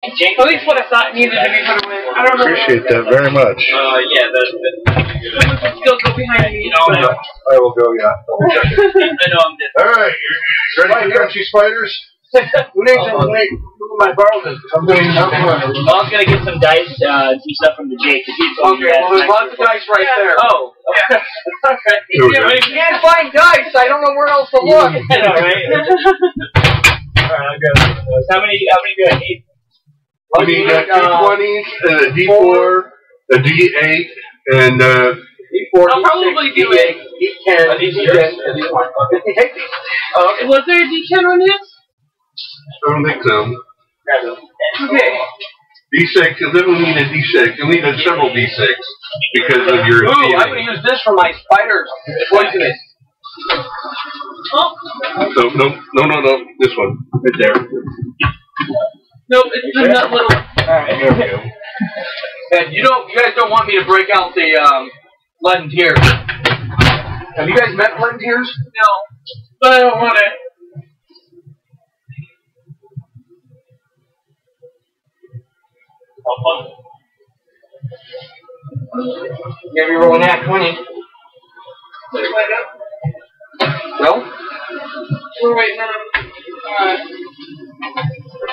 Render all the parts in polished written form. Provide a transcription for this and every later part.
At least what I thought needed to be put away. I don't know. Appreciate that very much. Yeah, someone should still go behind me. I will go, yeah. I know I'm dead. Alright, ready for crunchy spiders? Who might borrow this? I was gonna get some dice, some stuff from the Jake. Okay, well there's lots of dice right there. Oh, okay. If you can't find dice, I don't know where else to look. I know, right? Alright, I'll go. How many do I need? You need 2 20s, a D4, a D8, and D4, I'll probably do D8, D10, D10, and D1. Okay, take these. Okay. Was there a D10 on this? I don't think so. Okay. D6, and then we need a D6. You'll need several D6 because of your. Ooh, I'm going to use this for my spider poisonous. Oh. So no, this one right there. Nope, it's in that little. Alright, here we go. And you guys don't want me to break out the leaden tears. Have you guys met leaden tears? No, but I don't want it. You're going to be rolling that 20. No? We're waiting on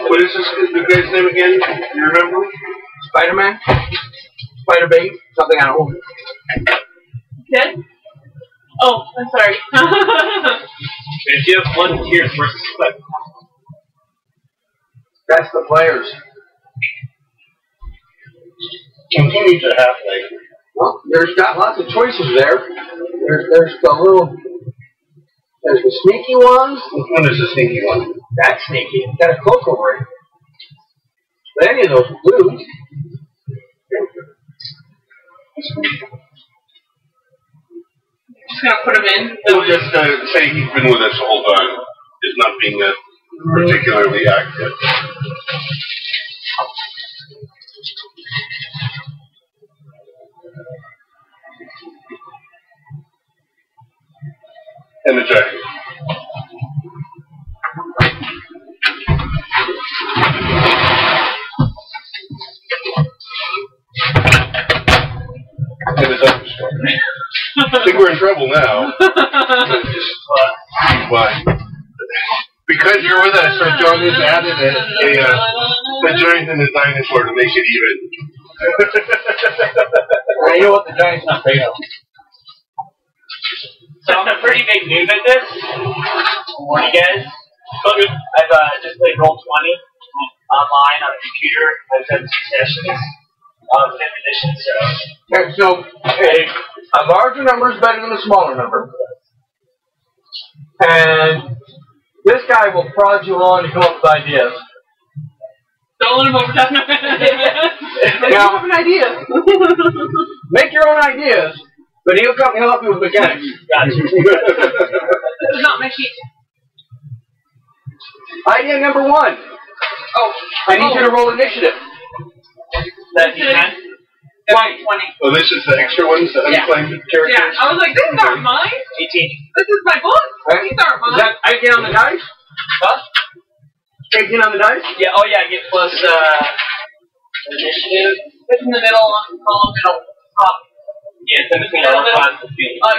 What is this guy's name again? You remember? Spider-Man? Spider-Bait? Something I don't know. Dead? Oh, I'm sorry. If you have 1 tier versus what? That's the players. Continue to halfway. Well, there's got lots of choices there. There's the sneaky ones. Which one is the sneaky one? That's sneaky. It's got a cloak over it. But any of those blues. Just gonna put him in. We'll just say he's been with us the whole time. Just not being particularly active. And the jacket. And his underscore. I think we're in trouble now. Why? Because you're with us, so John has added a giant and a dinosaur to make it even. Well, you know what? The giant's not paid up. So I'm a pretty big noob at this. Morning, guys. I've just played Roll20 online on a computer. I've done 2 sessions of 5th edition, so. Okay, so a larger number is better than a smaller number. And this guy will prod you on to come up with ideas. Don't let him overtime. Now, Have an idea. make your own ideas, but he'll help you with mechanics. Gotcha. This is not my sheet. Idea number 1. Oh. I need you to roll initiative. That D10? 20. Oh, this is the extra ones, the unclaimed characters? Yeah, I was like, this is not mine. 18. This is my book. These aren't mine. Is that 18 on the dice? Huh? 18 on the dice? Yeah, oh yeah, I get plus initiative. It's in the middle, on the column, middle, top. Yeah, it's in between all the classes.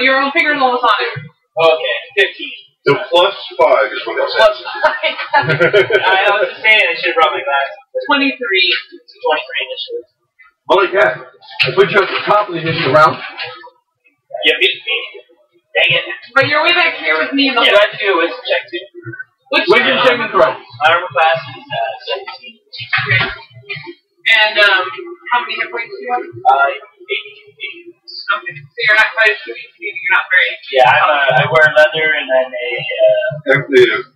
Your own finger's almost on it. Okay, 15. So plus 5 is what it Plus says. 5. I was just saying I should have brought my glasses. 23. 23 initiative. Holy cat. I put you at the top of the initiative round. You beat me. Dang it. But you're way back here with me in the Yeah, I have to do a wisdom check too. Wisdom saving throw. My armor class is 17. Okay. And how many hit points do you have? 80. Okay. So you're not quite as good as me. You're not very. Yeah, I wear leather and then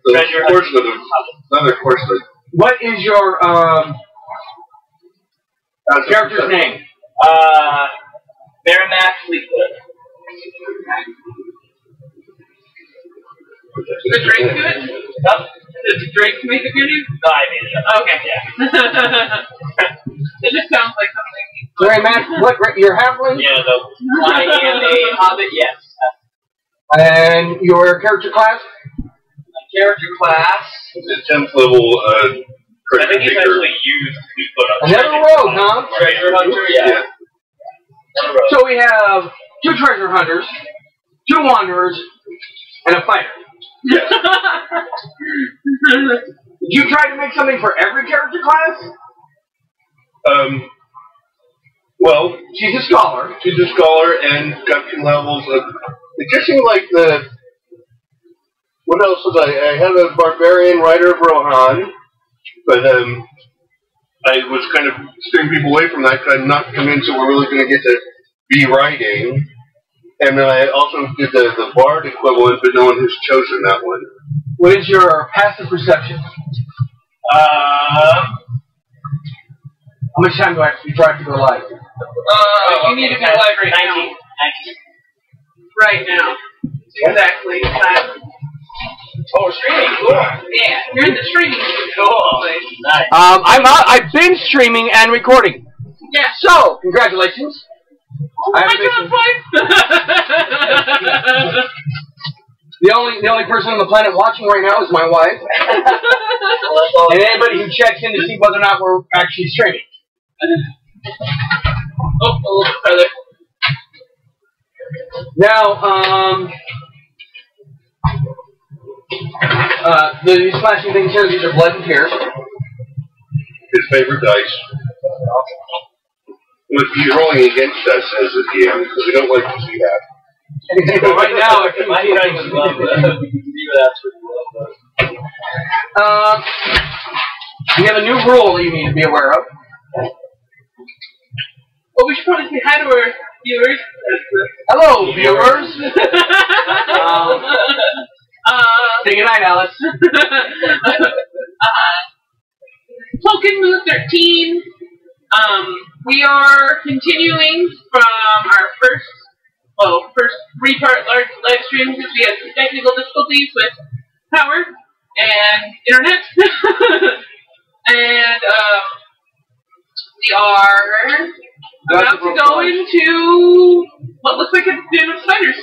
The corselet, another corselet. What is your character's name? Merrimack Fleetwood. Did Drake do it? Huh? Did Drake make it your name? No, I made it up. Okay. Yeah. It just sounds like something. Sorry, Matt. What? Your halfling? Yeah, I am a hobbit, yes. And your character class? My character class The 10th level I think he's actually used to put up. Another rogue, huh? Treasure hunter, yeah. So we have 2 treasure hunters, 2 wanderers, and a fighter. Yes. Did you try to make something for every character class? Well, She's a scholar. she's a scholar and got 2 levels of. It just seemed like the. What else was I had a barbarian writer of Rohan, but I was kind of steering people away from that because I'm not convinced that we're really going to get to be writing. And then I also did the bard equivalent, but no one has chosen that one. What is your passive perception? How much time do I have to go live? You need to be live right now. 19. Right now. Exactly. Time. Oh, we're streaming. Cool. Yeah, you're in the streaming. Cool. Nice. I've been streaming and recording. Yeah. So, congratulations. Oh my God, wife! The only person on the planet watching right now is my wife. And anybody who checks in to see whether or not we're actually streaming. Oh, a little bit further. Now, the slashing things here, these are blood and tears. His favorite dice. Would be rolling against us as a DM because we don't like to see that. Well, right now, if My guy would love that. we have a new rule that you need to be aware of. Well, we should probably say hi to our viewers. Hello, viewers. Say goodnight, Alice. Tolkien Moot XIII. We are continuing from our first 3-part large live stream because we had some technical difficulties with power and internet. And we are about to go into what looks like a den of spiders.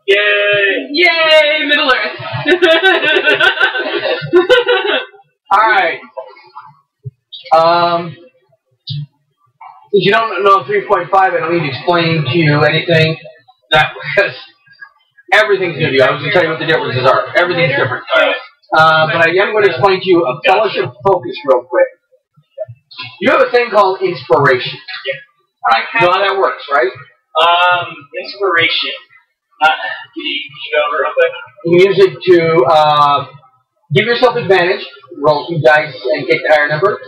Yay! Yay, Middle Earth! Alright. Since you don't know 3.5, I don't need to explain to you anything that because everything's new to you. I was going to tell you what the differences are. Everything's different. But I am going to explain to you a fellowship focus real quick. You have a thing called inspiration. Yeah. You know how that works, right? Inspiration. Can you go over real quick? You can use it to give yourself advantage, roll 2 dice and get the higher number,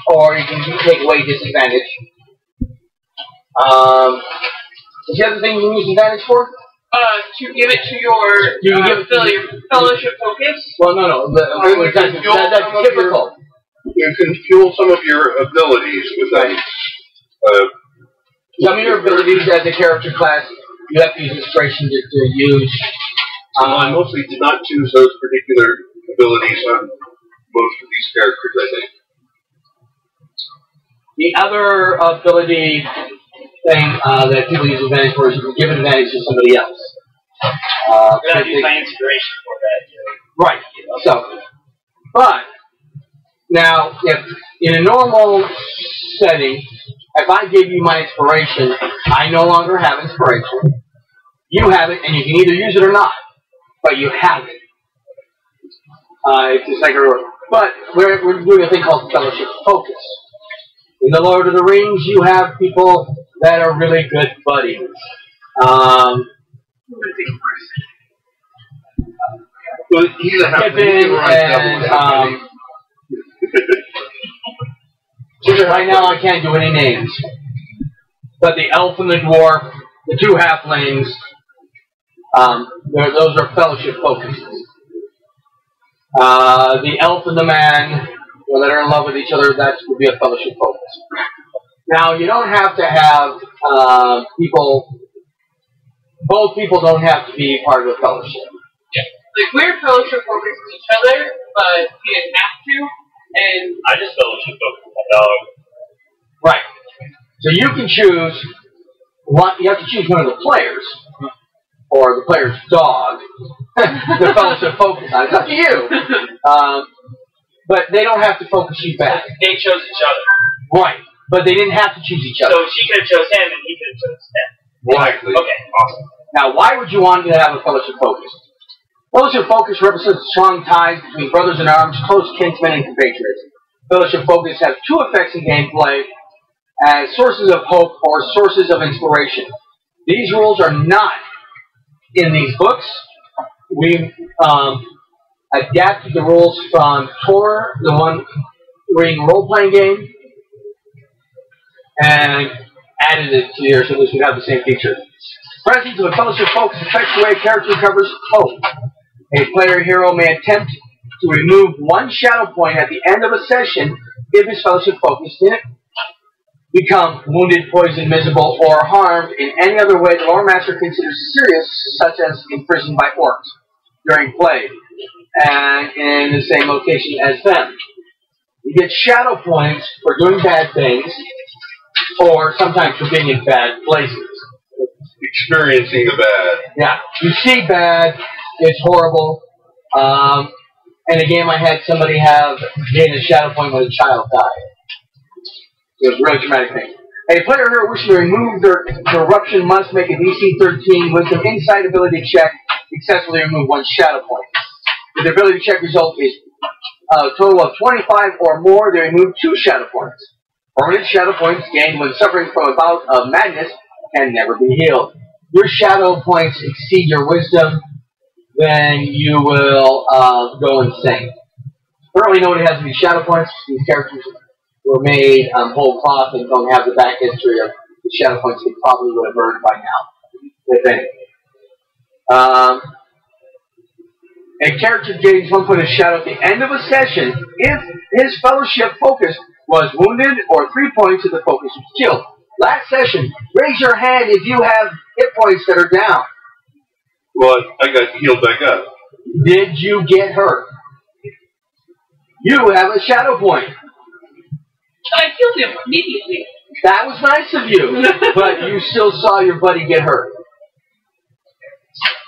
or you can take away disadvantage. Is the other thing you can use advantage for? To give it to your fellowship focus. Well, no. That's typical. You can fuel some of your abilities with them. Some of your abilities as a character class, you have to use inspiration to use. I mostly did not choose those particular abilities on most of these characters, I think. The other ability thing that people use advantage for is you can give an advantage to somebody else. I'm going to use my inspiration for that. Right. So, but now, if in a normal setting, if I gave you my inspiration, I no longer have inspiration. You have it, and you can either use it or not, but you have it. It's just like but we're doing a thing called fellowship focus. In the Lord of the Rings, you have people that are really good buddies. Well, he's a Pippin and right now I can't do any names, but the elf and the dwarf, the 2 halflings, those are fellowship focuses. The elf and the man that are in love with each other, that would be a fellowship focus. Now, you don't have to have both people don't have to be part of a fellowship. Yeah. Like, we're fellowship focused with each other, but we didn't have to, and I just fellowship focused with my dog. Right. So you can choose one. You have to choose one of the players, or the player's dog, the fellowship focus on. It's up to you. But they don't have to focus you back. They chose each other. Right. But they didn't have to choose each other. So she could have chose him and he could have chose them. Likely. Okay, awesome. Now, why would you want to have a fellowship focus? Fellowship focus represents strong ties between brothers in arms, close kinsmen, and compatriots. Fellowship focus have two effects in gameplay as sources of hope or sources of inspiration. These rules are not in these books. We adapted the rules from Tor, the one reading role-playing game, and added it to here so this would have the same feature. Presence of a fellowship focus affects the way a character recovers hope. A player hero may attempt to remove one shadow point at the end of a session if his fellowship focus didn't become wounded, poisoned, miserable, or harmed in any other way the lore master considers serious, such as imprisoned by orcs during play and in the same location as them. You get shadow points for doing bad things, or sometimes for being in bad places. Experiencing the bad. Yeah, you see bad, it's horrible. In a game I had somebody gain a shadow point when a child died. It was a really traumatic thing. A player who wishes to remove their corruption must make a DC 13 Wisdom Insight ability check, successfully remove one shadow point. If the ability check result is a total of 25 or more, they remove 2 shadow points. Permanent shadow points gained when suffering from a bout of madness can never be healed. Your shadow points exceed your wisdom, then you will go insane. Currently nobody has any shadow points. These characters were made whole cloth and don't have the back history of the shadow points they probably would have earned by now, if any. A character gains 1 point of shadow at the end of a session if his fellowship focus was wounded or 3 points if the focus was killed. Last session, raise your hand if you have hit points that are down. Well, I got healed back up. Did you get hurt? You have a shadow point. I killed him immediately. That was nice of you, but you still saw your buddy get hurt.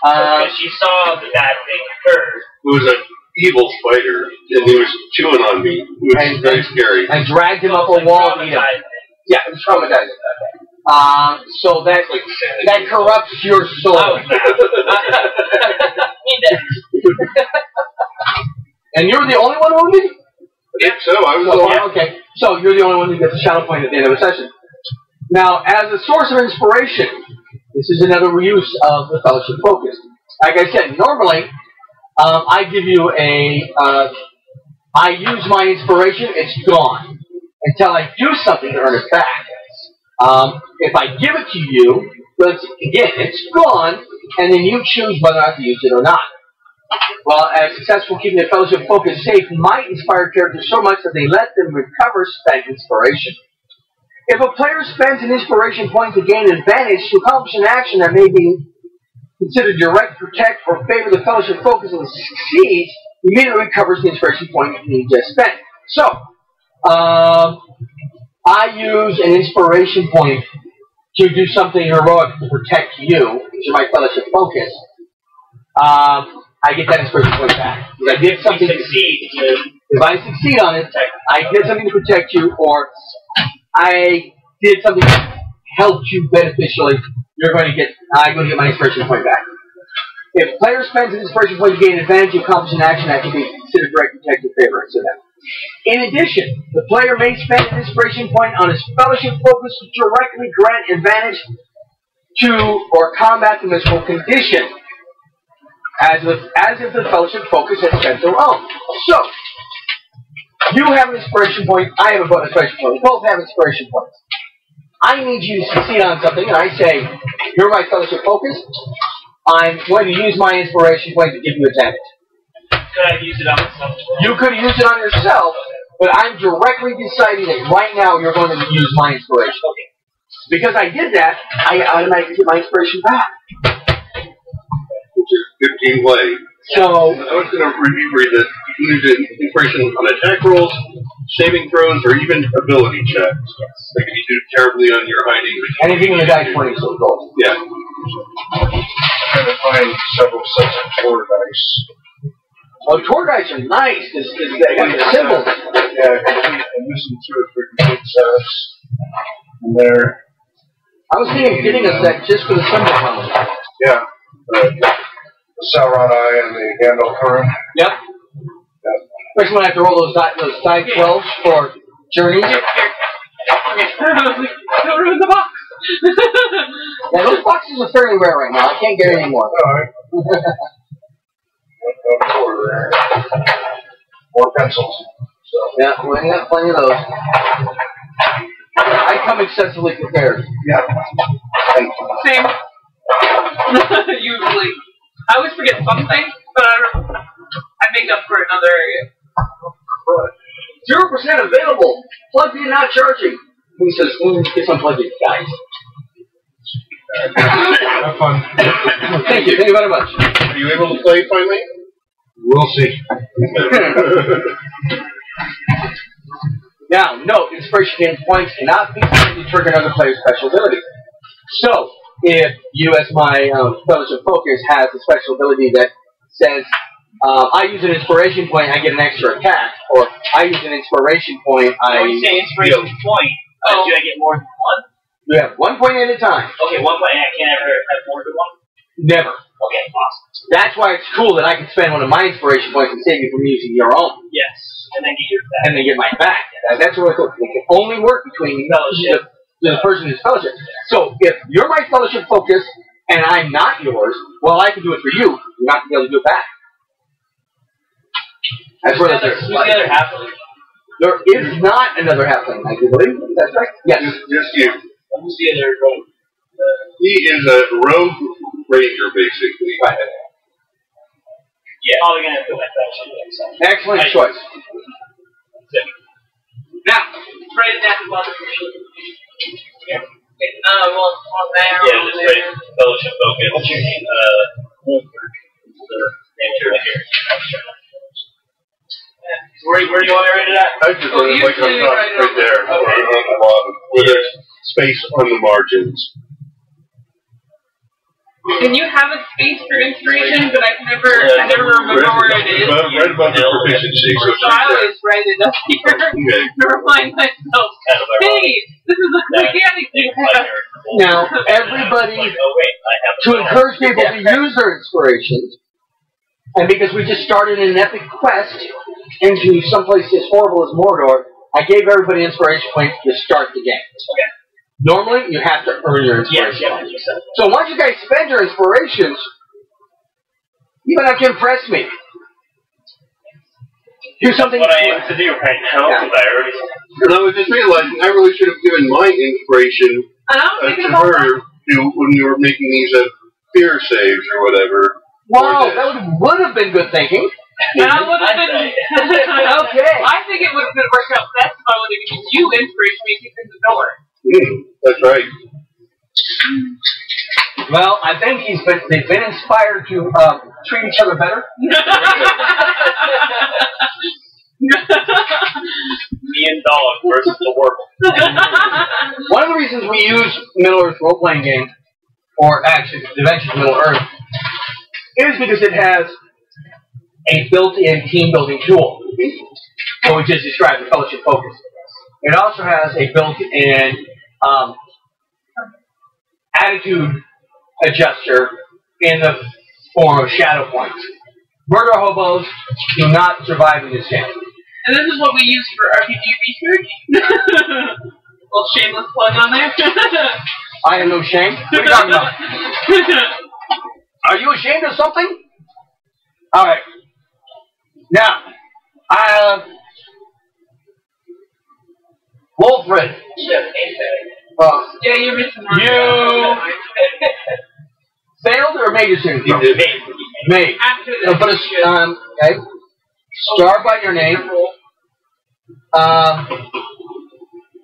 Because you saw the bad thing occur. It was an evil spider, and he was chewing on me. It was very scary. And dragged him up a wall to eat him. Yeah, it was traumatizing. So that corrupts your soul. Oh, And you're the only one wounded? I think so. I was the one. Okay, so you're the only one who gets a shadow point at the end of a session. Now, as a source of inspiration, this is another reuse of the fellowship focus. Like I said, normally, I give you I use my inspiration, it's gone. Until I do something to earn it back. If I give it to you, again, it's gone, and then you choose whether or not to use it or not. Well, as successful keeping the fellowship focus safe might inspire characters so much that they let them recover spent inspiration. If a player spends an inspiration point to gain advantage to accomplish an action that may be considered direct, protect, or favor the fellowship focus and succeeds, he immediately recovers the inspiration point he just spent. So, I use an inspiration point to do something heroic to protect you, which is my fellowship focus. I get that inspiration point back. If I did something, if I succeed on it, I did something to protect you, or I did something that helped you beneficially. I'm going to get my inspiration point back. If a player spends an inspiration point to gain advantage to accomplish an action that can be considered direct, protect, or favor, so that. In addition, the player may spend an inspiration point on his fellowship focus to directly grant advantage to or combat the mystical condition, as if the fellowship focus had spent their own. So, you have an inspiration point, I have an inspiration point. We both have inspiration points. I need you to succeed on something, and I say, you're my fellowship focus. I'm going to use my inspiration point to give you advantage. Could I use it on myself? You could use it on yourself, but I'm directly deciding that right now you're going to use my inspiration. Okay. Because I did that, I automatically get my inspiration back. Which is 15 play. So I was going to read that you can use inspiration on attack rolls, saving throws, or even ability checks. Like if you do terribly on your hiding. anything in the dice 20 so goes. Yeah. trying to find several sets of Tor dice. Oh, Tor dice are nice. They got the symbols. Yeah, I'm missing 2 or 3 complete sets. And there. I was thinking of getting a set just for the symbol colors. Yeah. The Sauron Eye and the Gandalf Horn. Yep. Especially when I have to roll those side 12s for journeys. Don't ruin the box. Yeah, those boxes are fairly rare right now. I can't get any more. Alright. More pencils. So. Yeah, we got plenty of those. I come excessively prepared. Yeah. Same. Usually. I always forget something, but I make up for it in other areas. 0% available. Plugged in, not charging. He says, get some plug-in, guys. Have fun. Thank you very much. Are you able to play finally? We'll see. Now, note, inspiration gain points cannot be spent to trigger another player's special ability. So, if you, as my Fellowship Focus, has a special ability that says, I use an inspiration point, I get an extra attack, or I use an inspiration point, When you say inspiration point, do I get more than one? You have 1 point at a time. Okay, 1 point, and I can't ever have more than one? Never. Okay, awesome. That's why it's cool that I can spend one of my inspiration points and save you from using your own. Yes, and then get yours back. And then get mine back. That's really cool. It can only work between the person who's Fellowship. So if you're my Fellowship Focus and I'm not yours, well, I can do it for you. You're not going to be able to do it back. That's where Who's the other half of it? There is not another halfling, I do believe. That's right. Yes. Just you. Who's the other rogue? He is a rogue ranger, basically. Right. Yeah, probably going to have to like that. Excellent choice. Now, right at the bottom. Yeah. Well, on there. Yeah, just right. Fellowship Focus. What's your name? Welker. The ranger here. Where do you want me to write it at? I just want it like on top, right there, or on the bottom, where there's space on the margins. Can you have a space for inspiration, but I never remember where it is. Right above the proficiency. So I always write it up here to remind myself, hey, this is a mechanic you have. Now, everybody, to encourage people to use their inspirations, and because we just started an epic quest into someplace as horrible as Mordor, I gave everybody inspiration points to start the game. Okay. Normally, you have to earn your inspiration points. So once you guys spend your inspirations, you don't have to impress me. Do something. What I aim to do right now, because I already. And I was just realizing I really should have given my inspiration And I was thinking to about her when we were making these fear saves or whatever. Wow, that would have been good thinking. And I would have been. Okay. I think it would have been worked out best if I would have given you inspiration to make it through the door. That's right. Well, I think they've been inspired to treat each other better. Me and dog versus the world. One of the reasons we use Middle-earth role-playing game, or actually Adventures in Middle-earth, is because it has a built-in team-building tool, what we just described, the Fellowship Focus. It also has a built-in attitude adjuster in the form of shadow points. Murder hobos do not survive in this game. And this is what we use for RPG research. Little shameless plug on there. I have no shame. What are you talking about? Are you ashamed of something? Alright. Now, Wolfred. Yeah, you're missing one. You failed or made a saving throw? You did. Made. After Put a, okay. Start by your name.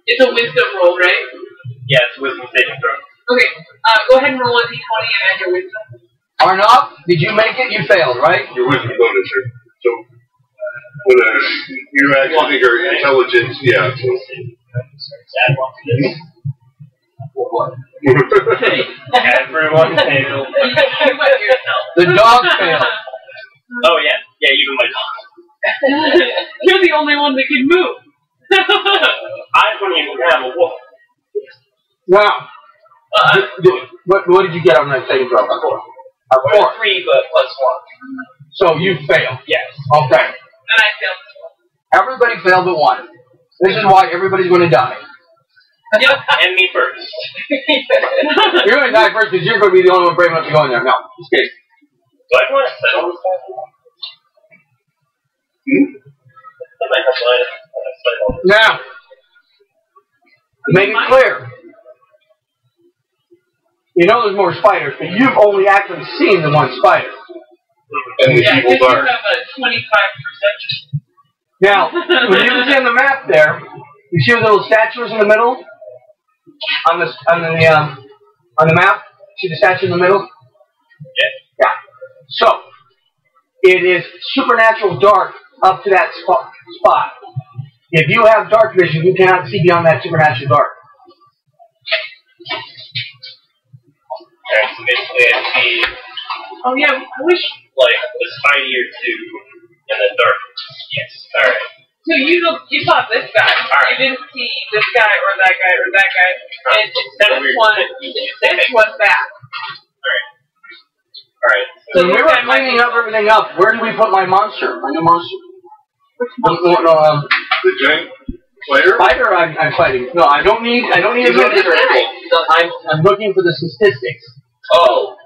It's a wisdom roll, right? Yeah, it's wisdom saving throw. Okay, go ahead and roll a d20 and add your wisdom. Arnott, did you make it? You failed, right? Your wisdom bonus. So, when you actually think your intelligence, yeah. So. Add one to this. What? Everyone failed. You went yourself. The dog failed. Oh yeah, even my dog. You're the only one that can move. I don't even have a wolf. Now, what did you get on that second throw? A 4. A 4. 3, but plus 1. So you failed. Yes. Okay. And I failed. Everybody failed but 1. This is why everybody's going to die. Yep. And me first. You're going to die first because you're going to be the only one brave enough to go in there. No, just kidding. Do I want to settle this guy? Now, to make it clear, you know there's more spiders, but you've only actually seen the one spider. And the Yeah, evil because you dart. have a 25 perception. Now, when you look on the map there, you see the little statues in the middle on the map. See the statue in the middle? Yeah. Yeah. So it is supernatural dark up to that spot. If you have dark vision, you cannot see beyond that supernatural dark. Alright, so basically I see Oh yeah, I wish. like a spidey or 2 in the dark. Yes. Alright. So you saw this guy. You didn't see this guy or that guy or that guy. And this was that. Alright. So when we were cleaning up everything up, where do we put my monster? My new monster? Which monster? No, The giant spider? spider I'm fighting. No, I don't need a He's not monster. there. I'm looking for the statistics. Oh.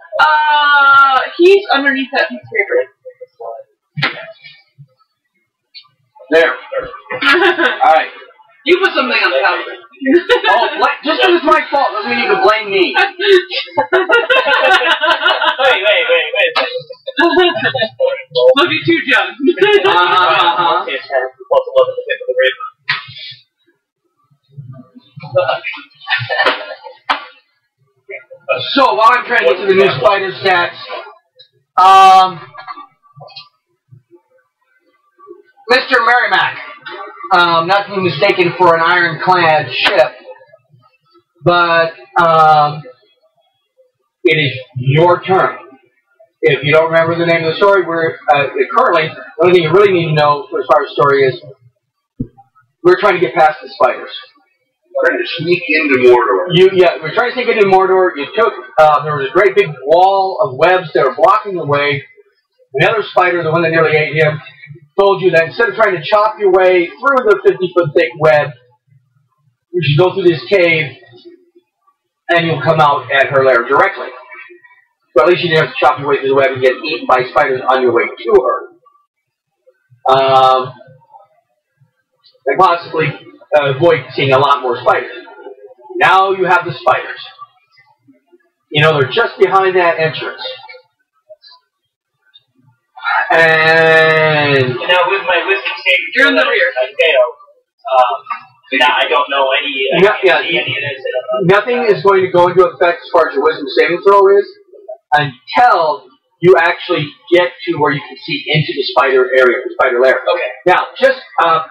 He's underneath that piece of paper. There. Alright. You put something on top of it. Oh, just because it's my fault doesn't mean you can blame me. Wait. Love you too, John. Okay, it's kind of plus 11 to hit for the raven. So, while I'm trying to get to the new spider stats, Mr. Merrimack, not to be mistaken for an ironclad ship, but it is your turn. If you don't remember the name of the story, we're currently, the only thing you really need to know as far as the story is, we're trying to get past the spiders. Trying to sneak into Mordor. We're trying to sneak into Mordor. You took, there was a great big wall of webs that were blocking the way. The other spider, the one that nearly ate him, told you that instead of trying to chop your way through the 50-foot thick web, you should go through this cave and you'll come out at her lair directly. So at least you didn't have to chop your way through the web and get eaten by spiders on your way to her. And possibly avoid seeing a lot more spiders. Now you have the spiders. You know, they're just behind that entrance. And Now with my wisdom saving, You're in the rear. I failed. I don't know any. I can't see any of this. nothing is going to go into effect as far as your wisdom saving throw is until you actually get to where you can see into the spider area, the spider lair. Okay. Now, just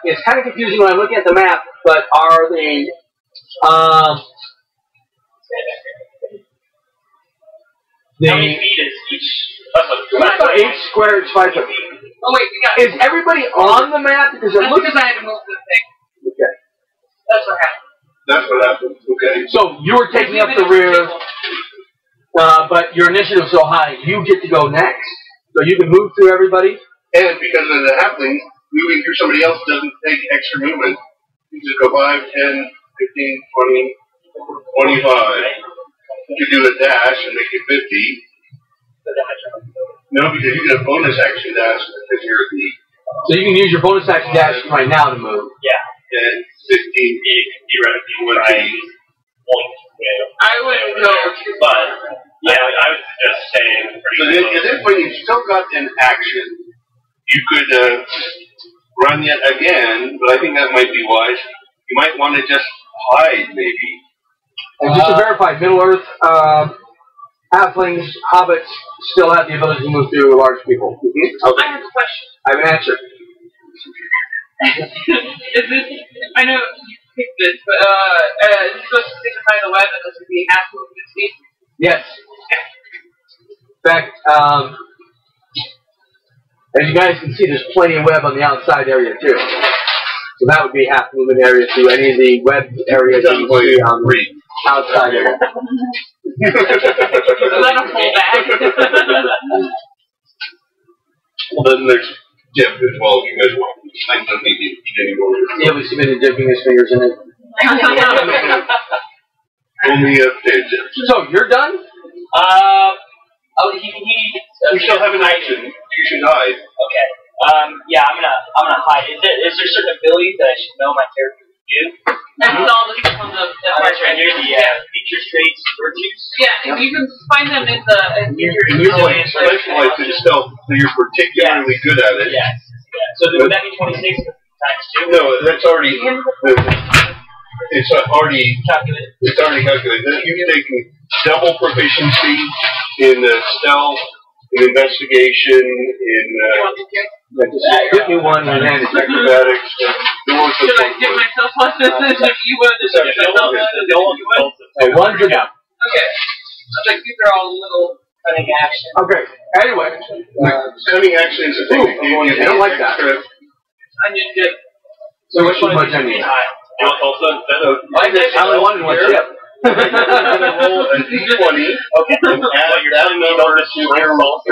it's kind of confusing when I look at the map, but are they How many feet is each? What about 8 square 5 foot? Oh wait, we got. Is everybody on the map? Because it That's looks. because I had to move the thing. Okay. That's what happened. That's what happened. Okay. So you were taking up the rear, but your initiative's so high, you get to go next. So you can move through everybody. And because of the halfling, moving through somebody else doesn't take extra movement. You just go 5, 10, 15, 20, 25. You could do a dash and make it 50. No, because you get a bonus action dash because you're at the... So you can use your bonus action dash right now to move. Yeah. 10, 15, Theoretically, when I point, I wouldn't go. but yeah, I was just saying. So at this point, you've still got an action. You could run yet again, but I think that might be wise. You might want to just hide, maybe. And just to verify, Middle-earth, halflings, hobbits still have the ability to move through large people. Okay. I have a question. I have an answer. Is this? I know you picked this, but is this supposed to signify the web that this would be half movement Yes. In fact, as you guys can see, there's plenty of web on the outside area too. So that would be half movement area to any of the web areas that you see on the outside area. Is that a full bag? Well, then there's dip as well if you guys want. I don't need to eat anymore. Yeah, we see him dipping his fingers in it. Only pay dip. So, you're done? You still have an action. You should hide. Okay. Yeah, I'm gonna hide. Is there certain abilities that I should know my character would do? That's all the stuff on the That's right here, the features, traits, virtues. Yeah, you can find them in the You're like specialized in stealth, so you're particularly good at it. Yes. Yeah. So would that be 26 times 2? No, that's already. It's already calculated. It's already calculated. You've taken double proficiency in stealth, in investigation, in Hit me one and hand it. acrobatics. Should I give myself one? If you would, One's a done. Okay. Like these are all little cunning action. Okay. Anyway. Cunning action is a thing that you I don't like that. onion dip. So which one much onion? You want also instead of I only wanted one chip. roll a d20 and add that number to your roll,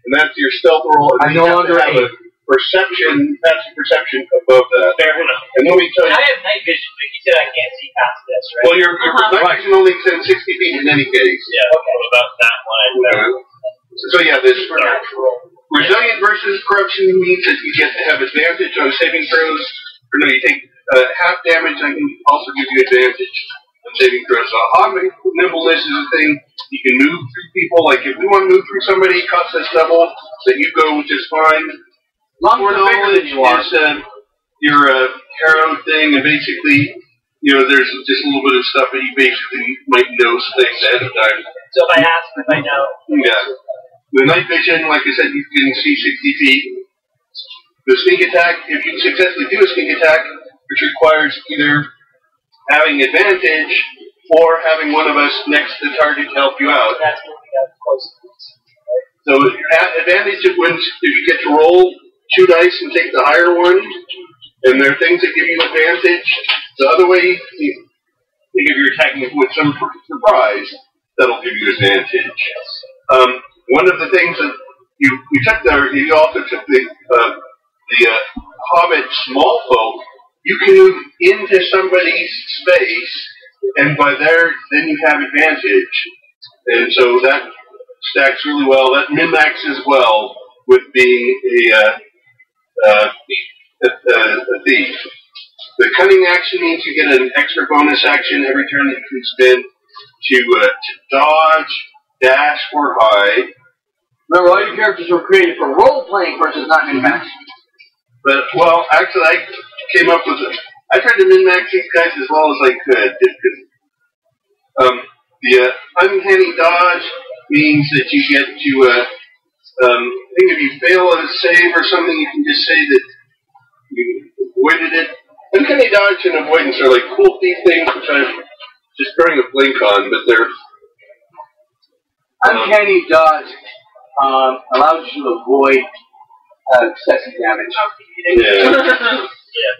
and that's your stealth roll. And I'm no longer have a perception, passive perception above that. Fair enough. And let me tell you. I have night vision, but you said I can't see past this, right? Well, your night vision only extends 60 feet in any case. Yeah. Okay. What about that one? So yeah, this resilient versus corruption means that you get to have advantage on saving throws. Or no, you take half damage. I can also give you advantage on saving throws. So nimbleness is a thing. You can move through people. Like if we want to move through somebody, cost us double, then you go just fine. Longer bigger than you are. Your hero thing, and basically, you know, there's just a little bit of stuff that you basically might know things ahead of time. So if I ask them, if I know. Yeah. The night vision, like I said, you can see 60 feet. The sneak attack, if you successfully do a sneak attack, which requires either having advantage or having one of us next to the target to help you out. That's when we got close. So advantage is when if you get to roll 2 dice and take the higher one, and there are things that give you advantage. The other way, if you're attacking with some surprise, that'll give you advantage. One of the things that you took there, you also took the Hobbit small folk. You can move into somebody's space, and by there, then you have advantage. And so that stacks really well. That min-maxes well with being a thief. The cunning action means you get an extra bonus action every turn that you can spend to dodge, dash, or hide. Remember, all your characters were created for role-playing versus not min-max. But, well, actually, I came up with it. I tried to min-max these guys as well as I could. Just because, the uncanny dodge means that you get to, I think if you fail at a save or something, you can just say that you avoided it. Uncanny dodge and avoidance are like cool thief things, which I'm just throwing a blink on, but they're... Uncanny dodge allows you to avoid excessive damage. Yeah. Yeah.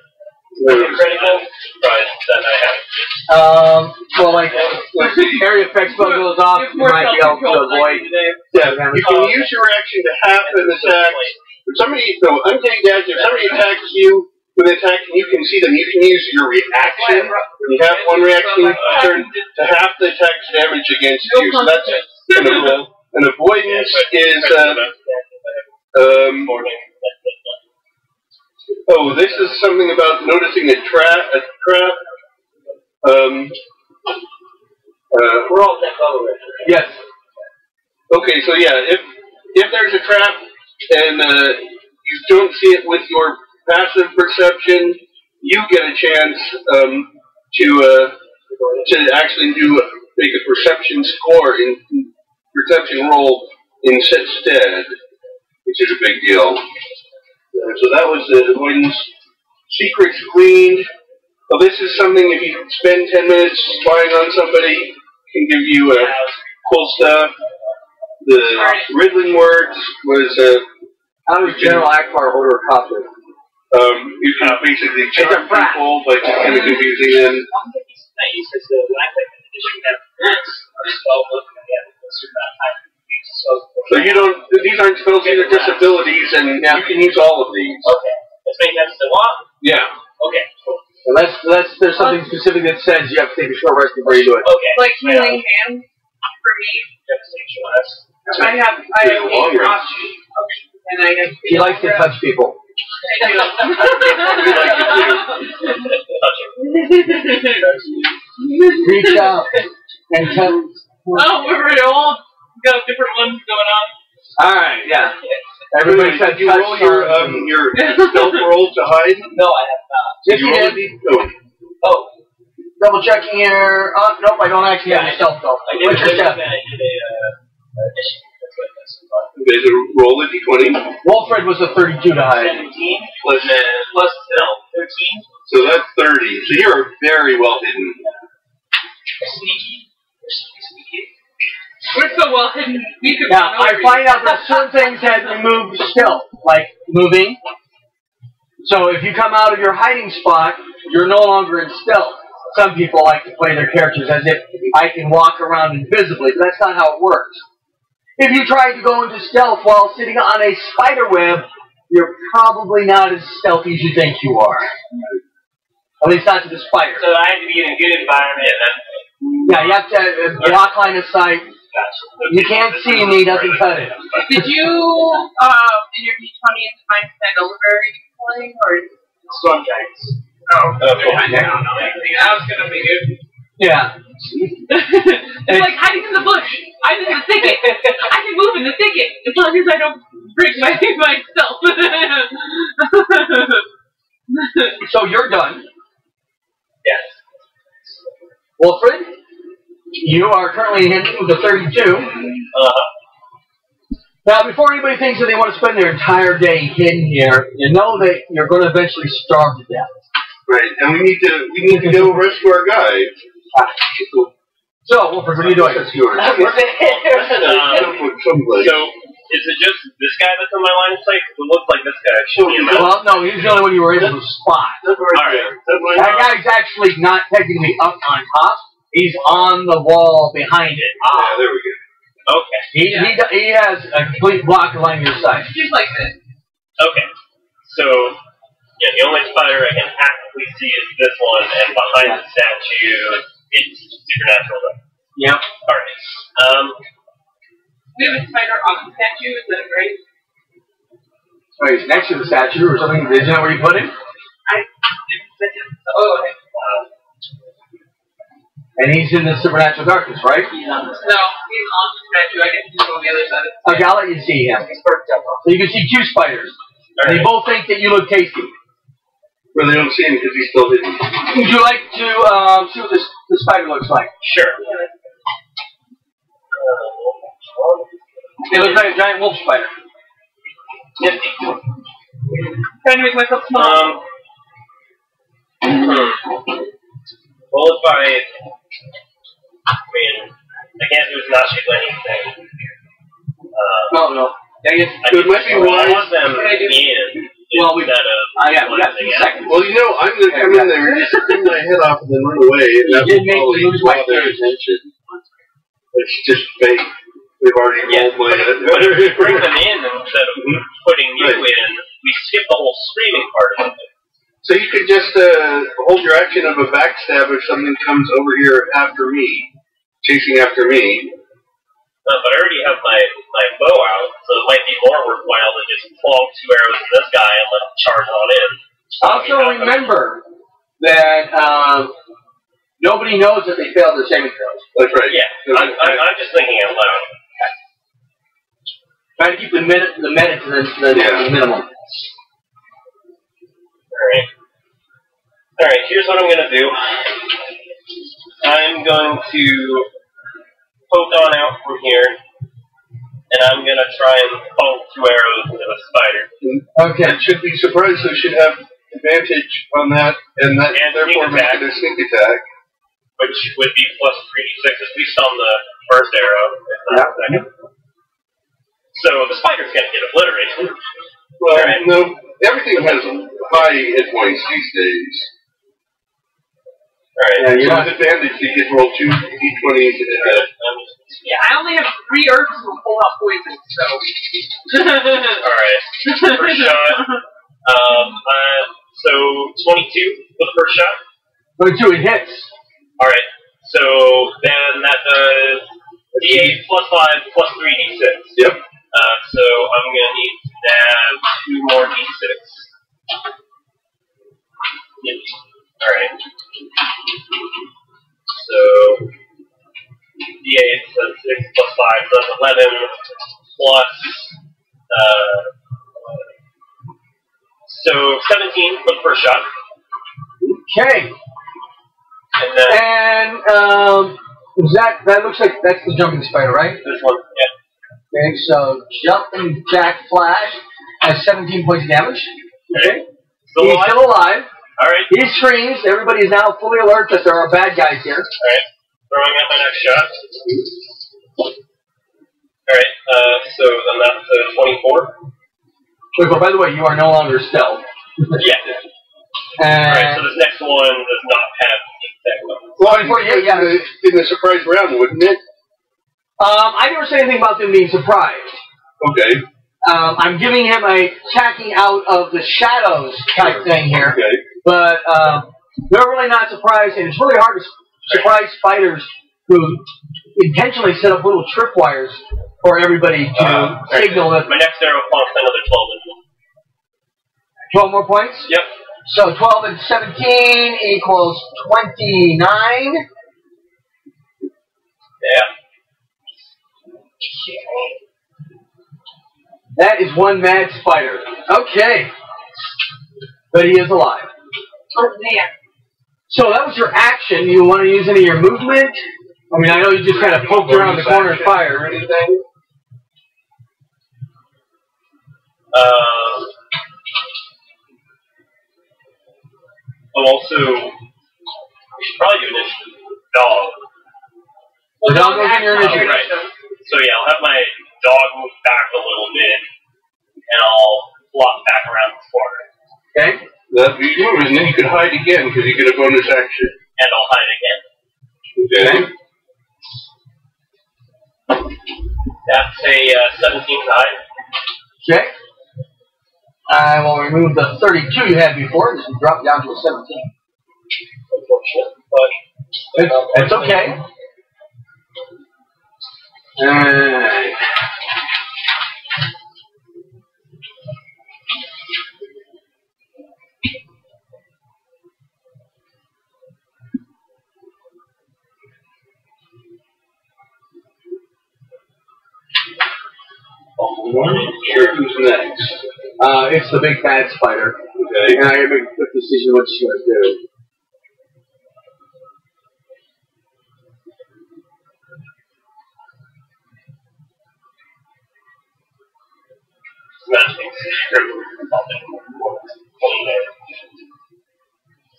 Critical? Right, that I have. Well, like, if area effect spell goes off, you might be able to avoid. Yeah, you can use your action to half an attack. If somebody, so uncanny dodge, if somebody attacks you with an attack and you can see them, you can use your reaction. You have one reaction turn to half the attack's damage against you. So that's kind of cool. An avoidance is, oh, this is something about noticing a trap. We're all that level. Yes. Okay, so yeah, if there's a trap and you don't see it with your passive perception, you get a chance to actually make a perception score in perception roll instead, which is a big deal. So that was the avoidance. Secrets gleaned. Well, this is something if you spend 10 minutes spying on somebody, can give you cool stuff. The riddling words was how does General Akbar order a copy? You can basically charm people by just kind of confusing them. So you don't, these aren't spells, these are disabilities, and you can use all of these. Okay. As many times as I want? Yeah. Okay. Unless there's something specific that says you have to take a short rest before you do it. Okay. Like healing hand for me. I have long rest. And I have He likes to touch people. I do. We like you too. Reach out and touch. Oh, we're all got different ones going on. Alright, yeah. Everybody said you roll your stealth roll to hide? No, I have not. Yes, you did. Oh. Double checking your. Nope, I don't actually have your stealth though. What's your step? Okay, so roll a d20. Wolfred was a 32 to hide. 17 plus 13. So that's 30. So you're very well hidden. Sneaky. We're so well hidden. We could Now, I find out that certain things that remove stealth, like moving. So if you come out of your hiding spot, you're no longer in stealth. Some people like to play their characters as if I can walk around invisibly, but that's not how it works. If you try to go into stealth while sitting on a spider web, you're probably not as stealthy as you think you are. At least not to the spider. So I have to be in a good environment. Yeah, you have to block line of sight. You can't see me, doesn't cut it. Did you, in your D20 find that elderberry playing, or? Storm Giants. Oh, okay. I was gonna make it. Yeah. It's like hiding in the bush. I'm in the thicket. I can move in the thicket as long as I don't break myself. So you're done. Yes. Wolfred, you are currently hidden with a 32. Now, before anybody thinks that they want to spend their entire day hidden here, you know that you're going to eventually starve to death. Right, and we need to go rescue our guy. So, Wolfred, what are you doing? That's yours. So, is it just this guy that's in my line of sight? Because it looks like this guy should be in my Well, no, he's the only one you were able to spot. Alright. That guy's actually not technically up on top. He's on the wall behind it. Yeah, there we go. Okay. He has a complete block along your side. Just like this. Okay. So, yeah, the only spider I can actively see is this one, and behind the statue, it's supernatural. Yep. Alright. We have a spider on the statue, is that right? Oh, he's next to the statue or something. Isn't that where you put him? Okay. And he's in the supernatural darkness, right? No, he's on the statue. I guess he's on the other side. Okay, I'll let you see him. So you can see two spiders. Right. They both think that you look tasty. Well, they don't see him because he's still hidden. Would you like to see what the spider looks like? Sure. It looks like a giant wolf spider. Nifty. Trying to make myself small. Well, if I mean, I can't do is not shoot anything. No. Dang it. It might be wise. I want them in. Well, we got a second. Well, you know, I'm going to come in there and just bring my head off and then run away. And you did make me lose my attention. It's just fake. We've already rolled my head. But if we bring them in instead of putting you in, we skip the whole screaming part of it. So you could just hold your action of a backstab if something comes over here after me, chasing after me. But I already have my bow out, so it might be more worthwhile to just plonk 2 arrows at this guy and let him charge on in. Also remember that nobody knows that they failed their saving throws. That's right. Yeah, I'm just thinking out loud. Try to keep the minute to the minimum. Alright, here's what I'm going to do. I'm going to poke on out from here, and I'm going to try and plonk 2 arrows into the spider. Okay. It should be surprised, so it should have advantage on that, and that therefore makes it a sneak attack. which would be plus 3d6, at least on the first arrow, if not the second. So the spider's going to get obliterated. Well, no, everything has high hit points these days. Alright, So with advantage, you can roll 2 d20s. Yeah, I only have 3 herbs and full out poison, so. Alright, first shot. So 22 for the first shot. 22, it hits. Alright, so then that does d8 plus 5 plus 3d6. Yep. So I'm going to need to add 2 more d6. Alright. So d8, so 6 plus 5, so that's 11 plus, so 17 for the first shot. Okay. And then that looks like that's the jumping spider, right? this one, yeah. Okay, so jumping jack flash has 17 points of damage. Okay. Still He's alive? still alive. Alright. He screams. Everybody is now fully alert that there are bad guys here. Alright. Throwing out my next shot. Alright, so then that's 24. Wait, but by the way, you are no longer stealth. Yeah. Alright, so this next one does not have the Well, I think in the surprise round, wouldn't it? I never say anything about them being surprised. Okay. I'm giving him a tacking out of the shadows type thing here. Okay. But they're really not surprised, and it's really hard to surprise spiders who intentionally set up little tripwires for everybody to signal that. My next arrow pumps another 12 inches. 12 more points? Yep. So 12 and 17 equals 29. Yeah. That is one mad spider. Okay. But he is alive. Oh, man. So that was your action. You want to use any of your movement? I mean, I know you just kind of poked around the corner and fired. Or anything? Also, we should probably do initiative. Dog. The dog goes in your initiative. Right. So yeah, I'll have my dog move back a little bit, and I'll flop back around this corner. Okay. That'd be good, and then you could hide again because you get a bonus action. And I'll hide again. Okay. That's a 17 to hide. Okay. I will remove the 32 you had before. Just drop down to a 17. Unfortunate, but That's okay. Alright. Sure, who's next? It's the big bad spider. Okay. And I gotta make a quick decision what she's gonna do.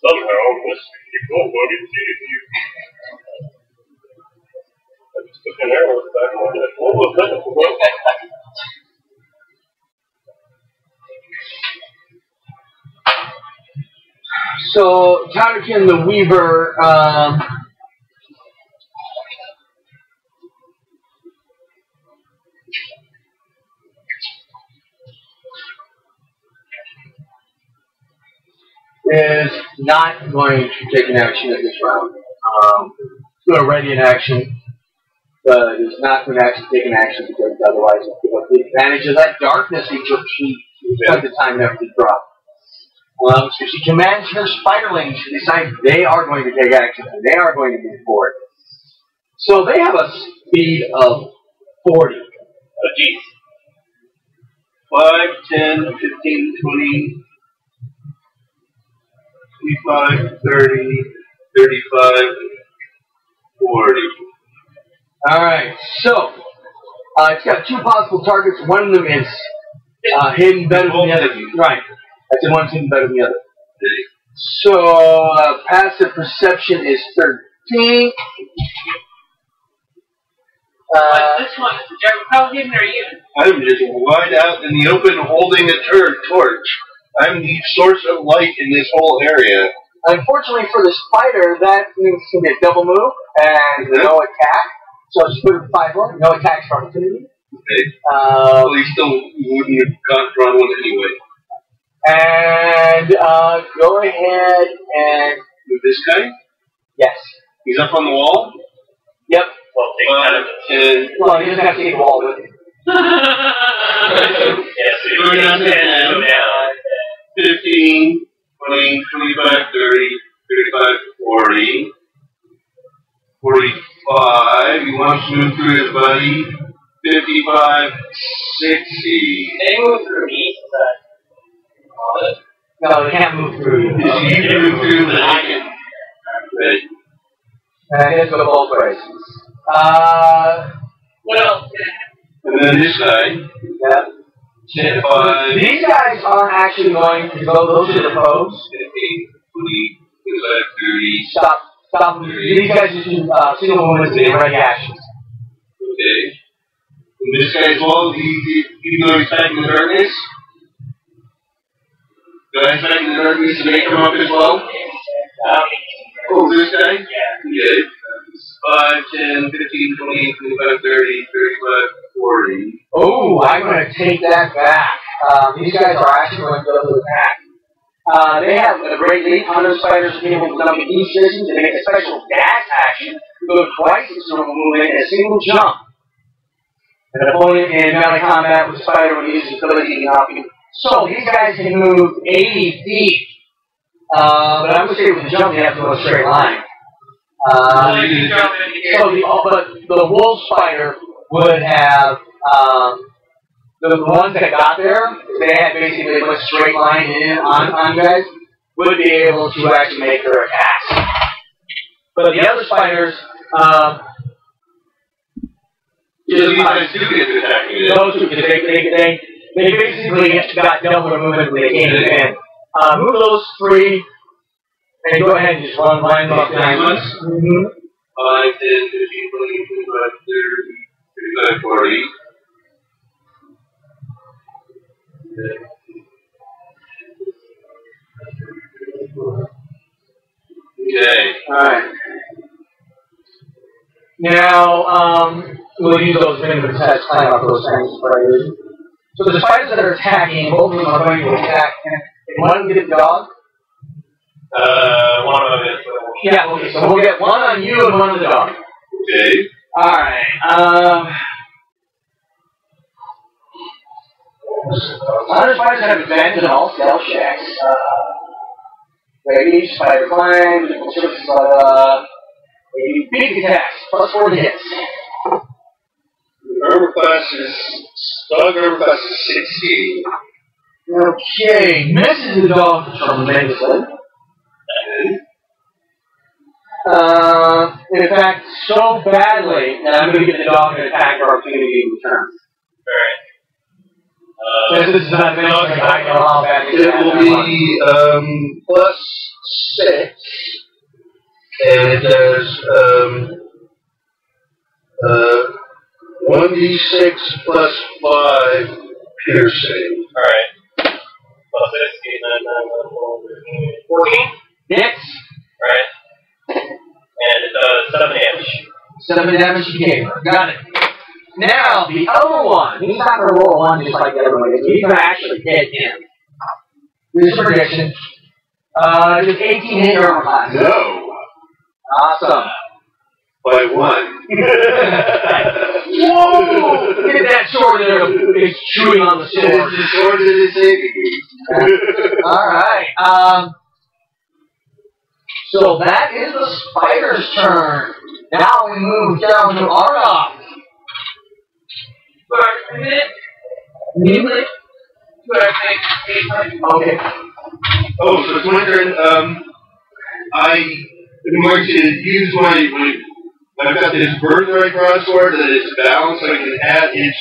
Somehow, this people bug is you. I just took an arrow in the back of my head. What was that? So, Tolkien the Weaver, is not going to take an action in this round. He's going to ready an action, but is not going to actually take an action because otherwise he'll give up the advantage of that darkness he took. She spent the time and effort to drop. So she commands her spiderlings to decide they are going to take action and they are going to move forward. So they have a speed of 40. Oh, geez. 5, 10, 15, 20, 25, 30, 35, 40. Alright, so it's got two possible targets. One of them is hidden better than the other. Right. I said one's hidden better than the other. So passive perception is think. This one is the German. How hidden are you? I'm just wide out in the open holding a torch. I'm the source of light in this whole area. Unfortunately for the spider, that means it's going to be a double move and no attack. So just put it 5-1, no attacks for opportunity. Okay. Well, he still wouldn't have drawn one anyway. And go ahead and... With this guy? Yes. He's up on the wall? Yep. Well, take Well, he doesn't have to take the wall with him. Yes, We're down to 10. 15, 20, 25, 30, 35, 40, 45. He wants to move through his buddy. 55, 60. They move through me. No, they can't move through you. You move through the second. Right. Let's go both ways. What else? And then this guy. Yeah. 10, 5, These guys aren't actually going to go those are the foes. 15, 20, 25, 30. Stop. These guys just do single movements and ready actions. Okay. And this guy as well, even though he's back in the darkness. The guy's back in the darkness, and they come up as well. Oh, this guy? Yeah. Okay. 5, 10, 15, 20, 25, 30, 35, 40. Oh, I'm going to take that back. These guys are actually going to go to attack. They have a great lead. 100 spiders are able to jump in each distance and make a special dash action. Go twice its normal movement in a single jump. An opponent in melee combat with spider will use his ability to knock you. So these guys can move 80 feet. But I'm going to say with the jump, they have to go a straight line. But the wolf spider would have the ones that got there. They had basically a straight line in on guys. Would be able to actually make their attacks. But the other spiders, These guys do get to attack me. those two, they basically got double their movement when they came in. Move those 3. And go ahead and just line them up behind us. 5, 10, 15, 20, 25, 30, 35, 40. Okay. Alright. Now, we'll use those minimum attacks, climb up those things. So the spiders that are attacking, both of them are going to attack. And one get the dog. One of them is. Yeah, okay, so we'll get one on you and one on the dog. Okay. Alright, other spiders have advantage in all stealth checks. Maybe spider climb, maybe big attacks, +4 to hits. Armor class is, dog armor class is 16. Okay, misses the dog tremendously. In fact, so badly that I'm going to give the dog an attack or opportunity in return. Alright. This is not a dog, I know how bad It will be +6, and it does 1d6 +5 piercing. Alright. +6, 14? Hits. Alright. And it does 7 damage. 7 damage to game. Got it. Now, the other one, he's not going to roll 1 just like the other one. He's going to actually hit him. This is a prediction. Does 18 hit your armor class? No. Awesome. By 1. Whoa! Look at that sword there. It's chewing on the sword. It's the sword that is saving me. Alright. So that is the spider's turn. Now we move down to Arnoff. Okay. Oh, so it's my turn. I'm going to use I've got this birthright broadsword that is balanced, so I can add its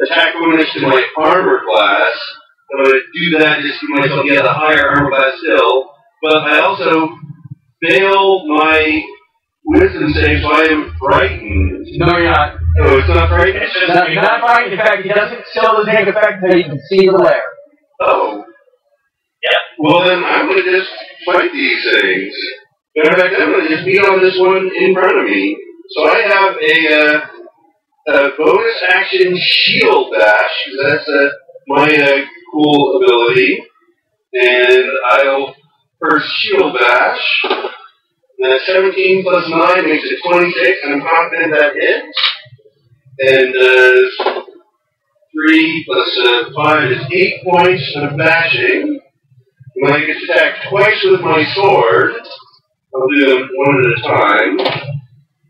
attack bonus to my armor class. So I'm going to do that just to give myself yet a higher armor class still. But I also fail my and say if I am frightened. No, you're not. Oh, it's not frightened? No, you're not frightened. In fact, it still doesn't take effect until you can see the lair. Oh. Yeah. Well, then I'm going to just fight these things. And in fact, I'm going to just beat on this one in front of me. So I have a bonus action shield bash. That's my cool ability. And I'll first shield bash. 17 plus 9 makes it 26, and I'm confident that hits. And 3 plus 5 is 8 points of bashing. When I get to attack twice with my sword, I'll do them one at a time.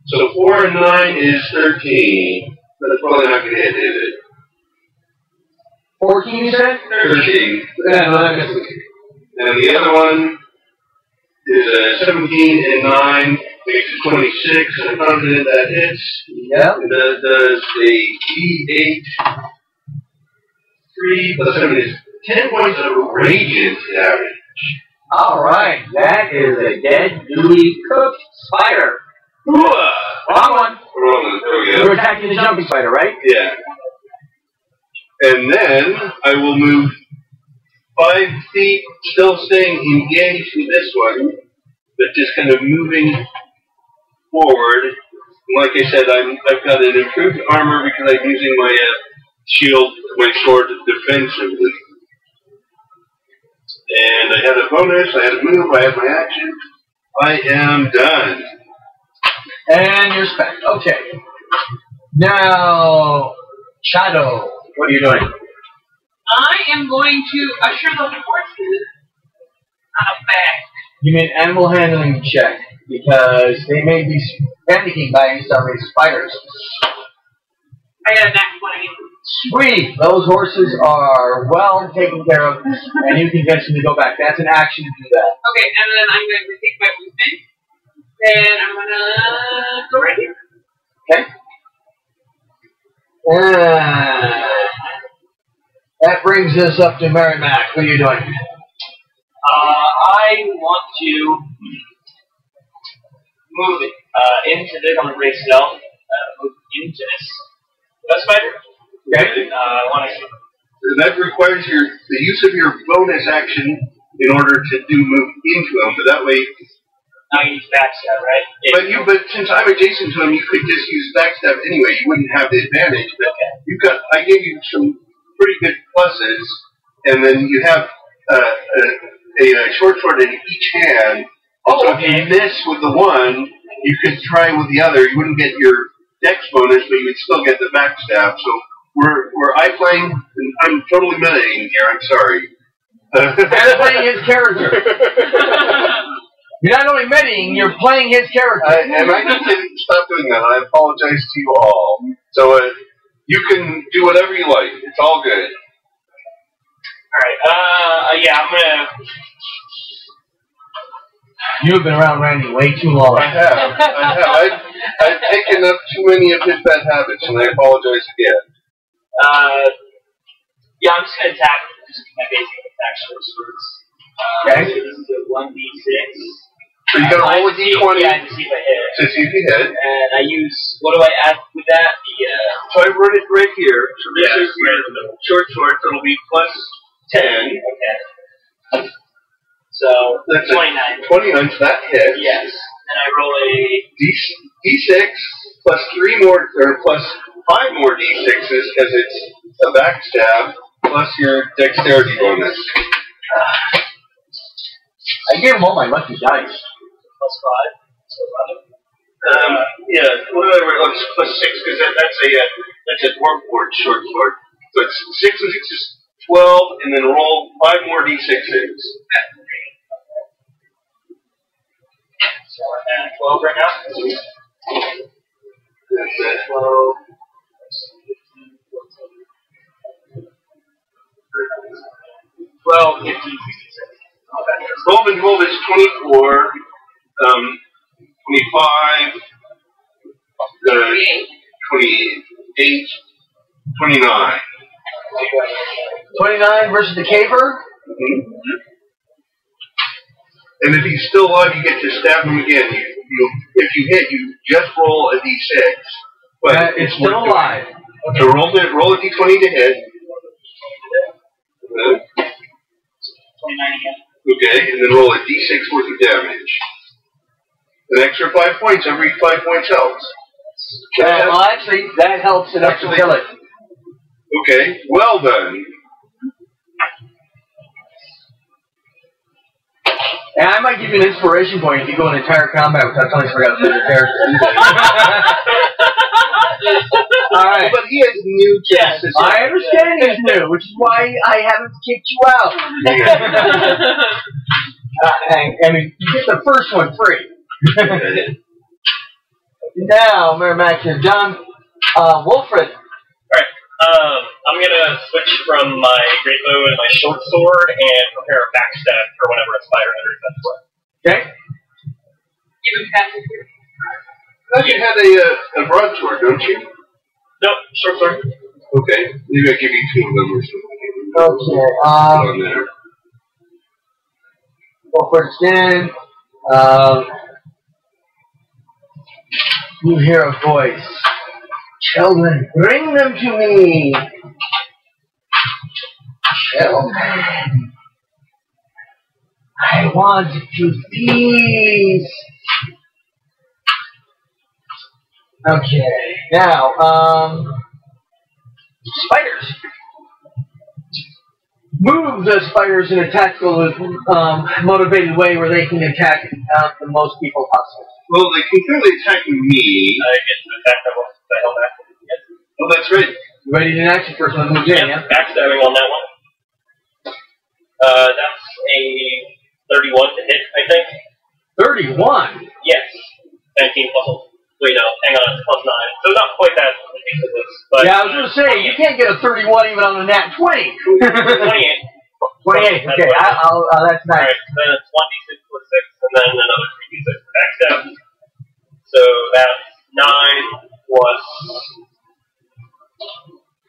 So 4 and 9 is 13. That's probably not going to hit, is it? 14, you said? 13. Yeah, no, that misses. And the other one is 17 and 9, makes it 26, and I'm confident that hits. Yep. And that does a D8. 3 plus 7 is 10 points of radiant damage. Alright, that is a dead, gooey, cooked spider. Wrong one. There we go. You're attacking the jumping spider, right? Yeah. And then I will move 5 feet, still staying engaged with this one, but just kind of moving forward. Like I said, I've got an improved armor because I'm using my shield, my sword defensively. And I had a bonus, I had a move, I had my action. I am done. And you're spent. Okay. Now, Shadow, what are you doing? I am going to usher the horses back. You mean animal handling check, because they may be panicking by some of these spiders. I got a nat 20. Sweet! Those horses are well taken care of, and you can get them to go back. That's an action to do that. Okay, and then I'm going to take my movement, and I'm going to go right here. Okay. That brings us up to Mary Mac. What are you doing? I want to move it into this. I'm going to break stealth. Move into this spider. Okay. I want to. That requires the use of your bonus action in order to move into them, but that way. I use backstab, right? But since I'm adjacent to him, you could just use backstab anyway. You wouldn't have the advantage. But I gave you some pretty good pluses, and then you have a short sword in each hand. So if you miss with the one, you could try with the other. You wouldn't get your dex bonus, but you would still get the backstab. So we're I-playing, and I'm totally metaing here. I'm sorry. And playing his character. You're not only metaing, you're playing his character. And I need to stop doing that. I apologize to you all. So you can do whatever you like. It's all good. Alright, yeah, I'm gonna... You've been around Randy way too long. I have. I've taken up too many of his bad habits, and I apologize again. Yeah, I'm just gonna attack just my basic attack short swords. Okay. So this is a 1d6. So you gotta roll a d20 yeah, to see if I hit. to see if you hit. And I use, what do I add with that? So I wrote it right here. So this is your short sword, so it'll be plus 10. Okay. So, That's 29. 29, so that hits. Yes. And I roll a... D6 plus 3 more, or plus 5 more D6s, because it's a backstab, plus your dexterity bonus. I gave him all my lucky dice. Plus 5. So 11. Yeah, what did I write? Oh, it's plus 6, because that's a dwarf board short sword. So it's 6 and 6 is 12, and then roll 5 more D6s. So I'm at 12 right now. That's it. 12. 12, 15, 16, 12 and 12 is 24, 25, 28, 29. 29 versus the caver? Mm-hmm. And if he's still alive, you get to stab him again. if you hit, you just roll a d6. But it's still alive. So roll a d20 to hit. 29 again. Okay, and then roll a d6 worth of damage. An extra 5 points. Every 5 points helps. Well, actually, that helps enough to kill it. Okay, well done. And I might give you an inspiration point if you go an entire combat without telling somebody else to your character. Alright. But he has new chances. I understand he's new, which is why I haven't kicked you out. I mean, you get the first one free. Now, Merrimack is done. Wolfred. Alright, I'm gonna switch from my great bow and my short sword and prepare a backstab for whenever a spider enters that way. Okay. Give him passage here. You had a broadsword, don't you? Nope, short sword. Okay, maybe I'll give you 2 of them or something. Okay. On there. Wolfred's in. You hear a voice. Children, bring them to me. Children, I want to feast. Okay, now, spiders. Move the spiders in a tactical, motivated way where they can attack the most people possible. Well, they can clearly attack me. I get to attack them once I held back. Oh, that's right. You ready to action first one moves in, yeah? Backstabbing on that one. That's a 31 to hit, I think. 31? Yes. 19 plus. Wait, no, hang on, it's plus 9. So not quite that ridiculous. But, yeah, I was going to say, you can't get a 31 even on a nat 20. 28. 28, okay, that's nice. Alright, then it's 1d6 plus 6, and then another 3d6 for backstab. So that's 9 plus...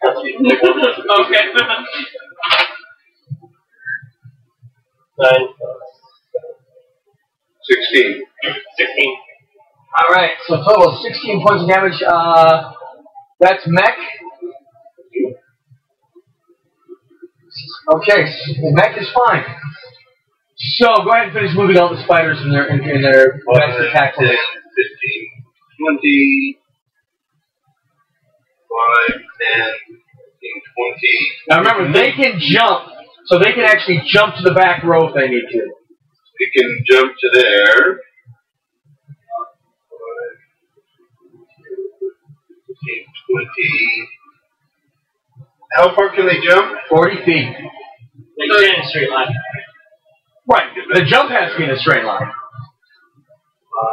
Okay. 9 plus 16. 16. Alright, so total of 16 points of damage. That's mech. Okay, mech is fine. So go ahead and finish moving all the spiders in their best attack. 10, 15, 20, 5, 10, 15, 20. Now remember, they can jump, so they can actually jump to the back row if they need to. We can jump to there. 15, 20. How far can they jump? 40 feet. Like you're in a straight line. Right. The jump has to be in a straight line.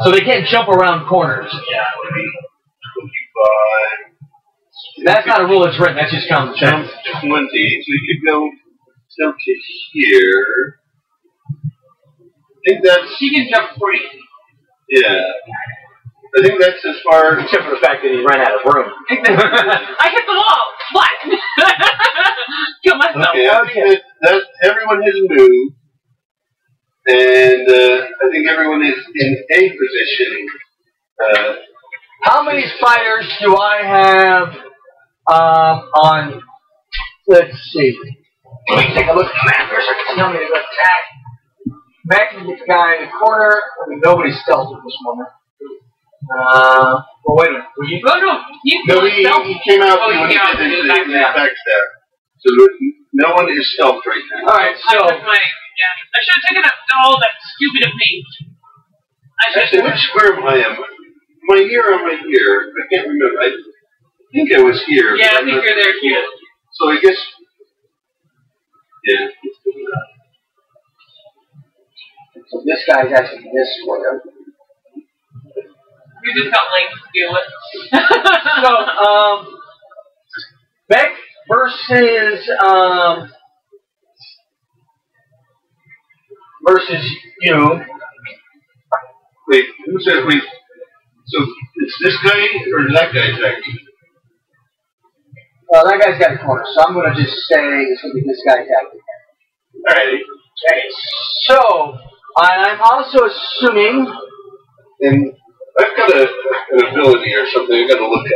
So they can't jump around corners. Yeah. 25. That's not a rule that's written, that's just common sense. Jump 20. So you could go down to here. I think that's... He can jump 40. Yeah. I think that's as far... Except for the fact that he ran out of room. I hit the wall. What? Kill myself. Okay, I think that everyone has moved. And I think everyone is in a position. How many spiders do I have on... Let's see. Let me take a look at the map here so I can see how many to attack. Mac can get the guy in the corner. I mean, nobody's stealth at this moment. Well, wait a minute. Oh, no. No, he came out when he did the backstab. So no one is stealth right now. Alright, so... I should have taken all that stupid of me. Actually, which square am I in? Am I here or am I here? I can't remember. I think I was here. Yeah, I think you're there too. So I guess... Yeah. So this guy's actually this square. You just got length to deal with. So, Beck versus you. Wait, who said wait? So it's this guy or that guy attacking? Well, that guy's got a corner, so I'm going to just say it's going to be this guy attacking. Alright. Okay, so I'm also assuming, and I've got an ability or something I've got to look at.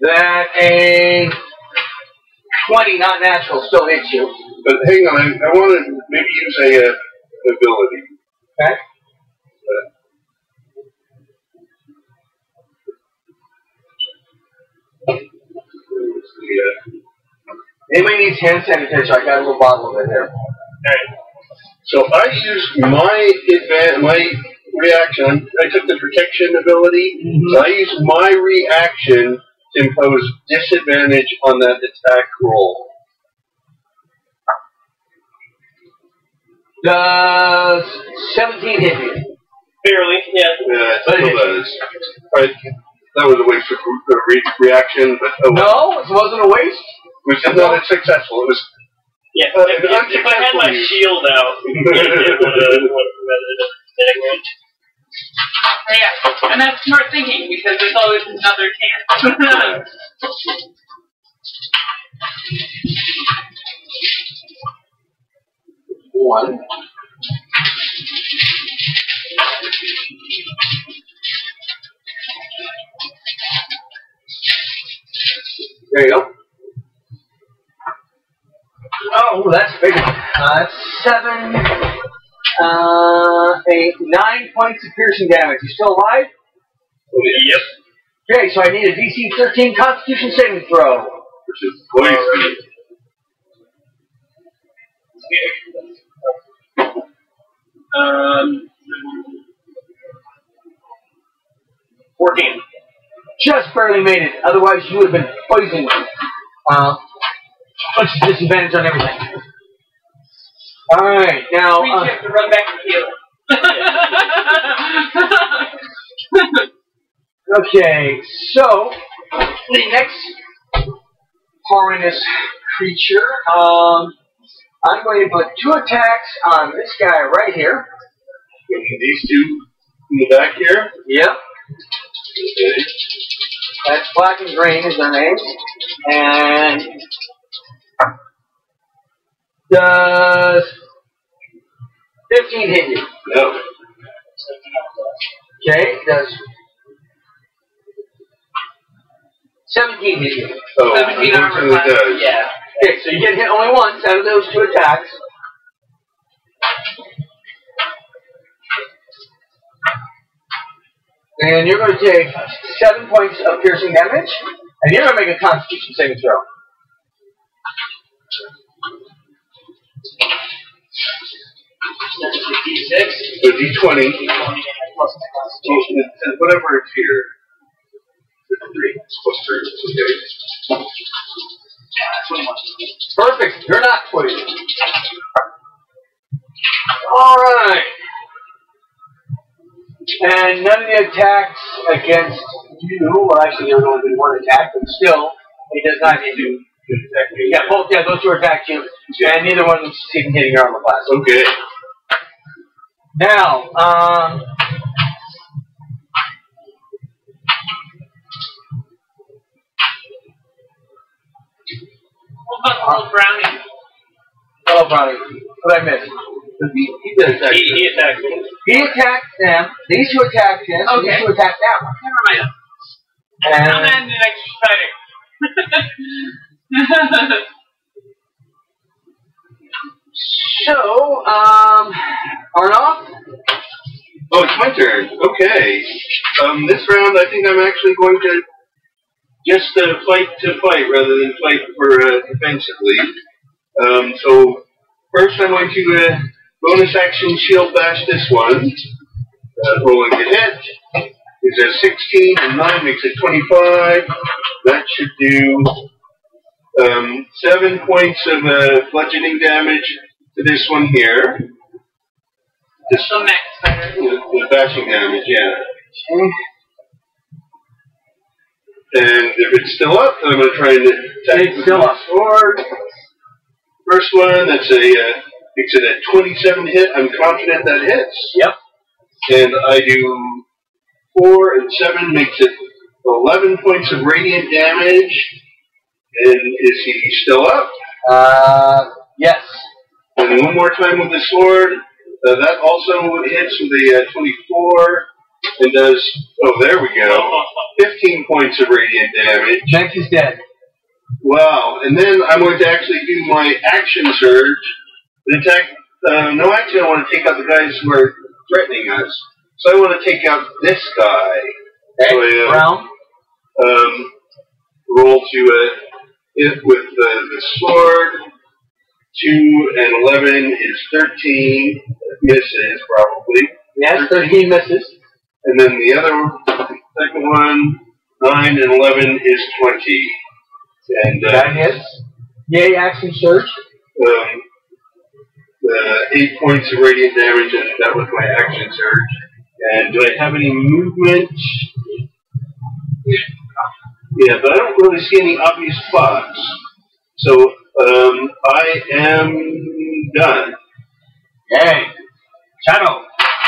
That a 20, not natural, still hits you. But hang on, I want to maybe use an ability. Okay. Anybody needs hand sanitizer? I got a little bottle of it there. Alright. So I used my reaction. I took the protection ability. So I used my reaction to impose disadvantage on that attack roll. Does 17 hit you? Barely, yeah. Yeah, it still does. Right. That was a waste of reaction, but no, it wasn't a waste. It was not successful. It was. Yeah, if I had my shield out, it would have prevented it. Yeah, and that's smart thinking because there's always another chance. One. There you go. Oh, that's big. That's 7, 8, 9 points of piercing damage. You still alive? Yep. Okay, so I need a DC 13 Constitution saving throw. Which is poison. 14. Just barely made it. Otherwise, you would have been poisoned. Bunch of disadvantage on everything. Alright, now... We have to run back and heal. Okay, so... The next horrendous creature, I'm going to put 2 attacks on this guy right here. These two in the back here? Yep. Okay. That's Black and Green is their name. And... Does 15 hit you? No. Okay, does 17 hit you? Oh, 17 armor class. Does. Yeah. Okay, so you get hit only once out of those 2 attacks. And you're going to take 7 points of piercing damage, and you're going to make a Constitution saving throw. D6? So D20. Whatever it's here. 3. It's plus 3. Okay. Perfect. You're not poisoned. Alright. And none of the attacks against you, well actually there would only be 1 attack, but still, he does not hit you. Yeah, both, yeah, those 2 attack you, and neither one is even hitting your armor class. Okay. Now, What about the little brownie? hello, Brownie. What did I miss? He did attack. He attacked me. He attacked them. These 2 attacked him. Okay. These 2 attacked that one. Never mind. I'm And adding an extra fighter. so, Arnoff? Oh, it's my turn. Okay. This round, I think I'm actually going to just fight to fight rather than fight for defensively. So first, I'm going to bonus action shield bash this one. Rolling to hit is a 16 and 9 makes it 25. That should do 7 points of bludgeoning damage to this one here. This So max fighter. the bashing damage, yeah. And if it's still up, I'm going to try and attack It's still up. sword. First one, that's makes it a 27 hit. I'm confident that hits. Yep. And I do 4 and 7 makes it 11 points of radiant damage. And is he still up? Yes. And one more time with the sword. That also hits with a 24 and does, oh, there we go, 15 points of radiant damage. Next is dead. Wow, and then I'm going to actually do my action surge. And attack, no, actually I want to take out the guys who are threatening us. So I want to take out this guy. Okay, So, Brown. Roll to hit with the sword. 2 and 11 is 13. Misses, probably. Yes, 13 misses. And then the other, second one, 9 and 11 is 20. And That hits. Yay, action surge. 8 points of radiant damage, and that was my action surge. And do I have any movement? Yeah, but I don't really see any obvious spots. So I am done. Hey, Shadow,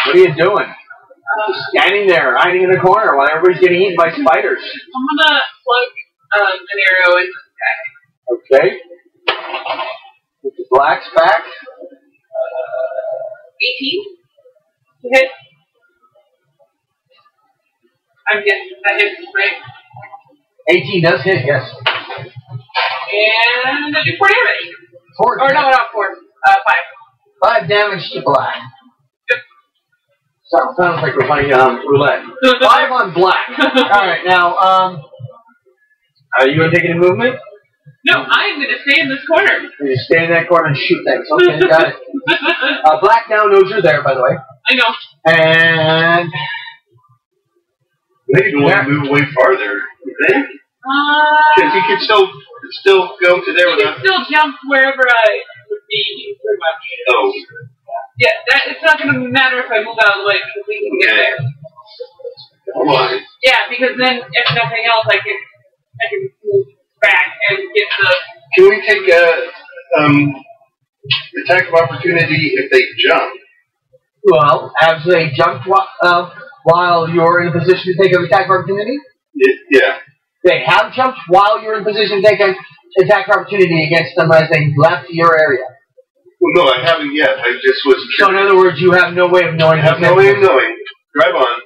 what are you doing? Standing there, hiding in the corner while everybody's getting eaten by spiders. I'm gonna plug an arrow into the guy. Okay. With the black's back. 18 to hit. I'm guessing that hits, right? 18 does hit, yes. And I do 4 damage. 4. Or no, not 4. 5. 5 damage to black. Sounds like we're playing roulette. 5 on black. Alright, now, are you going to take any movement? No, I'm going to stay in this corner. You just stay in that corner and shoot things. Okay, got it. Black now knows you're there, by the way. I know. And... Maybe you want to move away farther, you think? Because you could still go to there You without... can still jump wherever I would be, pretty much. Oh. Yeah, it's not going to matter if I move out of the way because we can get there. Hold on. Yeah, because then if nothing else, I can move back and get the. Can we take attack of opportunity if they jump? Well, have they jumped while you're in a position to take an attack of opportunity? Yeah. They have jumped while you're in position to take an attack of opportunity against them as they left your area. Well, no, I haven't yet. I just was. So, in other words, you have no way of knowing. I have no way of knowing. Drive on.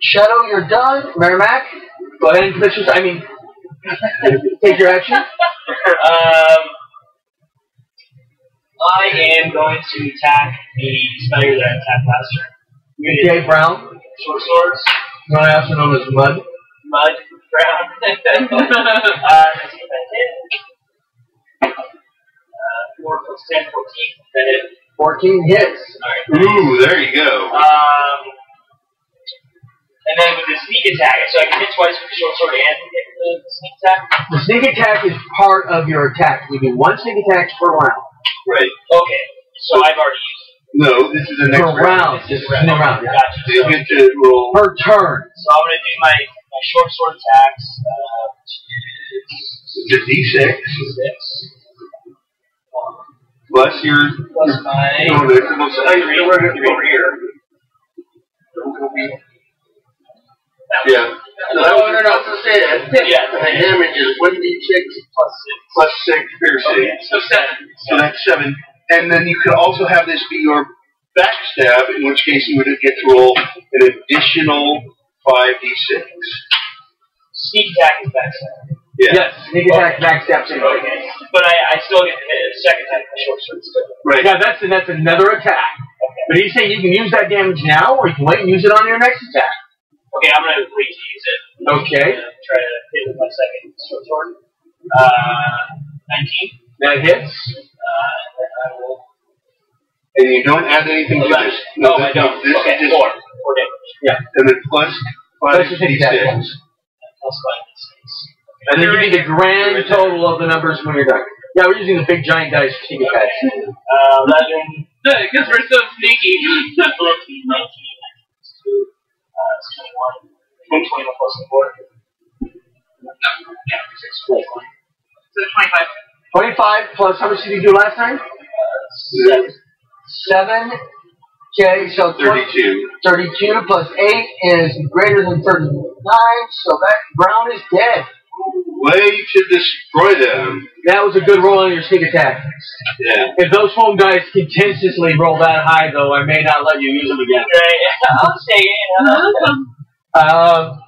Shadow, you're done. Merrimack, go ahead and commit yourself. Take your action. I am going to attack the spider that I attacked last turn. Okay, Brown. Short swords. Also known as Mud. Mud. Brown. Let's see if I hit. 4 plus 10, 14. That hit. 14 hits. Alright. Ooh, there you go. And then with the sneak attack, so I can hit twice with the short sword and hit the sneak attack? The sneak attack is part of your attack. You do 1 sneak attack per round. Right. Okay, so I've already used it. No, this is the next round. This is the round. Yeah. Gotcha. So you get to roll. Per turn. So I'm going to do my short sword attacks, It's a D6. Plus your. Plus my. No, you're over here. Yeah. So that was also said. Yeah. The damage is 1d6 plus 6 piercing. Okay, so 7. So that's 7. And then you could also have this be your backstab, in which case you would get to roll an additional 5d6. Sneak attack is backstab. Yeah. Yes, sneak attack, backstab, same thing. Okay. But I still get to hit a second time with the short sword still. Right. Yeah, that's another attack. Okay. But he's saying you can use that damage now, or you can wait and use it on your next attack. Okay, I'm going to wait to use it. Okay. Try to hit with my second short sword. 19. That hits. And then I will. And you don't add anything to this. No, I don't. This Okay, is just 4. 4 damage. Yeah. And then plus 5d6. Plus 5d6. And then give me the grand total of the numbers when you're done. Yeah, we're using the big giant dice for sneak attacks. 11. Because we're so sneaky. 14, 19. 21 plus 4. Yeah, 6, 21. So 25. 25 plus, how much did you do last time? 7. 7. Okay, so 32. 32 plus 8 is greater than 39, so that Brown is dead. way to destroy them. That was a good roll on your sneak attack. Yeah. If those foam dice continuously roll that high, though, I may not let you use them again. Right. I'll say it.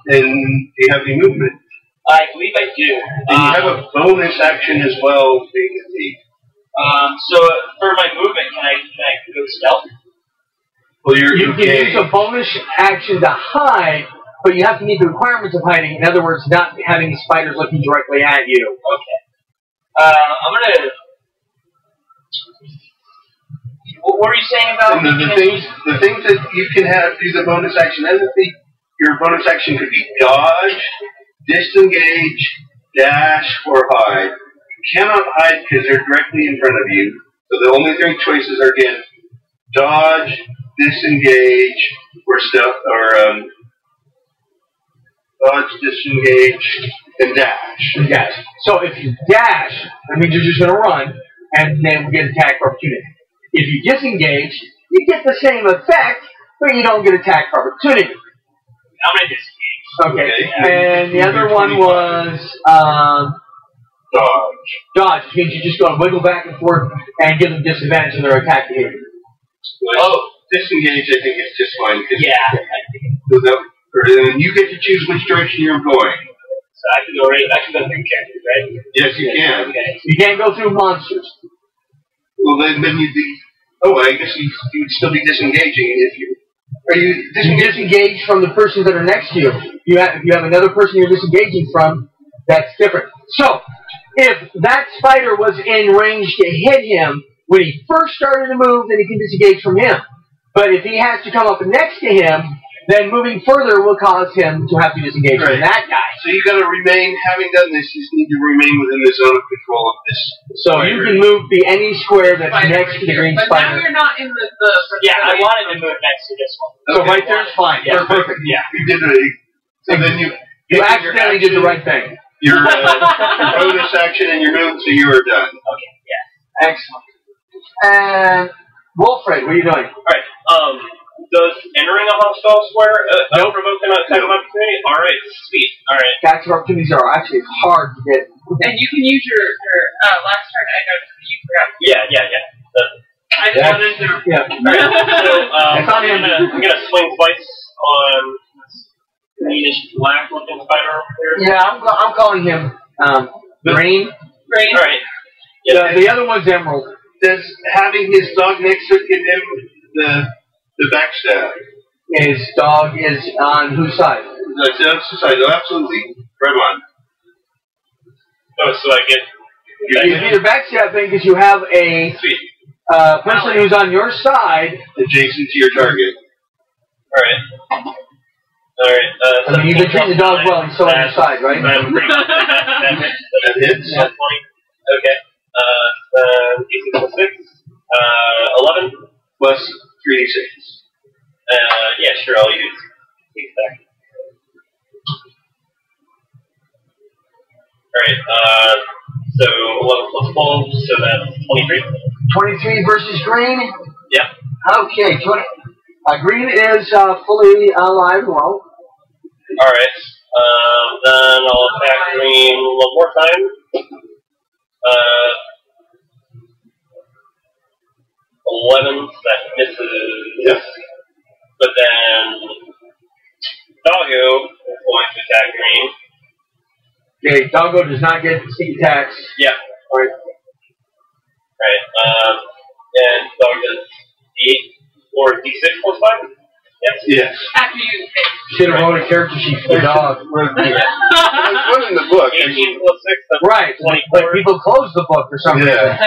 And do you have any movement? I believe I do. And you have a bonus action as well, being a thief. So for my movement, can I go stealth? Well, you can use a bonus action to hide, but you have to meet the requirements of hiding. In other words, not having the spiders looking directly at you. Okay. I'm gonna. What were you saying about the things that you can have do the bonus action as a thief? Your bonus action could be dodge, disengage, dash, or hide. You cannot hide because they're directly in front of you. So the only three choices are again dodge, disengage, or stuff, or dodge, disengage, and dash. Yes. So if you dash, that means you're just going to run, and then get attack for opportunity. If you disengage, you get the same effect, but you don't get attack for opportunity. I'm gonna disengage. Okay. And the other one was dodge. Dodge, which means you just go and wiggle back and forth and give them disadvantage in their attack behavior. Oh, disengage, I think is just fine. Yeah. And you get to choose which direction you're going. So I can go through characters, right? Yes, you can. Okay. You can't go through monsters. Well, then you'd be. Oh, I guess you would still be disengaging if you. Are you disengage from the persons that are next to you? If you have another person you're disengaging from, that's different. So, if that spider was in range to hit him when he first started to move, then he can disengage from him. But if he has to come up next to him, then moving further will cause him to have to disengage from that guy. So you got to remain. Having done this, you just need to remain within the zone of control of this. So you can move any square that's next to the green but spider. now you're not in the Yeah, I wanted to move next to this one. So right there's fine. Yeah. Perfect. Yeah. You did it. So then You accidentally did the right thing. Your bonus action and your move, so you are done. Okay. Yeah. Excellent. And Wolfred, what are you doing? Alright, does entering a hostile square provoke an attack of opportunity? Alright, sweet. Alright. Attacks of opportunities are actually hard to get. And you can use your last turn. I noticed that you forgot. Yeah. I just wanted to. Yeah. Alright, so I'm gonna swing twice on this greenish black looking spider over here. Yeah, I'm calling him Green. Green. Alright. The other one's Emerald. Does having his dog next to it give him the backstab? His dog is on whose side? That's the side. Oh, absolutely. Right on. Oh, so I get. You get a backstab thing because you have a person who's on your side adjacent to your target. Alright. I mean, you've been treating the dog well, he's still on your side, right? That hits. 1 point. Okay. D6 plus 6. 11. Plus 3d6. Yeah, sure, I'll use that. Alright, so 11 plus 12, so that's 23. 23 versus Green? Yep. Okay, Green is fully alive and well. Alright, then I'll attack Green one more time. 11, that misses. Yes. But then Doggo is going to attack Green. Okay, Doggo does not get sneak attacks. Yeah. Alright. Alright, and Dog does D8 or D6 plus 5? Yes. After you. Should have wrote a character sheet for the dog. It was in the book. 18 plus 6, that's Right, 24. but people close the book for some reason. Yeah.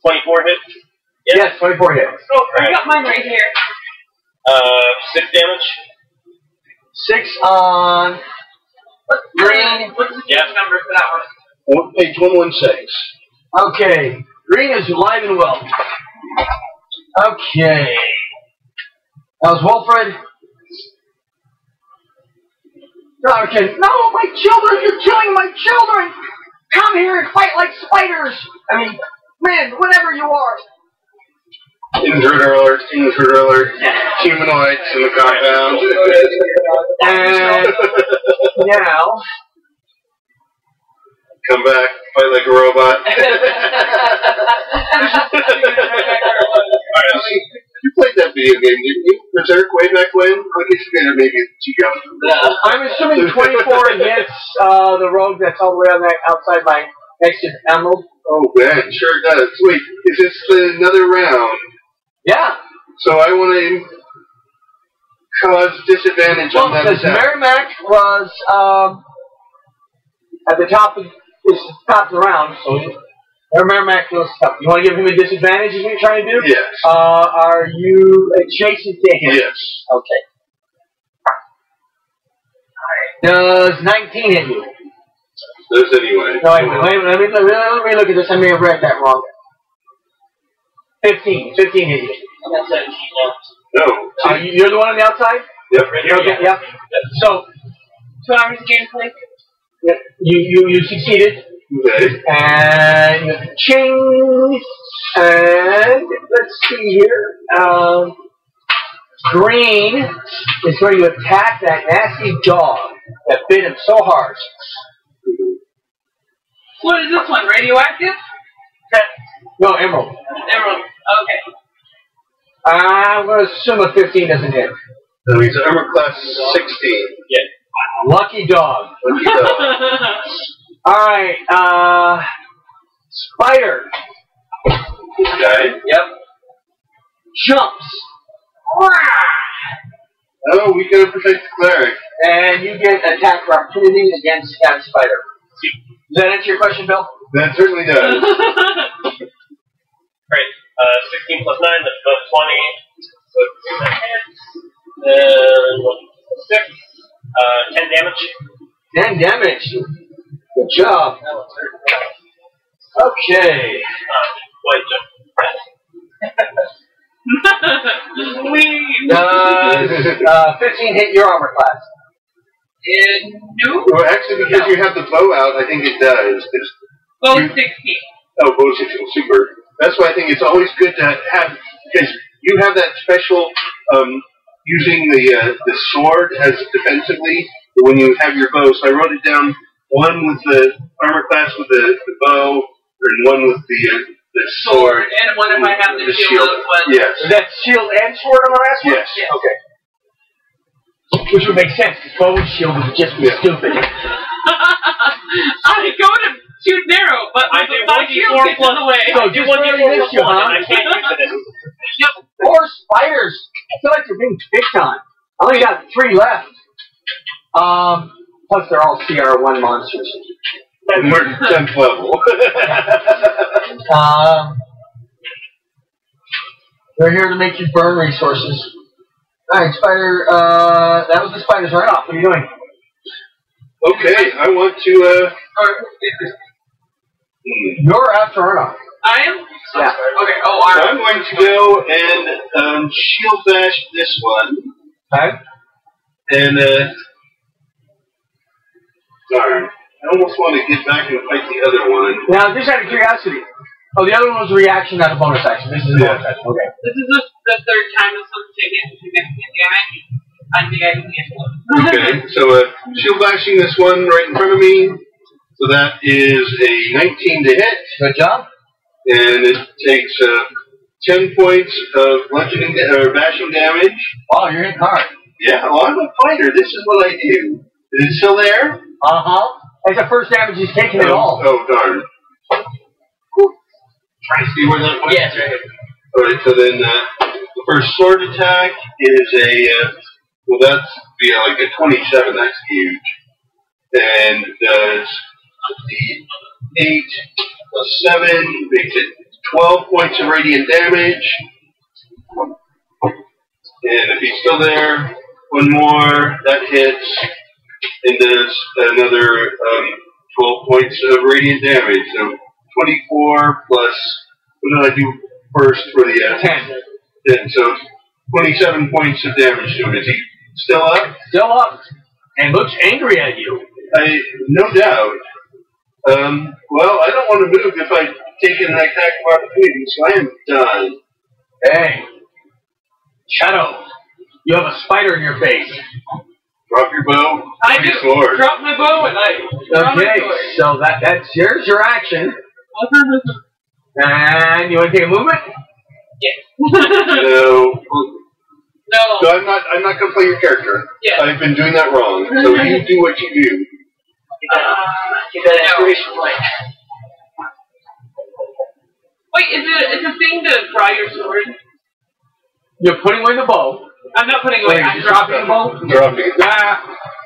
24 hits? Yes, 24 hits. Oh, I got mine right here. 6 damage? 6 on Green. What's the number for that one? Page 116. Okay, Green is alive and well. Okay. That was Wolfred. Okay. No, my children! You're killing my children! Come here and fight like spiders! I mean, man, whatever you are. Intruder alert, humanoids in the compound. And now, Come back, fight like a robot. You played that video game, didn't you? Berserk way back when? I guess you guys are maybe too young. I'm assuming 24 hits the rogue that's all the way on that outside my next to Emerald. Oh, man, sure does. Wait, is this another round? Yeah. So I want to cause disadvantage on that because attack. Merrimack was at the top of the round, so Merrimack goes up. You want to give him a disadvantage, is what you're trying to do? Yes. Are you adjacent to him? Yes. Okay. Does 19 hit you? Does anyway. No, wait, let me look at this. I may have read that wrong. 15 hit you. I'm at 17 now. No. You're the one on the outside? Yep. Right here. Okay, yep. So, 2 hours of gameplay. yep, you succeeded. Okay. And ching. And let's see here. Green is going to attack that nasty dog that bit him so hard. What is this one? Radioactive? No, Emerald. Emerald. Okay. I'm going to assume a 15 doesn't hit. So he's armor class 16. Yeah. Lucky dog. Lucky dog. Alright, Spider. Okay. Yep. Jumps. Oh, we gotta protect the cleric. And you get attack for opportunity against that spider. Does that answer your question, Bill? That certainly does. Great. 16 plus 9, that's about 20. So 2 hits. And 6. 10 damage. 10 damage. Good job. Okay. White jump. Does 15 hit your armor class? No. Well, actually, because you have the bow out, I think it does. Bow 16. Oh, bow 16, super. That's why I think it's always good to have, because you have that special, using the sword as defensively when you have your bow. So I wrote it down, one with the armor class with the bow, and one with the sword. And one if I have the shield as well. Yes. Is that shield and sword on the last one? Yes. Okay. Which would make sense, because bow and shield would just be stupid. I go to shoot an arrow, but I do my shield 1d4 gets in the way. So just one and I can't use it anymore. Poor spiders. I feel like they're being picked on. I only got 3 left. Plus they're all CR1 monsters. And we're 10th level. They're here to make you burn resources. Alright, spider, that was the spider's right off. What are you doing? Okay, I want to, You're after Ernoff. I am? Yeah. Okay, oh, So I'm going to go and shield bash this one. Okay. And, darn. I almost want to get back and fight the other one. Now, just out of curiosity. Oh, the other one was a reaction, not a bonus action. This is a bonus action. Okay. This is the third time this one's taken significant damage. I think I can handle it. Okay, so shield bashing this one right in front of me. So that is a 19 to hit. Good job. And it takes 10 points of bludgeoning or bashing damage. Wow, you're hitting hard. Yeah, well, I'm a fighter. This is what I do. Is it still there? Uh-huh. That's the first damage he's taken at all. Oh, darn. Trying to see where that went. Yeah, it's right here. Alright, so then the first sword attack is well, that's be like a 27, that's huge. And does the 8 plus 7 makes it 12 points of radiant damage. And if he's still there, one more, that hits, and does another 12 points of radiant damage. So 24 plus, what did I do first for the 10? 10. So 27 points of damage to him. Is he still up? Still up. And looks angry at you. No doubt. Well, I don't want to move if I take an attack of opportunity, so I am done. Hey. Shadow. You have a spider in your face. Drop your bow. I Your just sword. drop my bow and I draw my Okay, sword. so that's your action. And you want to take a movement? No. No. So I'm not going to play your character. Yeah. I've been doing that wrong. So you do what you do. Get that inspiration point. Wait, it's a thing to draw your sword? You're putting away the bow. I'm not putting away. I'm dropping the bow. Dropping it.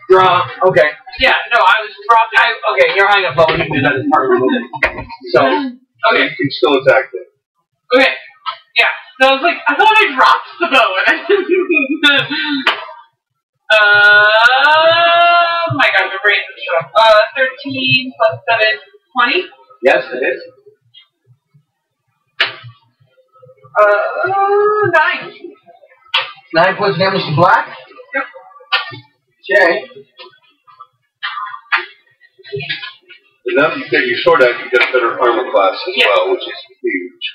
Draw. Okay. Yeah, no, I was dropping. Okay, you're hiding a bow. You can do that as part of the movement. So. Okay. You can still attack them. Okay. Yeah. So I was like, I thought I dropped the bow and I didn't. My God, my brain is shut off. 13 plus 7, 20. Yes, it is. 9. 9 points of damage to black. Yep. Okay. And now that you get your sword out, you get a better armor class as well, which is huge.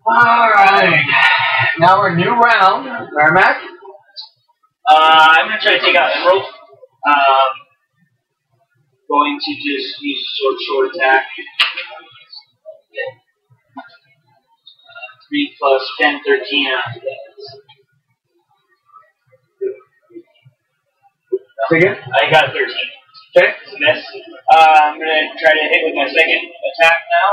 Alright. Now we're new round. Merrimack? I'm going to try to take out Emerald. Going to just use short attack. 3 plus 10, 13 after that. Again? I got 13. Okay. It's a miss. I'm going to try to hit with my second attack now.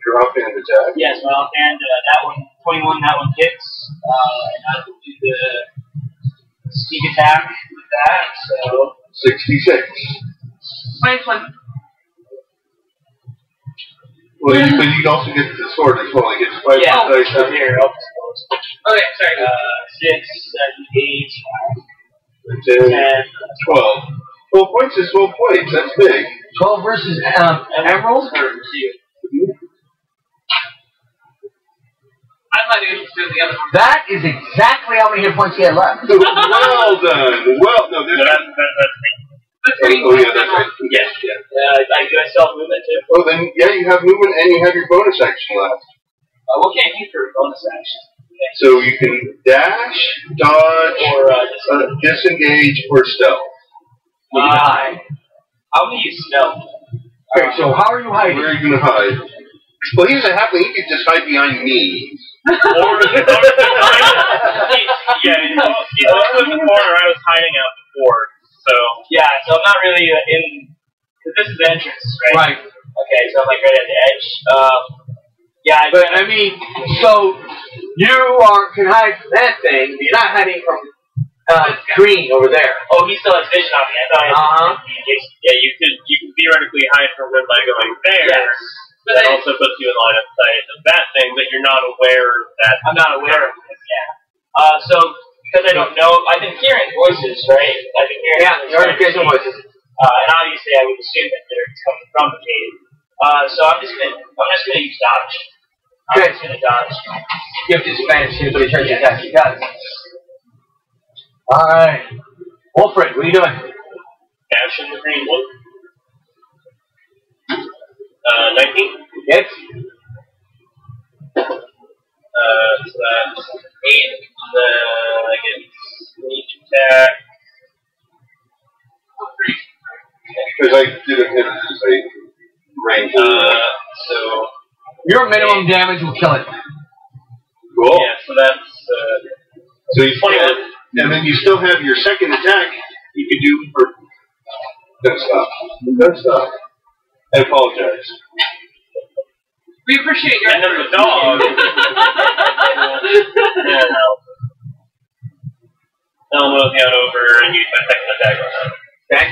Your offhand attack. Yes, my offhand. That one, 21, that one hits. And I will do the sneak attack with that, so. 66. -1. Well, but you can also get the sword as well. You get 5 Yeah, dice. so here, I'll just Okay, sorry. 6, 7, 8, 10, 10, 12. 12 points is 12 points. That's big. 12 versus Emerald? I'm not interested in the other one. That is exactly how many hit points he had left. Well done. Well, no, there's That's me. That's pretty oh, yeah, that's right. Yes. I do I still have movement too? Oh, then, yeah, you have movement and you have your bonus action left. What can I do for a bonus action? So you can dash, dodge, Or disengage, or stealth. I'm going to use stealth. Okay, so how are you hiding? Where are you going to hide? Well, he's a halfling. He could just hide behind me. Or yeah, he's also in the corner I was hiding out before. So Yeah, so I'm not really in. Because this is the entrance, right? Right. Okay, so I'm like right at the edge. Yeah, But, I mean, so you can hide from that thing, but you're not hiding from green over there. Oh, he still has vision on me. I thought I had yeah, you could theoretically hide from him by going there. Yes. But that also puts you in line of sight of that thing that you're not aware that. I'm not aware of this, yeah. So, because I don't know, I've been hearing voices, right? I've been hearing Yeah, you already heard some voices. And obviously I would assume that they're coming from the cave. So I'm just gonna use dodge. I'm Okay. just gonna dodge. You have disadvantage here, so he turns your attack. He does. Alright. Wolfred, what are you doing? Action the green one. 19. Hits. So that's 8. I get sneak attack. Because I didn't hit it as a range. So Your minimum damage will kill it. Cool. yeah, so that's So you 21. And then you still have your second attack you could do for. Don't stop. Don't stop. I apologize. We appreciate your And then the dog. I'll move out over and use my second attack on that. Okay.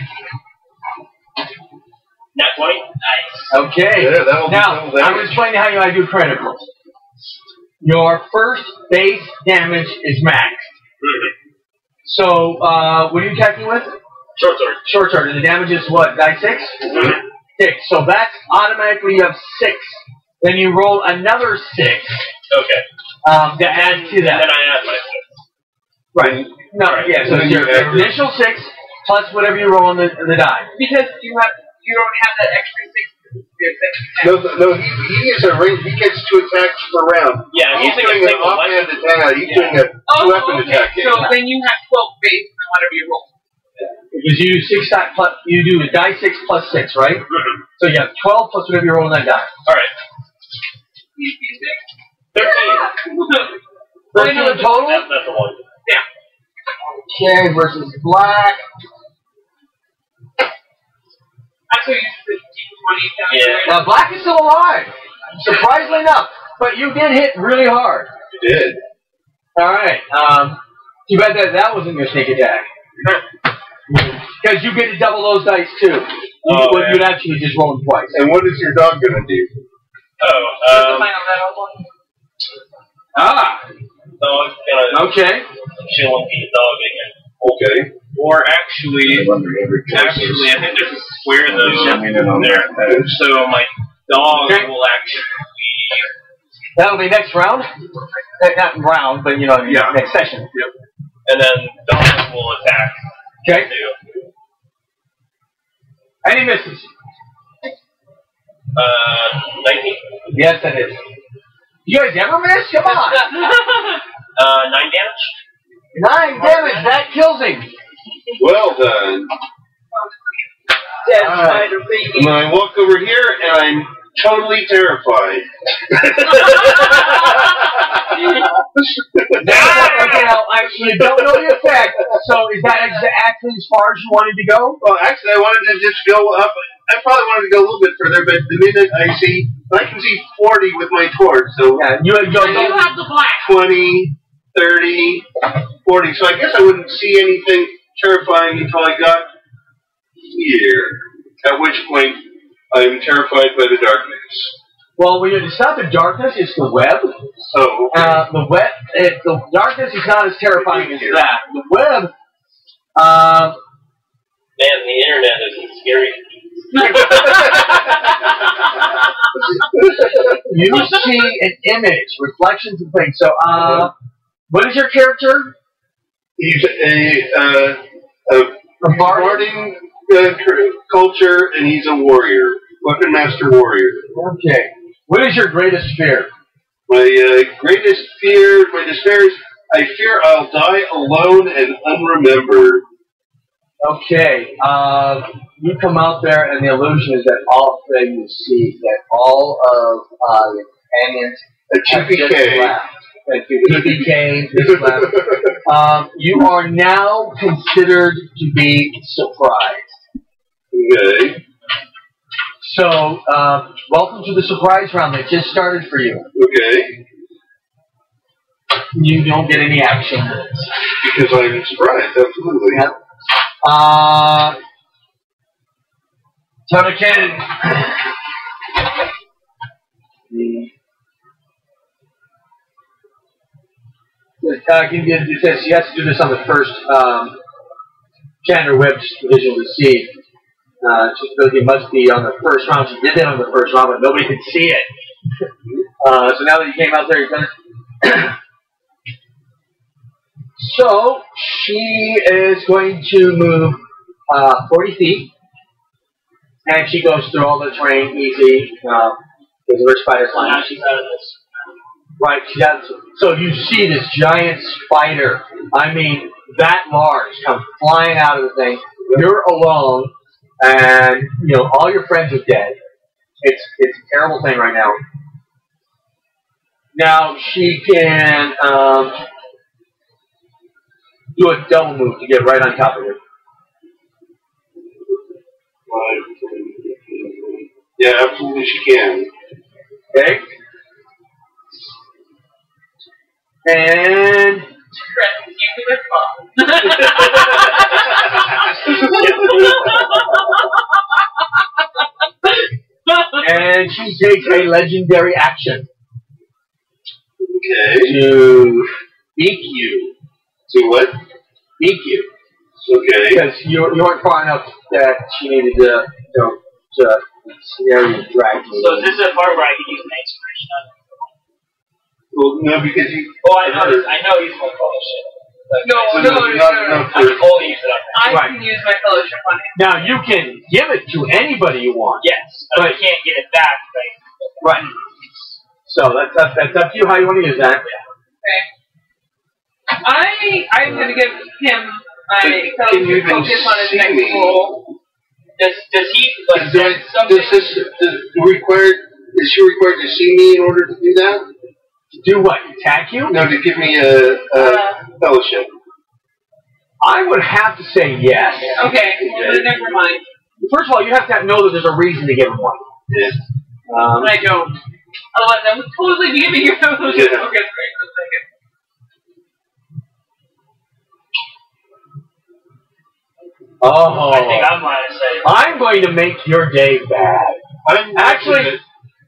Nat 20. Nice. Okay. Yeah, that'll Now, be I'm explaining how I do criticals. Your first base damage is maxed. So, what are you attacking with? Short sword. Short sword. And the damage is what? Die 6? 6. So that's automatically you have 6. Then you roll another 6. Okay. To add to And that. then I add my 6. Right. No, Right. yeah, so your initial 6 plus whatever you roll on the die. Because you don't have that extra 6. No, he is a range. He gets 2 attacks per round. Yeah, He's he's doing like a an single offhand weapon. attack. He's doing a 2-weapon attack. So then you have 12 base on whatever you roll. Because you do you do a die 6 plus 6, right? Mm-hmm. So you have 12 plus whatever you roll on that die. Alright. 13. 13 total? That's the one. Yeah. Okay, versus black. Actually, you should do 20. Yeah. Now, black is still alive. Surprisingly enough. But you did hit really hard. You did. Alright. Too bad that wasn't your sneak attack. Because you get to double those dice too. You'd actually just roll them twice. And what is your dog going to do? Dog's gonna Okay. chill and be a dog again. Okay. Or actually, I think there's a square though there. So my dog will actually. That'll be next round. Not round, but next session. Yep. And then dog will attack. Okay. Too. And he misses. 19. Yes, that is. You guys ever miss? Come on. 9 damage. 9 damage. That kills him. Well done. Dead Alright. spider baby. And I walk over here and I'm totally terrified. Okay, now, you don't know the effect, so is that actually as far as you wanted to go? Well, actually, I wanted to just go up. I probably wanted to go a little bit further, but the minute I can see 40 with my torch, so Yeah, you So you have the black. 20, 30, 40. So I guess I wouldn't see anything terrifying until I got here, at which point I'm terrified by the darkness. Well, it's not the darkness, it's the web. So, The darkness is not as terrifying as that. The web, Man, the internet isn't scary. you see an image, reflections and things. So, what is your character? he's a Barding? culture, and he's a warrior. Weapon master warrior. Okay. What is your greatest fear? My greatest fear, my despair is, I fear I'll die alone and unremembered. Okay. You come out there, and the illusion is that all that you see, that all of your companions A have just TPK. left. That the TPK just left. You are now considered to be surprised. Okay. So, welcome to the surprise round that just started for you. Okay. You don't get any action. Because I'm surprised, absolutely. Yep. Tolkien. It says you have to do this on the first Chandler Webb's division receive. It must be on the first round. She did that on the first round, but nobody could see it. So now that you came out there, you're gonna. So she is going to move 40 feet, and she goes through all the terrain easy. There's a spider flying. Now she's out of this. Right, so you see this giant spider, I mean, that large, come flying out of the thing. You're alone, and, all your friends are dead. It's a terrible thing right now. Now, she can do a double move to get right on top of you. Yeah, absolutely she can. Okay? And and she takes a legendary action Okay. to beak you. To what? Beak you. Okay. Because you weren't far enough that she needed to snare you and drag you. So is this a part where I can use my inspiration on him? Well, no, because you... Oh, I know he's my fellowship. No. I can only use it on him. I can use my fellowship on him. Now, you can give it to anybody you want. Yes, but I can't get it back. Right. So that's up to you how you want to use that. Okay. I'm going to give him I tell Can him you to even focus on his see next me? roll. Does he like sense something? Is she required to see me in order to do that? Do what? Attack you? No, to give me a fellowship. I would have to say yes. Okay, well, never mind. First of all, you have to know that there's a reason to give him one. Yeah. But I don't. Otherwise, I would totally be giving you those. Okay, Yeah. wait for a second. Oh. I think I'm going to say. I'm going to make your day bad. Actually,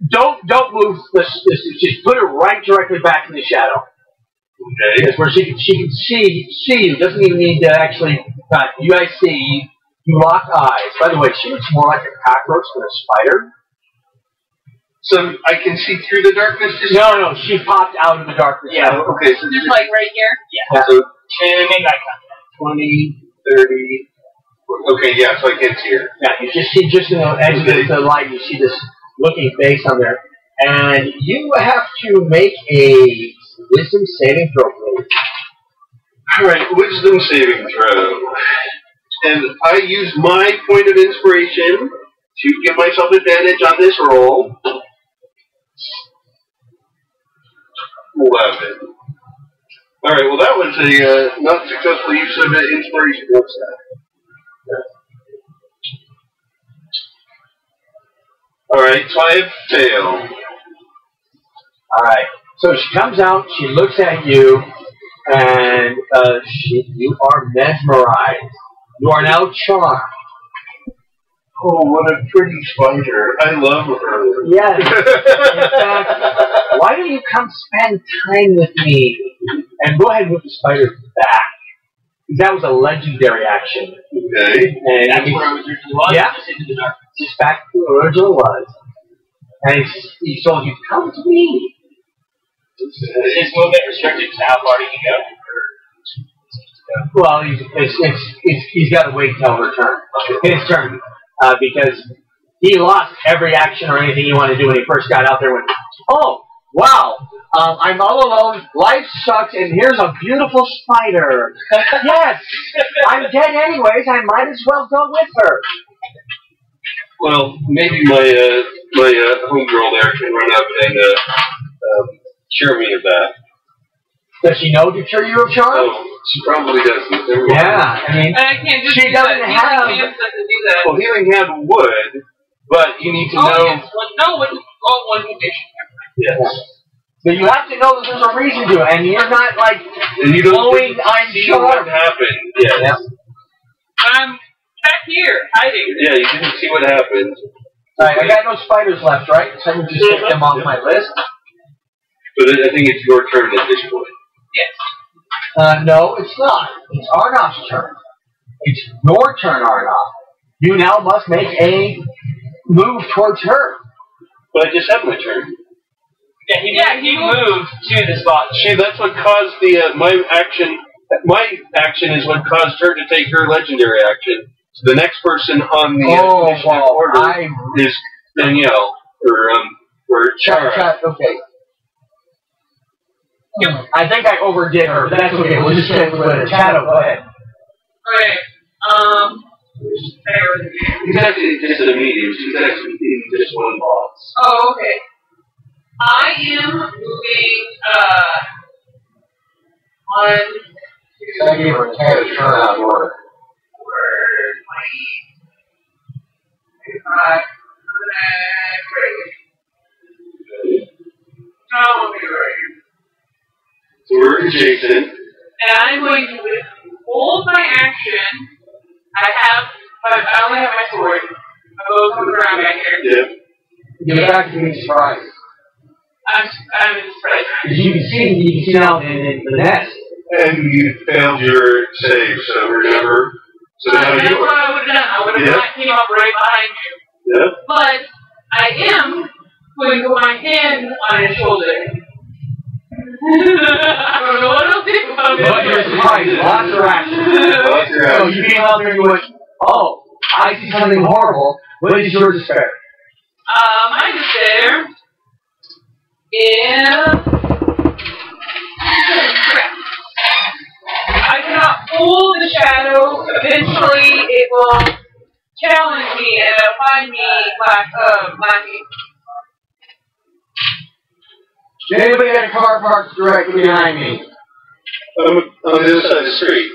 don't move. Just put it right directly back in the shadow. Okay. Because where she can see you. Doesn't even need to actually. You guys see. You lock eyes. By the way, she looks more like a cockroach than a spider. So I can see through the darkness? No, she popped out of the darkness. Yeah. Okay, so Just like right here? Yeah. So And make eye contact. 20, 30. Okay, yeah, so I can't see her. Yeah, you just see just in the edge of the light, you see this looking face on there. And you have to make a wisdom saving throw, please. Alright, wisdom saving throw. And I use my point of inspiration to give myself advantage on this roll. 11. Alright, well that was a not successful use of inspiration. What's that? Alright, so I have failed. Alright, so she comes out, she looks at you, and you are mesmerized. You are now charmed. Oh, what a pretty spider. I love her. Yes. In fact, why don't you come spend time with me? And go ahead and move the spider back. Because that was a legendary action. Okay. And That's where it was. Yeah. Just into the dark. Just back to where it originally was. And he told you, come to me. Is his movement restricted to how far he can go? Well, he's got to wait until her turn. His turn. Because he lost every action or anything he wanted to do when he first got out there. Went, oh, wow, I'm all alone, life sucks, and here's a beautiful spider. Yes, I'm dead anyways, I might as well go with her. Well, maybe my homegirl there can run up and cure me of that. Does she know to cure you of charm? Oh, she probably doesn't. Yeah, I mean, I can't just she do doesn't that. have. Healing hands doesn't do that. Well, healing hand would, but you need to know. Yes. One condition. Yes. But you have to know that there's a reason to it, and you're not like And you don't glowing, I'm see what charmed. happened. Yes. Yeah. I'm back here, hiding. Yeah, you didn't see what happened. Alright, I got no spiders left, right? So I can just take them off my list. But I think it's your turn at this point. Yes. No, it's not. It's Arnoff's turn. It's your turn, Arnoff. You now must make a move towards her. But I just had my turn. Yeah, he moved to the spot. See, that's what caused the my action. My action is what caused her to take her legendary action. So the next person on the initiative order is Danielle or Chara. Okay. I think I overdid her, but that's okay. We'll just say with it. Shadow, go ahead. Okay. He's actually just a medium. She's actually in just one box. Oh, okay. I am moving, one, two, I gave her a turn out of order. 20, 25, oh, okay, right. So we're adjacent. And I'm going to hold my action. I only have my sword. I'll go around back here. Yeah. Give it back to me, surprise. I'm surprised. You can see now in the nest. And you failed your save, so remember. So now That's you what I would have done. I would have not came up right behind you. Yeah. But I am going to put my hand on his shoulder. I don't know what else to do about But you're surprised. Lots of action. So you came out there and you went, oh, I see something horrible. What is your despair? My despair is... I cannot fool the shadow. Eventually, it will challenge me and it'll find me lacking. Anybody got a car parked directly behind me? On the other side of the street.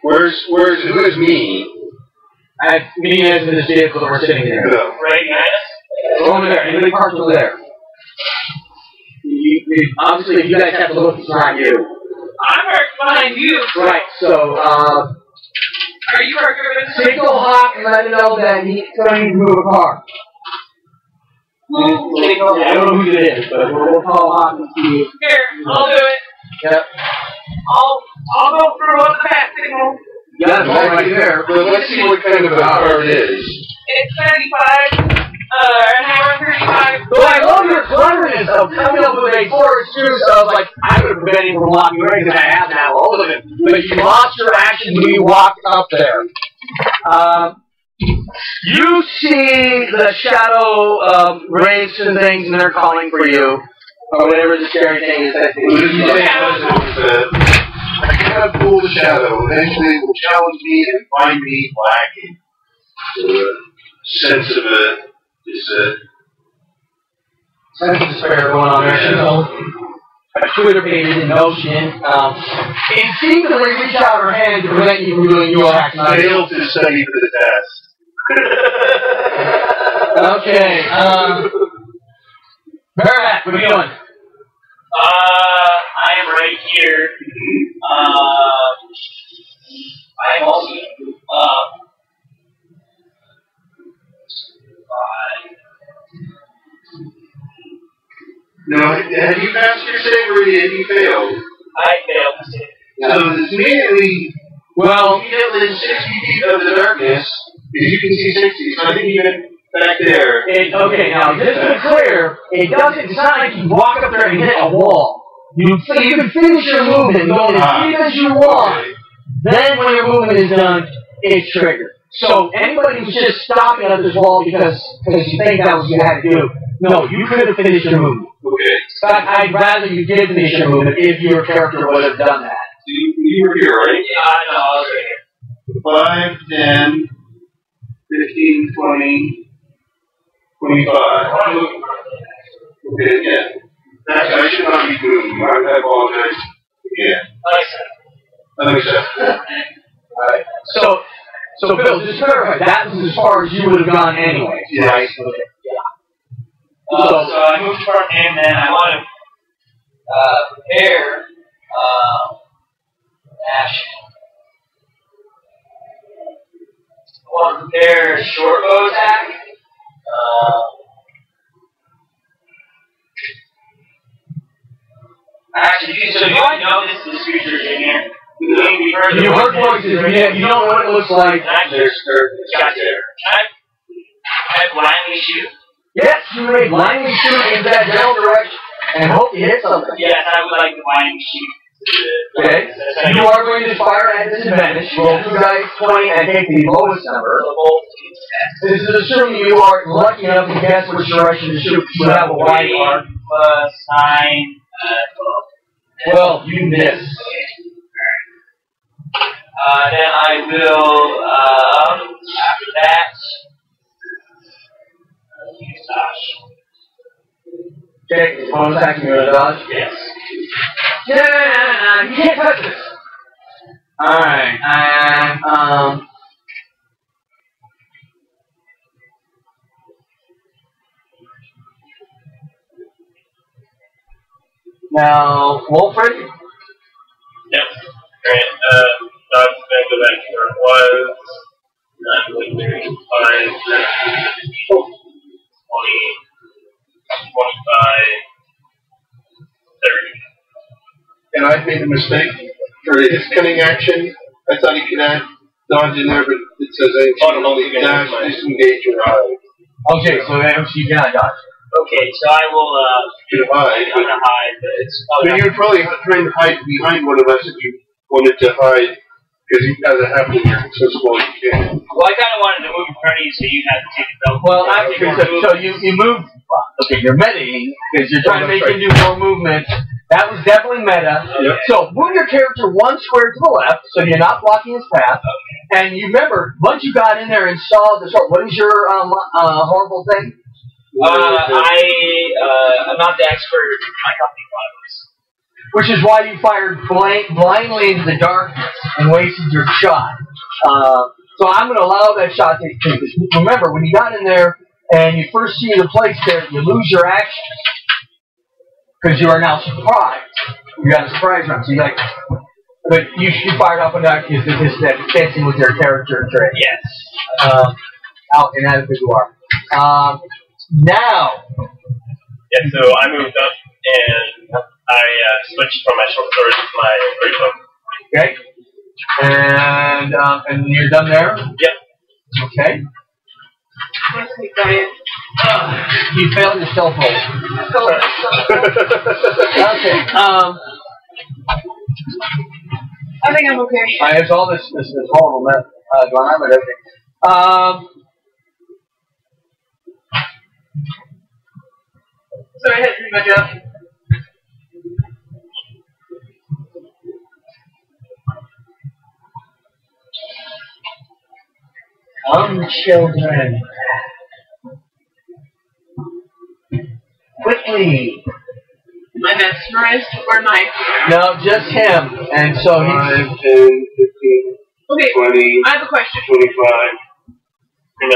Who's me? Me as in this vehicle that we're sitting here. No. Right, guys? Over there. Anybody parked over there? Obviously, you guys have to look behind you. I'm parked behind you. Right, so, Are you parked over there? signal Hawk and let him know that he's going to move a car. Who? I don't know who it is, but we'll call Hawk and see. Here, I'll do it. Yep. I'll go through on the fast signal. Yeah, it's all right there. But let's see what kind of a car it is. It's 35, an hour and 35. So I love your cleverness of coming up with a four excuse of, like, I would have prevented him from walking away because I have now all of it. But you lost your action when you walked up there. You see the shadow wraiths and things, and they're calling for you. Or whatever the scary thing is. I cannot fool the shadow. Eventually it will challenge me and find me lacking. Sense of despair going on there. A Twitter page in notion. Instinctively reach out her hand to prevent you from doing your action. Failed to study for the test. Okay. Barat, what are you doing? I am right here. I am also No, have you passed your save or have you failed? I failed to save. So it's immediately, well, you get within 60 feet of the darkness, you can see 60. So I think even back there. Okay, now just to be clear, it's not like you walk up there and hit a wall. You can finish your movement, go as deep as you want. Then when your movement is done, it's triggered. So anybody who's just stopping at this wall because you think that was what you had to do, no, you could have finished your movement. Okay. In fact, I'd rather you did finish your movement if your character would have done that. You were here, right? Yeah, I know, I was right here. 5, 10, 15, 20, 25. Okay, yeah. I should not be moving. I apologize. Yeah. Unacceptable. Alright. So Bill, just clarify, that was as far as you would have gone anyway, yes. right? Okay. So I moved from him, and I want to prepare action. I want to prepare a short bow attack. Actually, so do I know this creature in here? You heard voices, you don't know what it looks like. Can I blindly shoot? Yes, you may blindly shoot in that general direction and hope you hit something. Yes, I would like to blindly shoot. Okay. You are going to fire at disadvantage. Roll 2 dice, 20, and take the lowest number. This is assuming you are lucky enough to guess which direction to shoot. You have a wide arc. Plus 9, 12. Well, you miss. Then I will, after that, use dodge. Okay, bonus action, you're going to dodge? Yes. No, you can't touch this. Alright, and, now, Wolfred? Yep. Alright, I'm going to go back to where it was. I'm going to 5, 10, 20, 25, 30. And I made a mistake. For his cunning action, I thought he could add dodge in there, but it says I only dash, disengage, or hide. Okay, so you cannot dodge. Okay, so I will, You can hide. I'm going to hide, but it's But you would probably try and hide behind one of us if you wanted to hide, because you guys are happy you're so small you can. Well, I kind of wanted to move in front of you so you had to take it out. Well, actually, so you move. Okay, you're meditating because you're trying to make him do more movement. That was definitely meta. Yep. So move your character 1 square to the left, so you're not blocking his path. And you remember, once you got in there and saw the sword, what is your horrible thing? I'm not the expert in my company violence. Which is why you fired blindly into the darkness and wasted your shot. So I'm going to allow that shot to because remember, when you got in there and you first see the place there, you lose your actions. Because you are now surprised. You got a surprise round. So you like, but you fired up and down because that dancing with your character trait. Yes. Out and out of the door. Now. Yeah, so I moved up and I switched from my short sword to my great bow. Okay. And you're done there? Yep. Okay. You failed your stealth roll. Okay. I think I'm okay. It's all this horrible mess going on with everything. So I had to do my job. Come, children. Quickly. Am I mesmerized or knife? No, just him. And so 5, 10, 15, Okay, 20, I have a question. 25.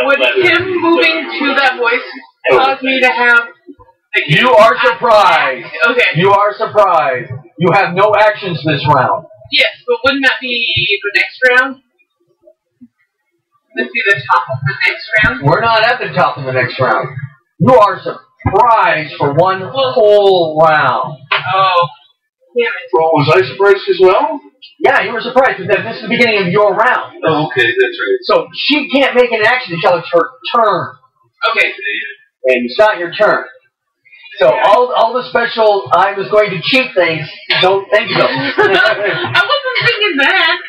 Would him moving to that voice cause me to have... Like, you are surprised. Okay. You are surprised. You have no actions this round. Yes, but wouldn't that be the next round? This be the top of the next round? We're not at the top of the next round. You are surprised for one whole round. Oh, damn it. Well, was I surprised as well? Yeah, you were surprised because this is the beginning of your round. Oh, okay, that's right. So she can't make an action until it's her turn. Okay. And it's not your turn. So all the special, I was going to cheat things, don't think so. I wasn't thinking that.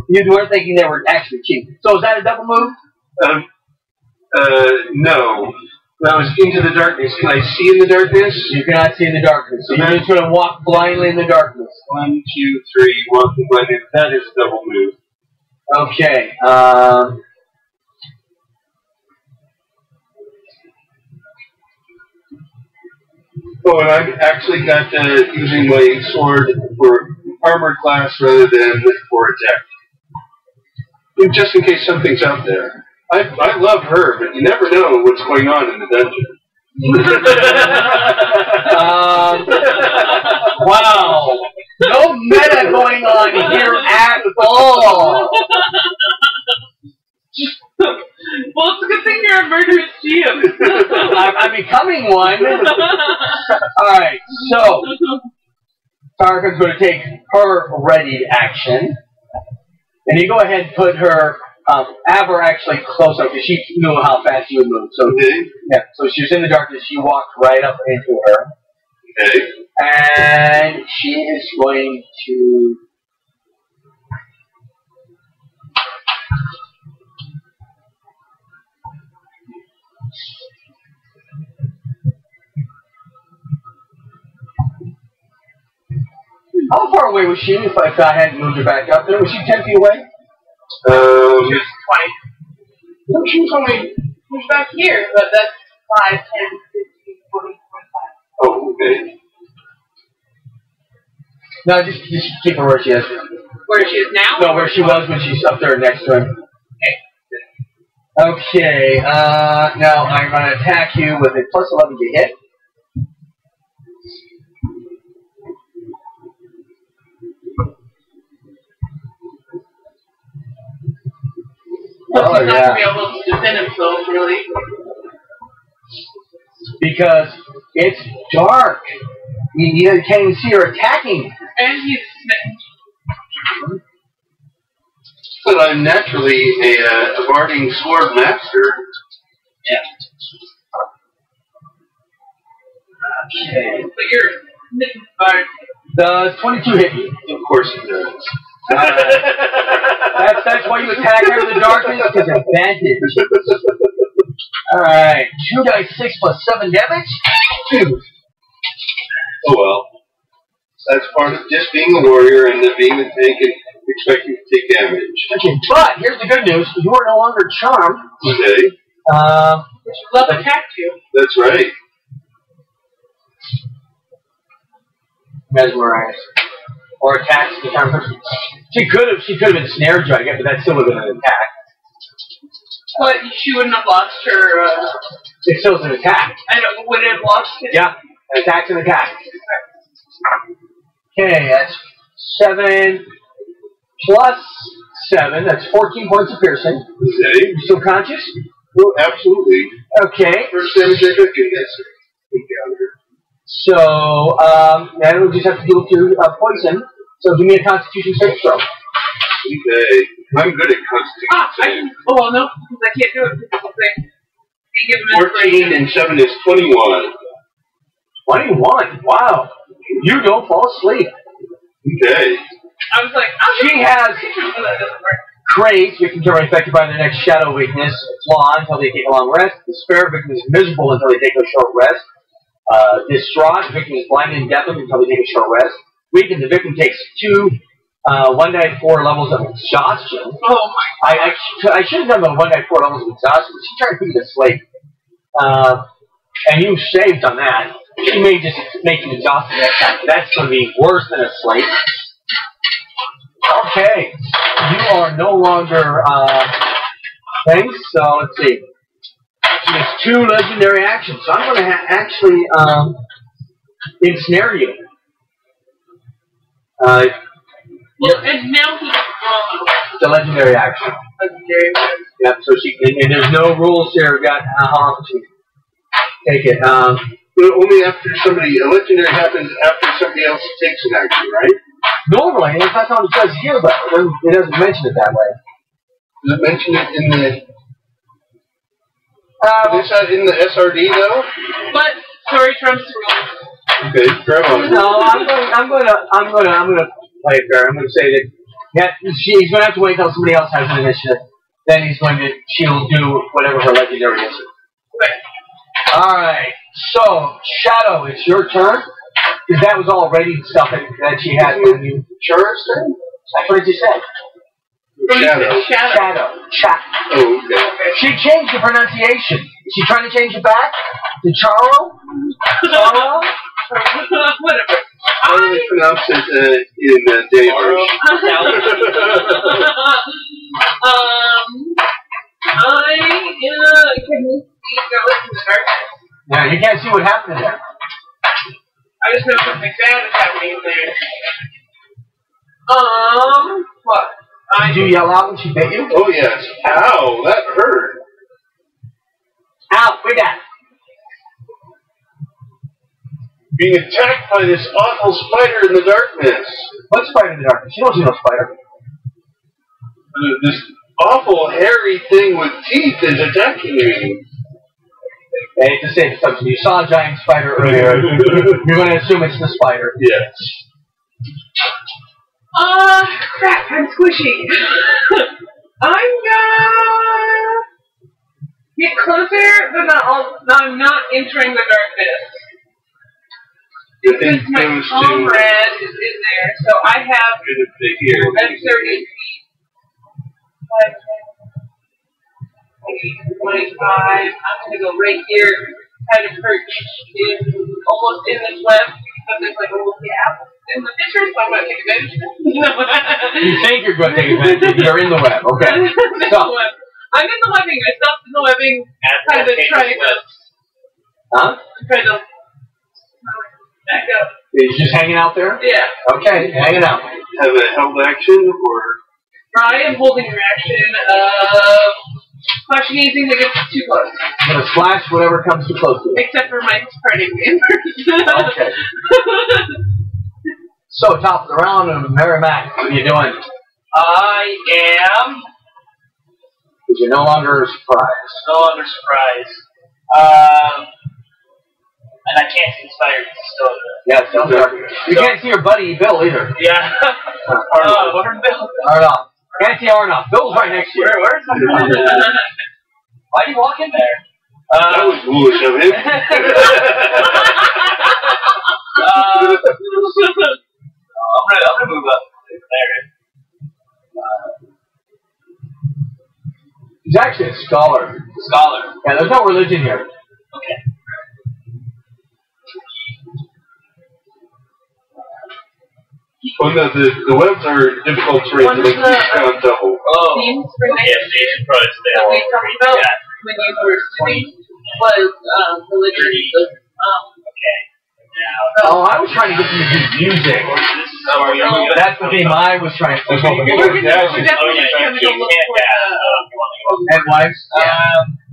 You weren't thinking they were actually cheating. So is that a double move? No. That was into the darkness. Can I see in the darkness? You cannot see in the darkness. So you're just going to walk blindly in the darkness. 1, 2, 3, walking blindly. That is a double move. Okay. Oh, and I've actually got using my sword for armor class rather than for attack. Just in case something's out there. I love her, but you never know what's going on in the dungeon. Wow. No meta going on here at all. Well, it's a good thing you're a murderous GM. I'm becoming one. Alright, so Tarka's going to take her ready action. And you go ahead and put her, have her actually close up, because she knew how fast you would move. So, yeah, so she was in the darkness, you walked right up into her. Okay. And she is going to... How far away was she if I hadn't moved her back up there? Was she 10 feet away? She was 20. No, she was only... She's back here, but that's 5, 10, 15, 20, 25. Oh, okay. No, just keep her where she is. Where she is now? No, where she was when she's up there next to him. Okay, now I'm going to attack you with a plus 11 to hit. Well, he's not going to be able to defend himself, really. Because it's dark. You can't even see her attacking. And he's smitten. But I'm naturally a barding sword master. Yeah. Okay. But you're smitten bard. Does 22 hit you? Of course it does. That's why you attack her in the darkness, because advantage. Alright, 2 dice 6 plus 7 damage. 2. Oh well. That's part of just being a warrior and being a tank and expecting to take damage. Okay, but here's the good news. You are no longer charmed. Okay. Love attacked you. That's right. Mesmerized. Or attacks the charmed person. She could have been snare dragon, but that still would have been an attack. But she wouldn't have lost her. It still is an attack. I don't. Would it have lost it? Yeah, an attack's an attack. Okay, that's 7 plus 7. That's 14 points of piercing. Okay. You still conscious? Oh, absolutely. Okay. First damage I took in this encounter. So, then we'll just have to deal with your poison. So give me a Constitution saving throw. Okay. I'm good at Constitution. Oh, no, because I can't do it because they give them 14 and 7 is 21. 21. Wow. You don't fall asleep. Okay. I was like, she has crazed. Victims are affected by their next shadow weakness, flaw until they take a long rest. Despair, victim is miserable until they take a short rest. Distraught, victim is blinded and deafened until they take a short rest. Weakened, the victim takes 1d4 levels of exhaustion. Oh my! I should have done the 1d4 levels of exhaustion, but she's trying to put you to sleep. And you saved on that. She may just make you exhausted next time, but that's going to be worse than a sleep. Okay, you are no longer things. So let's see. She has 2 legendary actions. So I'm going to actually ensnare you. Well, and now he's It's a legendary action. legendary. Yep. So she and there's no rules here. Got how often she take it. Only after a legendary happens after somebody else takes an action, right? Normally, that's how it says here, but it doesn't mention it that way. Does it mention it in the? Is that in the SRD though? But sorry, Trump's rules. Okay, grab on. No, I'm gonna play it fair. I'm gonna say that he's gonna have to wait until somebody else has an initiative. Then she'll do whatever her legendary is. Okay. All right. So Shadow, it's your turn. Because that was all ready stuff that she had when you. Sure, turn? That's what I just said. Shadow. Oh, okay. She changed the pronunciation. Is she trying to change it back to Charo? Charo? Whatever. How do they pronounce it in Danish? Can you see go in the darkness? Yeah, you can't see what happened there. I just know something bad is happening there. What? Did you yell out when she bit you? Oh, yes. Ow, that hurt. Ow, quit that. Being attacked by this awful spider in the darkness. What spider in the darkness? You don't see no spider. This awful hairy thing with teeth is attacking me. I hate to say this something. You saw a giant spider earlier. You're going to assume it's the spider. Yes. Crap, I'm squishy. I'm gonna get closer, but I'm not entering the darkness. Because my comrade is in there, so I have 30 feet. 25. I'm gonna go right here, kind of perched almost in this web, but there's like a little gap in the picture, so I'm gonna take advantage of it. You think you're going to take advantage of it? You're in the web, okay. So, I'm in the webbing. I stopped in the webbing, kind of trying to. Huh? Trying to back up. You're just hanging out there? Yeah. Okay, hanging out. Have a held action or? I am holding your action of flashing anything that gets too close. I'm going to slash whatever comes too close to you. Except for my spreading Okay. So, top of the round, Mary Mac, what are you doing? I am Because you're no longer surprised. no longer surprised. And I can't see the spider. It's still there. Yeah, it's still dark. You can't see your buddy Bill either. Yeah. Arnold. Arnold. Can't see Arnold. Bill's right next to you. Where's he? Why do you walk in there? That was foolish of him. actually a scholar. Scholar. Yeah, there's no religion here. Okay. Well, no, the webs are difficult terrain, so they count double. Oh. Themes for next Yes, they should probably stay that on. we talked about when you were sitting was religion. Okay. Now. Oh, I was trying to get them to do music. That's the game I was trying to do. We're definitely going to go look for And wives?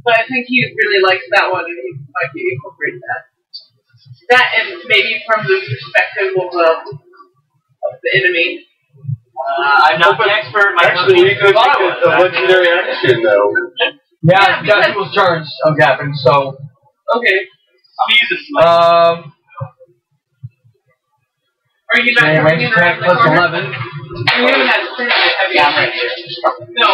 but I think he really likes that one, and he might be incorporate that. That, and maybe from the perspective of the enemy. I'm not the expert. My Actually, we could take a legendary action, though. Yeah, got people's turns of happened, so. Okay. Jesus. Are you not Okay, coming range in attack around the plus corner? 11. We haven't had a turn yet, have you? Yeah, I'm right here. No.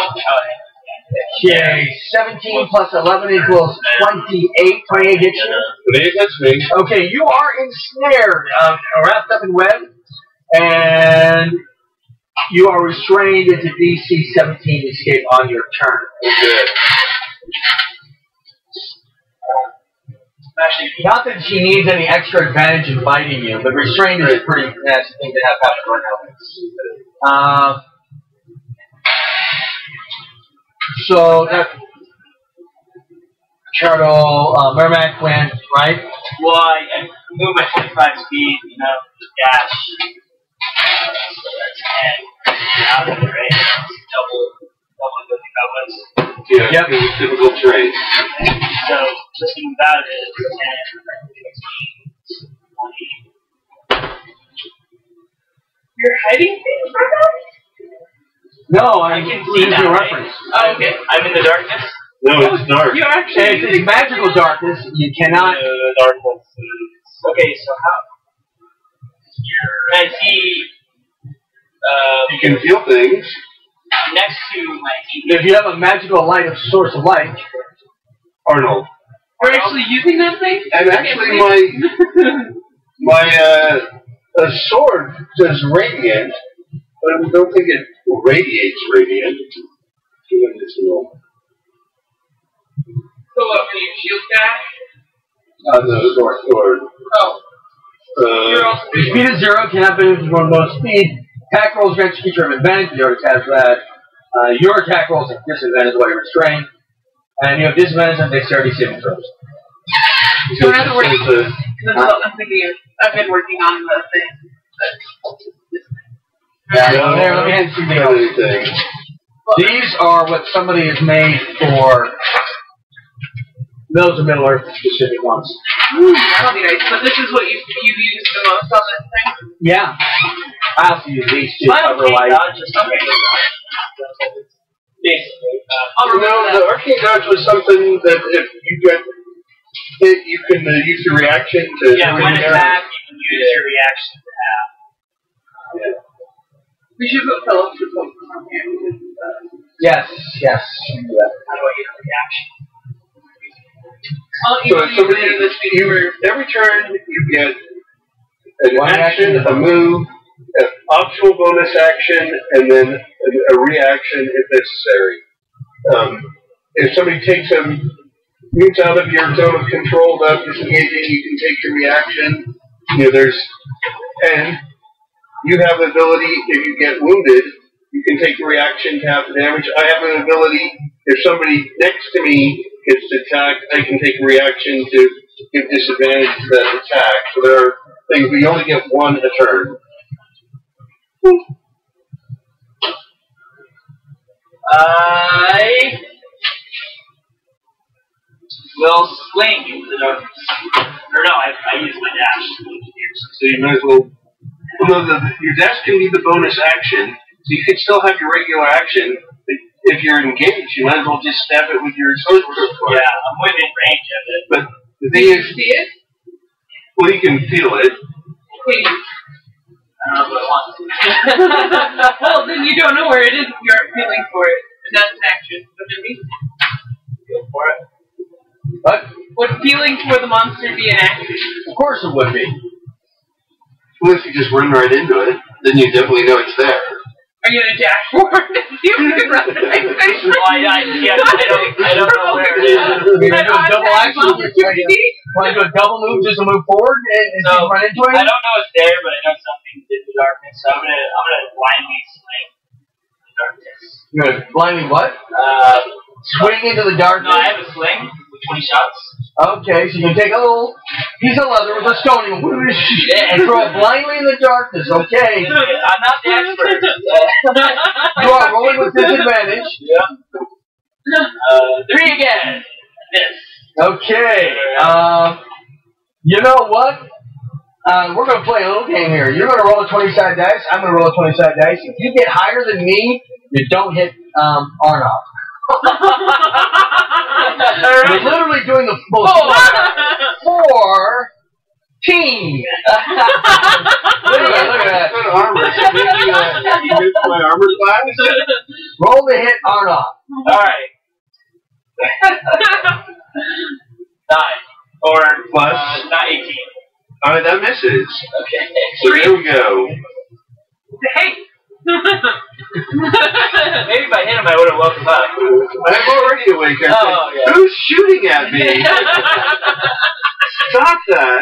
Okay, 17 plus 11 equals 28. 28 hits you. That's me. Okay, you are ensnared, wrapped up in web, and you are restrained into DC 17 to escape on your turn. Good. Actually, Not that she needs any extra advantage in fighting you, but restrained is a pretty nasty thing to have happen right now. So that Chardo Mermac went, right? well, I moved my 25 speed, dash. So that's 10. Out of the range. Double with the goblins. Yeah, Yep. it was difficult terrain. So, just move out of it. 10, 15, 20. You're hiding things from us? No, I can see using that, your right? reference. Oh, okay. I'm in the darkness. No, it's dark. You're actually It's magical darkness. You cannot. Darkness. Okay, so how? Can I see You can feel things. next to my If you have a magical light of source of light, Arnold. You're actually using that thing? And actually, my sword does radiant, but I don't think it radiates radiant. Doing this little. So what, when you shield dash? The sword. Oh. You're also your speed is 0, cannot benefit from most speed. Attack rolls grant each creature an advantage. You already has that. Your attack rolls have disadvantage while you're restrained. And you have disadvantage on dexterity saving throws. So in other words, I'm thinking I've been working on the thing. Here, let me hand you Anything. These are what somebody has made for those are Middle Earth specific ones. That'll be nice. But this is what you use the most on this thing? Yeah. I also use these to cover light. basically. I'll remember the that. arcane dodge was something that if you get hit, you can use your reaction to. Yeah, when it's back, you can use your reaction to have. We should put Phillips for Pokemon on here. Yes, yes. You can do that. How do I get a reaction? I'll So if email you somebody, later this week for every turn you get an One action, action. a move, an optional bonus action, and then a reaction if necessary. If somebody takes moves out of your zone of control without disengaging, you can take your reaction. There's 10. You have the ability, if you get wounded, you can take a reaction to half the damage. I have an ability, if somebody next to me gets attacked, I can take a reaction to give disadvantage to that attack. So there are things, we only get one a turn. I will swing into the darkness. Or no, I use my dash. So you might as well. Your dash can be the bonus action, so you could still have your regular action. But if you're engaged, you might as well just stab it with your sword. Yeah, I'm within range of it. But the Do thing you is, see it? well, you can feel it. Please. I don't know if I want to. Well, then you don't know where it is if you aren't feeling for it. And that's an action. Wouldn't it be? Feel for it. What? Would feeling for the monster be an action? Of course it would be. Well, if you just run right into it, then you definitely know it's there. Are you gonna dash forward and see if you can run the next station? Well, I don't know where it is. You're going to do a double action. Want to do a double move just to move forward and So, run into it? I don't know it's there, but I know something did the darkness, so I'm gonna blindly swing the darkness. You're going to blindly what? Swing into the darkness? No, I have a sling with 20 shots. Okay, so you take a little piece of leather with a stone and throw it blindly in the darkness. Okay. I'm not the expert. You are rolling with disadvantage. Yeah. 3 again. This. Okay. You know what? We're going to play a little game here. You're going to roll a 20-sided dice. I'm going to roll a 20-sided dice. If you get higher than me, you don't hit Arnoff. We're literally doing the most 14. Look at that. Armor. So maybe you missed my armor class? Roll to hit Arnoff. Alright. 9. Or Plus? not 18. Alright, that misses. Okay. So there we go. Hey! Maybe if I hit him, I would have woke him up. I'm already awake. I said, yeah. who's shooting at me? Stop that.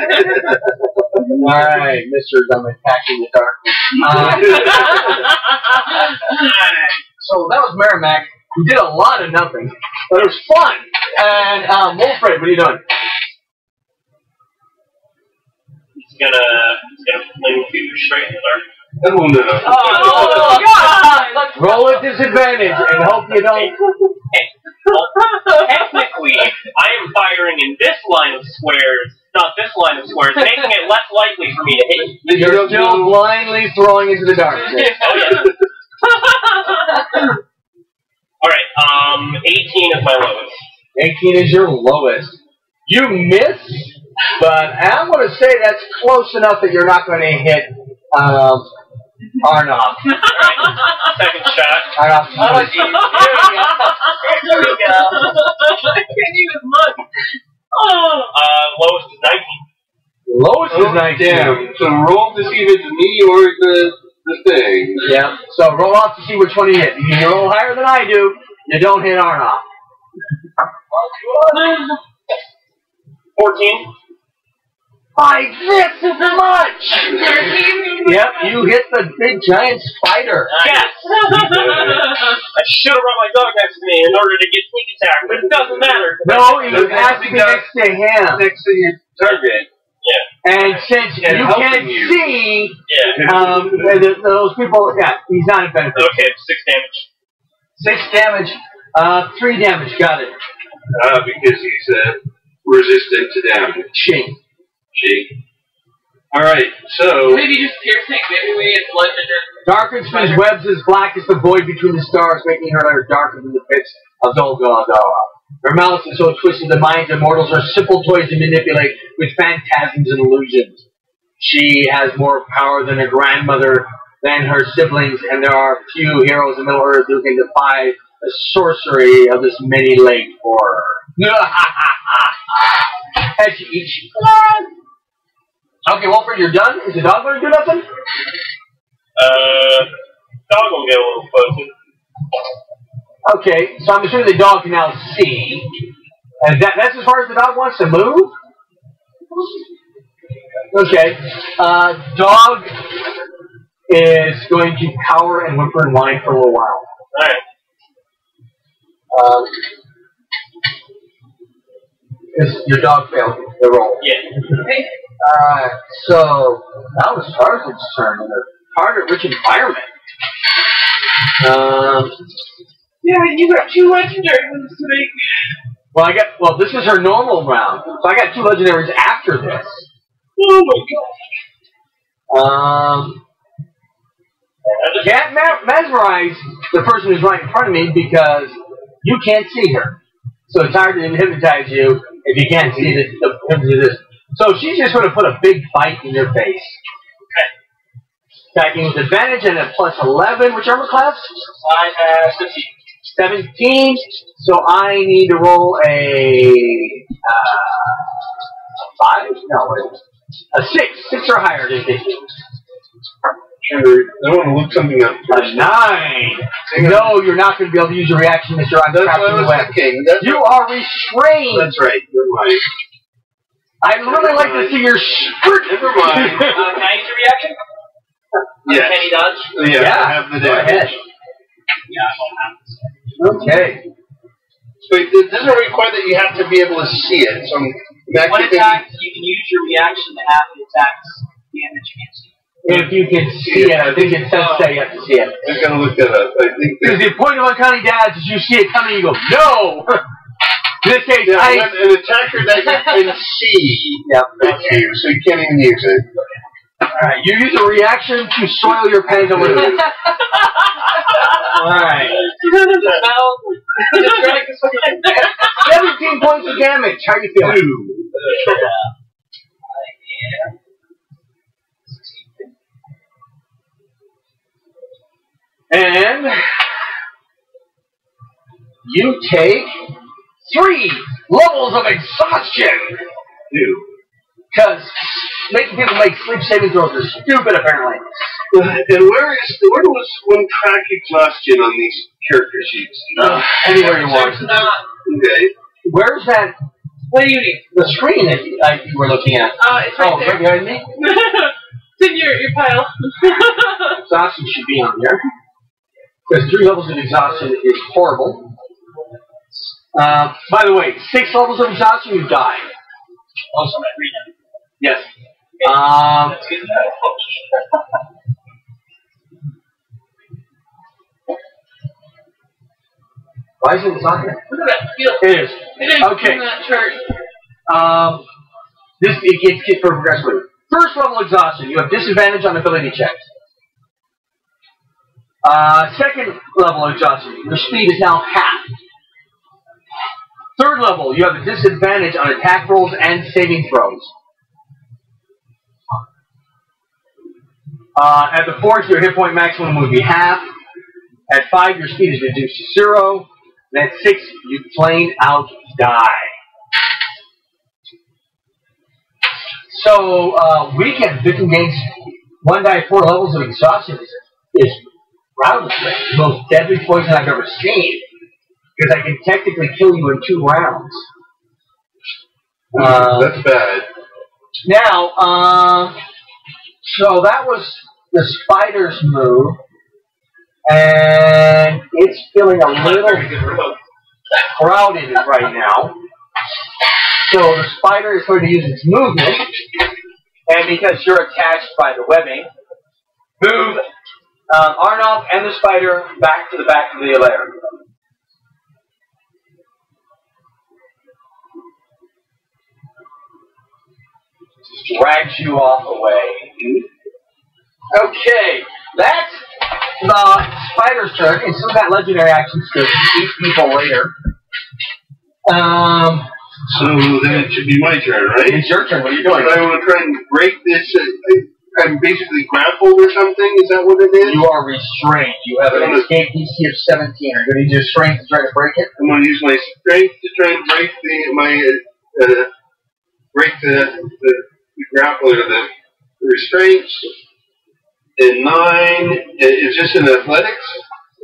Alright, Mr. I'm attacking the darkness. So that was Merrimack, who did a lot of nothing, but it was fun. And Wolfred, what are you doing? He's gonna fling you straight in the dark. Oh no. Oh, God! Roll at disadvantage and hope you don't. Technically, I am firing in this line of squares, not this line of squares, making it less likely for me to hit. You're still blindly throwing into the darkness. Alright, 18 is my lowest. 18 is your lowest. You miss, but I'm going to say that's close enough that you're not going to hit Arnoff. Second shot. Arnoff. There we go. I can't even look. Oh. Lowest is 19. Lowest is 19. Damn. So roll to see if it's me or the thing. Yeah. So roll off to see which one you hit. If you roll higher than I do, you don't hit Arnoff. 14. By this much! Yep, you hit the big giant spider. Yes! I should have brought my dog next to me in order to get sneak attack, but it doesn't matter. No, you have to be next to him. Next to your target. Yeah. And since you can't see, those people, he's not a benefit. Okay, 6 damage. 6 damage, 3 damage, got it. Because he's resistant to damage. Ching. Alright, so... Maybe just piercing. Maybe we get bludgeoned. Darkens his webs as black as the void between the stars, making her hair darker than the pits of Dol Guldur. Her malice is so twisted the minds of mortals are simple toys to manipulate with phantasms and illusions. She has more power than a grandmother than her siblings, and there are few heroes in Middle-earth who can defy the sorcery of this many-legged horror. As she eats. Okay, Wolford, you're done? Is the dog going to do nothing? Dog will get a little closer. Okay, so I'm assuming the dog can now see. And that's as far as the dog wants to move? Okay. Dog is going to cower and whimper and whine for a little while. Alright. Your dog failed the roll. Yeah. Alright, so that was Tarzan's turn in a target-rich environment. Yeah, you got 2 legendary ones to make. Well, this is her normal round, so I got 2 legendaries after this. Oh my god. Can't mesmerize the person who's right in front of me because you can't see her. So it's hard to hypnotize you if you can't see this. So she's just going to put a big bite in your face. Okay. Attacking with advantage and a plus 11. Which armor class? I have 15. 17. So I need to roll a 5? No, wait. A 6. 6 or higher, didn't they? I want to look something up. A 9. No, you're not going to be able to use your reaction, Mr. I'm That's what I was thinking. You are restrained. That's right. You're right. I'd really like to see your shirt. Never mind. Can I use a reaction? Yes. Any dodge? Yeah. Yeah. I have the Go damage. ahead. Yeah, I won't have this. Okay. But it doesn't require that you have to be able to see it. So I'm One attack, you can use your reaction to have the attack's damage against you. If you can see it, I think it says that you have to see it. I'm going to look that up. I think Because the point of uncanny dads is you see it coming, you go, no! In this case, yeah, an attacker that you can see. Yep. That's you, so you can't even use it. Alright, you use a reaction to soil your pants a little bit. Alright. 17 points of damage. How you feeling? And you take 3 levels of exhaustion. Because making people make sleep saving throws is stupid, apparently. And where was one track exhaustion on these character sheets? Anywhere you want. Okay. Where's that? What do you need? The screen that you were looking at. It's right there. Right behind me? It's in your pile. Exhaustion should be on there. Because 3 levels of exhaustion is horrible. By the way, 6 levels of exhaustion, you die. Also, my freedom. Yes. That's good to know. Why is it on here? Look at that field. It is. It is Okay. in that chart. It gets progressively. First level exhaustion, you have disadvantage on ability checks. Second level exhaustion, your speed is now half. Third level, you have a disadvantage on attack rolls and saving throws. At the 4th, your hit point maximum would be half. At 5, your speed is reduced to 0. And at 6, you plain out die. So, weekend victim gains 1 die 4 levels of exhaustion is rather the most deadly poison I've ever seen. Because I can technically kill you in 2 rounds. That's bad. Now, so that was the spider's move. And it's feeling a little crowded right now. So the spider is going to use its movement. And because you're attached by the webbing, move Arnolf and the spider back to the back of the lair. Just drags you off away. Okay, that's the spider's turn. And some of that legendary actions to eat people later. So then it should be my turn, right? It's your turn. What are you doing? I want to try and break this. I'm basically grappled or something. Is that what it is? You are restrained. You have an escape DC of 17. Are you going to use your strength to try to break it? I'm going to use my strength to try and break the grapple or the restraints. And 9 is this in athletics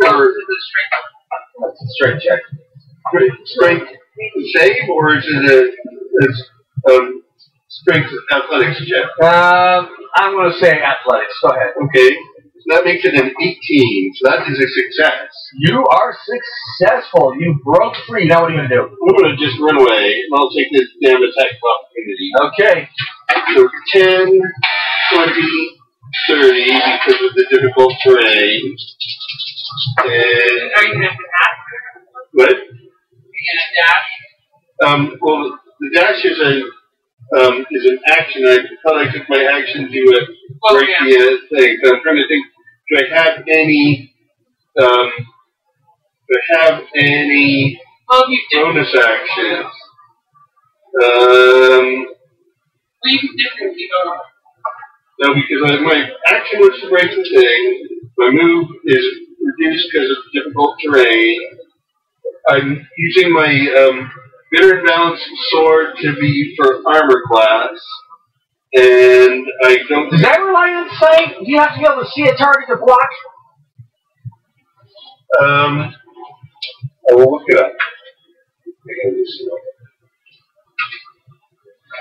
or That's a strength check. strength save, or is it a strength athletics check? I'm going to say athletics. Go ahead. Okay, so that makes it an 18. So that is a success. You are successful. You broke free. Now what are you going to do? I'm going to just run away, and I'll take this damn attack opportunity. Okay. So 10, 20, 30 because of the difficult terrain. And Are you going to have to dash? what? Are you going to dash? Well, the dash is an action. I thought I took my action to break the thing. So I'm trying to think. Do I have any? Well, you did. Bonus actions? Well, you can differently go. No, because my action was to break the thing. My move is reduced because of difficult terrain. I'm using my bitter and balanced sword to be for armor class. and I don't. Does that rely on sight? Do you have to be able to see a target to block? I will look it up.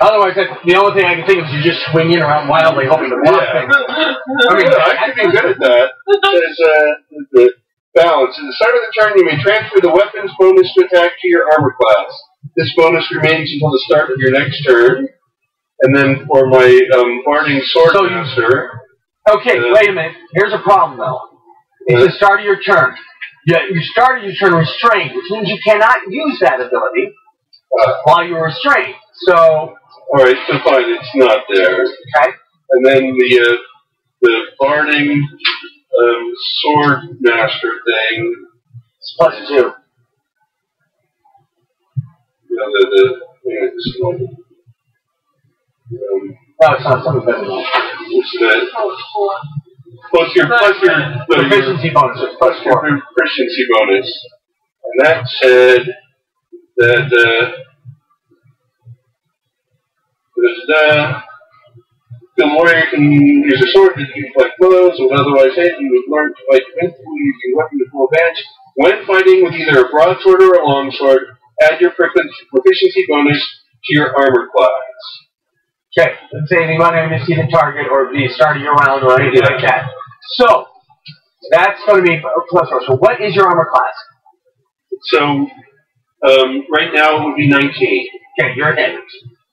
Otherwise, the only thing I can think of is you're just swinging around wildly hoping to block things. I mean, I could be good at that. It says the balance. At the start of the turn, you may transfer the weapon's bonus to attack to your armor class. This bonus remains until the start of your next turn. And then for my barding swordmaster. Okay, wait a minute. Here's a problem, though. It's the start of your turn. You started your turn restrained, which means you cannot use that ability while you're restrained. So, all right, so fine, it's not there. Okay. And then the barding swordmaster thing. It's +2. No, it's not. Something better than that. Plus your proficiency bonus. Plus your proficiency bonus. And that said that the warrior can use a sword to deflect blows, and otherwise hit. You would learn to fight defensively using weapon to full advantage. When fighting with either a broadsword or a longsword, add your proficiency bonus to your armor class. Okay, let's say you want to see the target or the start of your round or anything like that. So, that's going to be +4. So what is your armor class? So, right now it would be 19. Okay, you're ahead.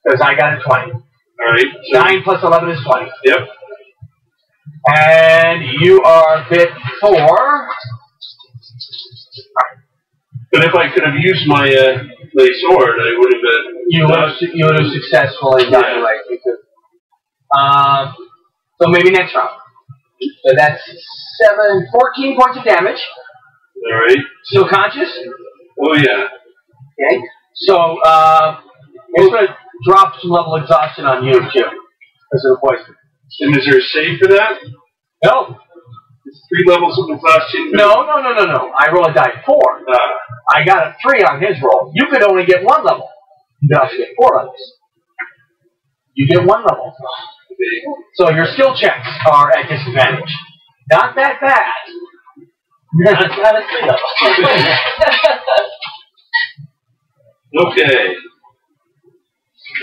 Because I got a 20. Alright. So 9 plus 11 is 20. Yep. And you are bit 4. But if I could have used my sword, I would have been... You would have successfully gotten away. So maybe next round. So that's 14 points of damage. Alright. Still conscious? Oh, yeah. Okay. So, it's going to drop some level of exhaustion on you, too. Because of the poison. And is there a save for that? No. It's 3 levels of exhaustion? No. I roll a die 4. I got a 3 on his roll. You could only get 1 level. You could also get 4 levels. You get 1 level. So your skill checks are at disadvantage. Not that bad. Not a 3 level. Okay.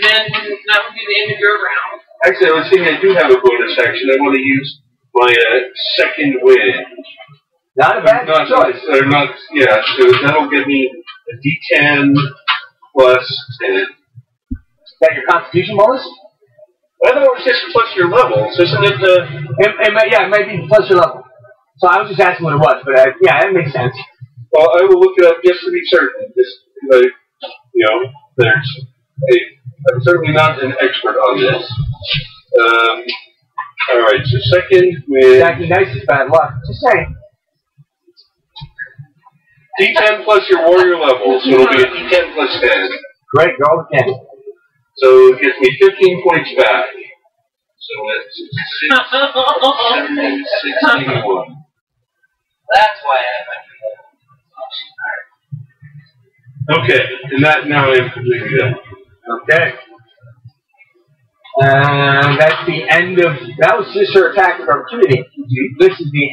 Then that would be the end of your round. Actually, I was thinking I do have a bonus action. I want to use my second wind. Not a bad choice. Or not, yeah, so that'll give me a D10 plus 10. Is that your constitution bonus? I thought it was just plus your levels, isn't it? It might be plus your level. So I was just asking what it was, but yeah, that makes sense. Well, I will look it up just to be certain. Just, I'm certainly not an expert on this. Alright, so second with... Jackie Nice is bad luck. Just saying. D10 plus your warrior level, so it'll be a D10 plus 10. Great, go again. So it gets me 15 points back. So that's 6, 7, 61. That's why I Okay, and that now I'm completely done. Okay. And that's the end of... That was just her attack of opportunity. This is the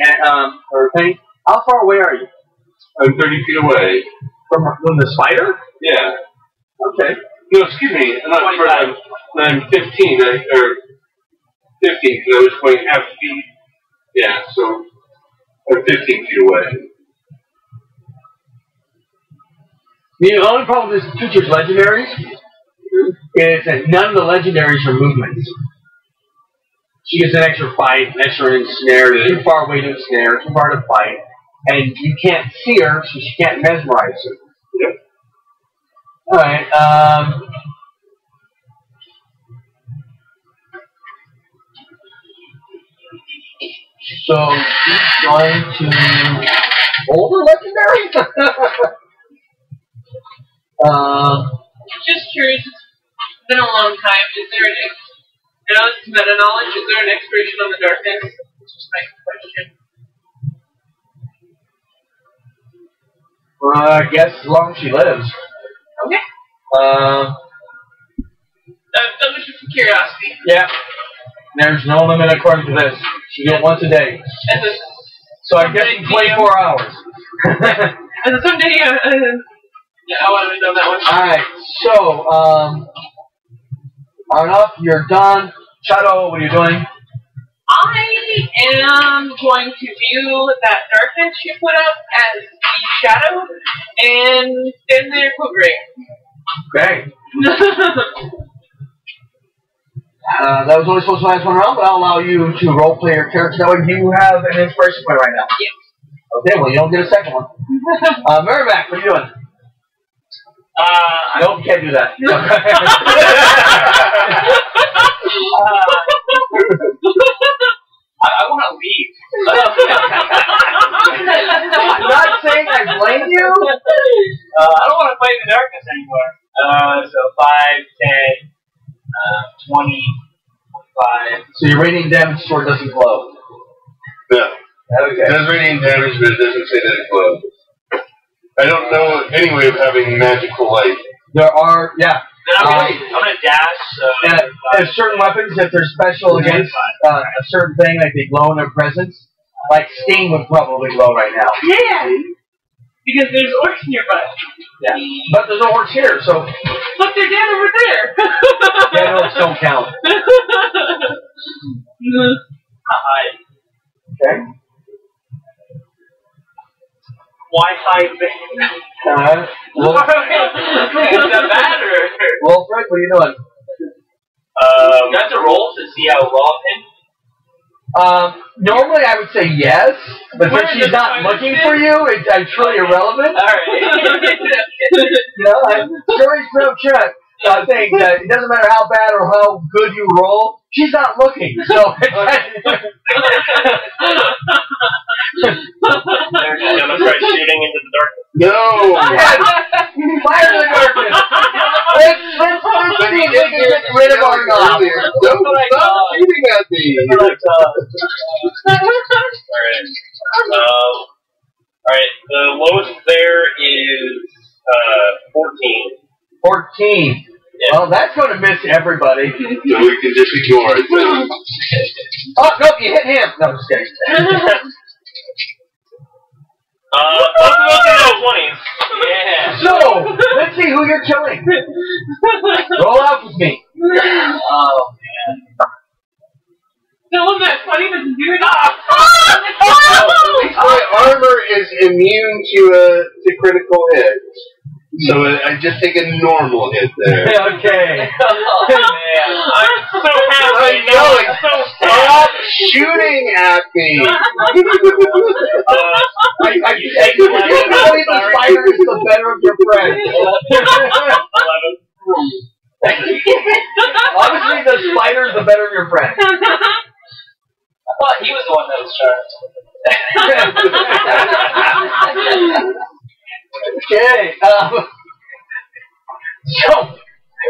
her thing. How far away are you? I'm 30 feet away. From the spider? Yeah. Okay. No, excuse me. I'm 15. Or 15, because I was going half feet. Yeah, so I'm 15 feet away. The only problem with this creature's legendaries is that none of the legendaries are movements. She gets an extra fight, an extra ensnare, too far away to ensnare, too far to fight, and you can't see her, so she can't mesmerize her. Yep. Alright, so she's going to hold her legendary? Just curious, it's been a long time. Is there an I know it's meta knowledge. Is there an expiration on the darkness? That's just my question. I guess as long as she lives. Okay. That was just for curiosity. Yeah. There's no limit according to this. You get once a day. So I guess in 24 hours. And someday, yeah, I want to know that one. Alright, so, Arnoff, you're done. Shadow, what are you doing? I am going to view that darkness you put up as the shadow and stand there quivering. Okay. That was only supposed to last one round, but I'll allow you to roleplay your character. That way you have an inspiration point right now. Yes. Okay, well, you don't get a second one. Merrimack, what are you doing? Nope, you can't do that. I want to leave. I'm not saying I blame you. I don't want to fight in the darkness anymore. So 5, 10, 20, 25. So your radiant damage sword doesn't glow. No. Okay. It does radiant damage, but it doesn't say that it glows. I don't know any way of having magical light. There are, yeah. Then I'm gonna dash. There's certain weapons that they're special against a certain thing, like they glow in their presence. Like Sting would probably glow right now. Yeah! Because there's orcs nearby. Yeah. But there's no orcs here, so. Look, they're dead over there! Yeah, orcs don't count. Okay. Why hide there? What's the matter? Wilfred, what are you doing? You have to roll to see how well I'm in. Normally I would say yes, but since she's not looking for you, it's truly irrelevant. Alright. You know, story's no trick. I think that it doesn't matter how bad or how good you roll, she's not looking. So Gonna try shooting into the darkness. No! Fire in the darkness! Let's see if we can get rid of our knob. Don't stop shooting at me! Alright, the lowest there is 14. 14. Yeah. Well, that's going to miss everybody. So we can just ignore it. Oh, nope, you hit him. No, I'm just kidding. Both of those are low 20s. Yeah. So, let's see who you're killing. Roll out with me. Oh, man. Tell him that 20 doesn't do it. My armor is immune to critical hits. So I just take a normal hit there. Okay. Oh, man. I'm so happy. I'm yelling, stop shooting at me! You believe the spider is the better of your friends. 11. Obviously, the spider is the better of your friend. I thought he was the one that was charged. Okay. So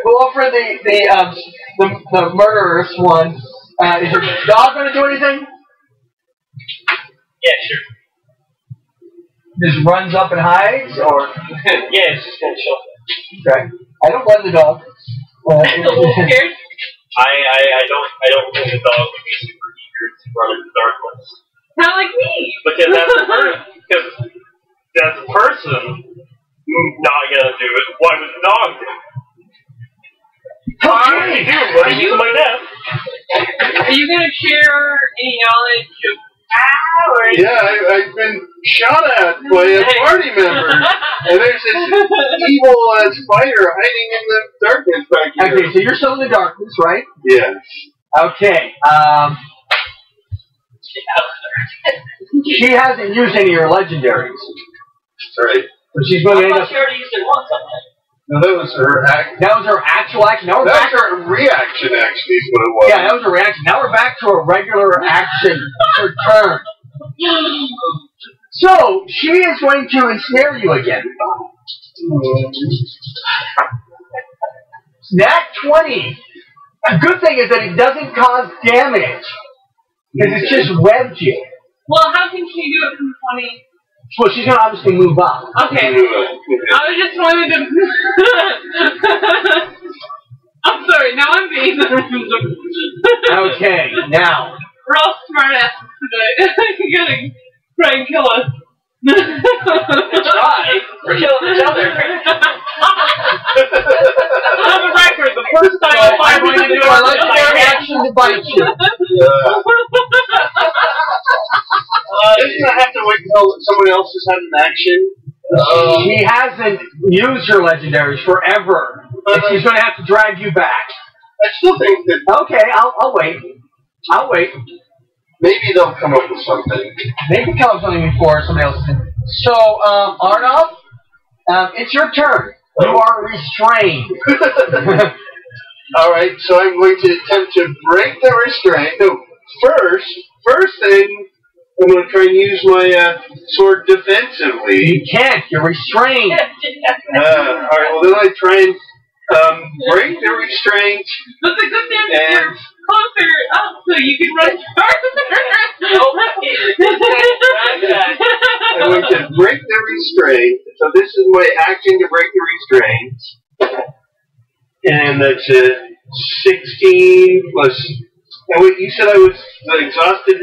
we'll offer the murderous one. Is your dog going to do anything? Yeah, sure. Just runs up and hides, or Yeah, it's just gonna chill. okay. I don't run the dog. The wolf scared? I don't think the dog would be super eager to run in the darkness. Not like me. Because as a person, not gonna do it. Why would the dog do it? I already do. What are you my death? Are you going to share any knowledge of how? Or Yeah, I've been shot at by a party member. And there's this evil spider hiding in the darkness back here. Okay, so you're still in the darkness, right? Yes. Okay. She hasn't used any of her legendaries. Right. So she's going to end up. She already used it once, I think. No, that was her act. That was her actual action. Now we're That's back. her reaction, actually, is what it was. Yeah, that was her reaction. Now we're back to a regular action. Her turn. So she is going to ensnare you again. Nat 20. A good thing is that it doesn't cause damage. Because it's just webbed you. well, how can she do it from 20? Well, she's going to obviously move up. Okay. I was just wanted to. I'm sorry, now I'm being Okay, now. We're all smart asses today. You're gonna try and kill us. Try? We're killing each other. On the record, the first time I'm going to do a legendary action to bite you. Doesn't I have to wait until someone else has had an action? She hasn't used her legendaries forever. And she's going to have to drag you back. I still think that Okay, I'll wait. I'll wait. maybe they'll come up with something. Maybe come up with something before somebody else can. So, Arnov, it's your turn. You are restrained. All right, so I'm going to attempt to break the restraint. No, first thing, I'm going to try and use my sword defensively. You can't. You're restrained. All right, well then I try and break the restraint. But the good news is you're closer up so you can run farther. I'm going to break the restraint. So this is my action to break the restraint. And that's 16 plus... Now wait, you said I was exhausted?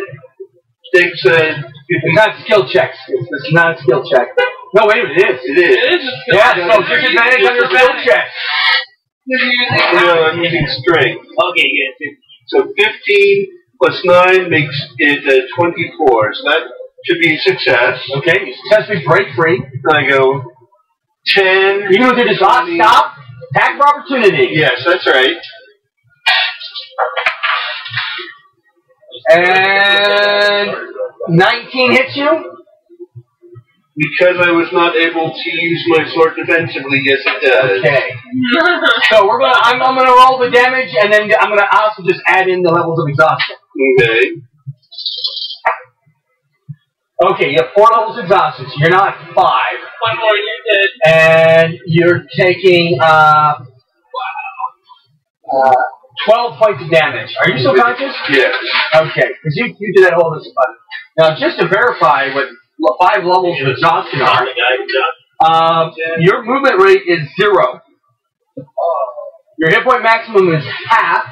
Takes, It's not skill checks. It's not a skill check. No, wait a minute, it is. It is. Yeah, so disadvantage on your skill check. No, I'm using strength. Okay, good. So 15 plus 9 makes it 24. So that should be a success. Okay, you successfully break free. I go 10. You can do this. Stop. Attack of opportunity. Yes, that's right. And 19 hits you? Because I was not able to use my sword defensively, yes it does. Okay. So I'm gonna roll the damage, and then I'm gonna also just add in the levels of exhaustion. Okay. Okay, you have 4 levels of exhaustion, so you're now at 5. One more, you're dead. And you're taking 12 points of damage. Are you still conscious? Yes. Okay, because you did that whole list. Now, just to verify what 5 levels of exhaustion are, your movement rate is 0. Your hit point maximum is half.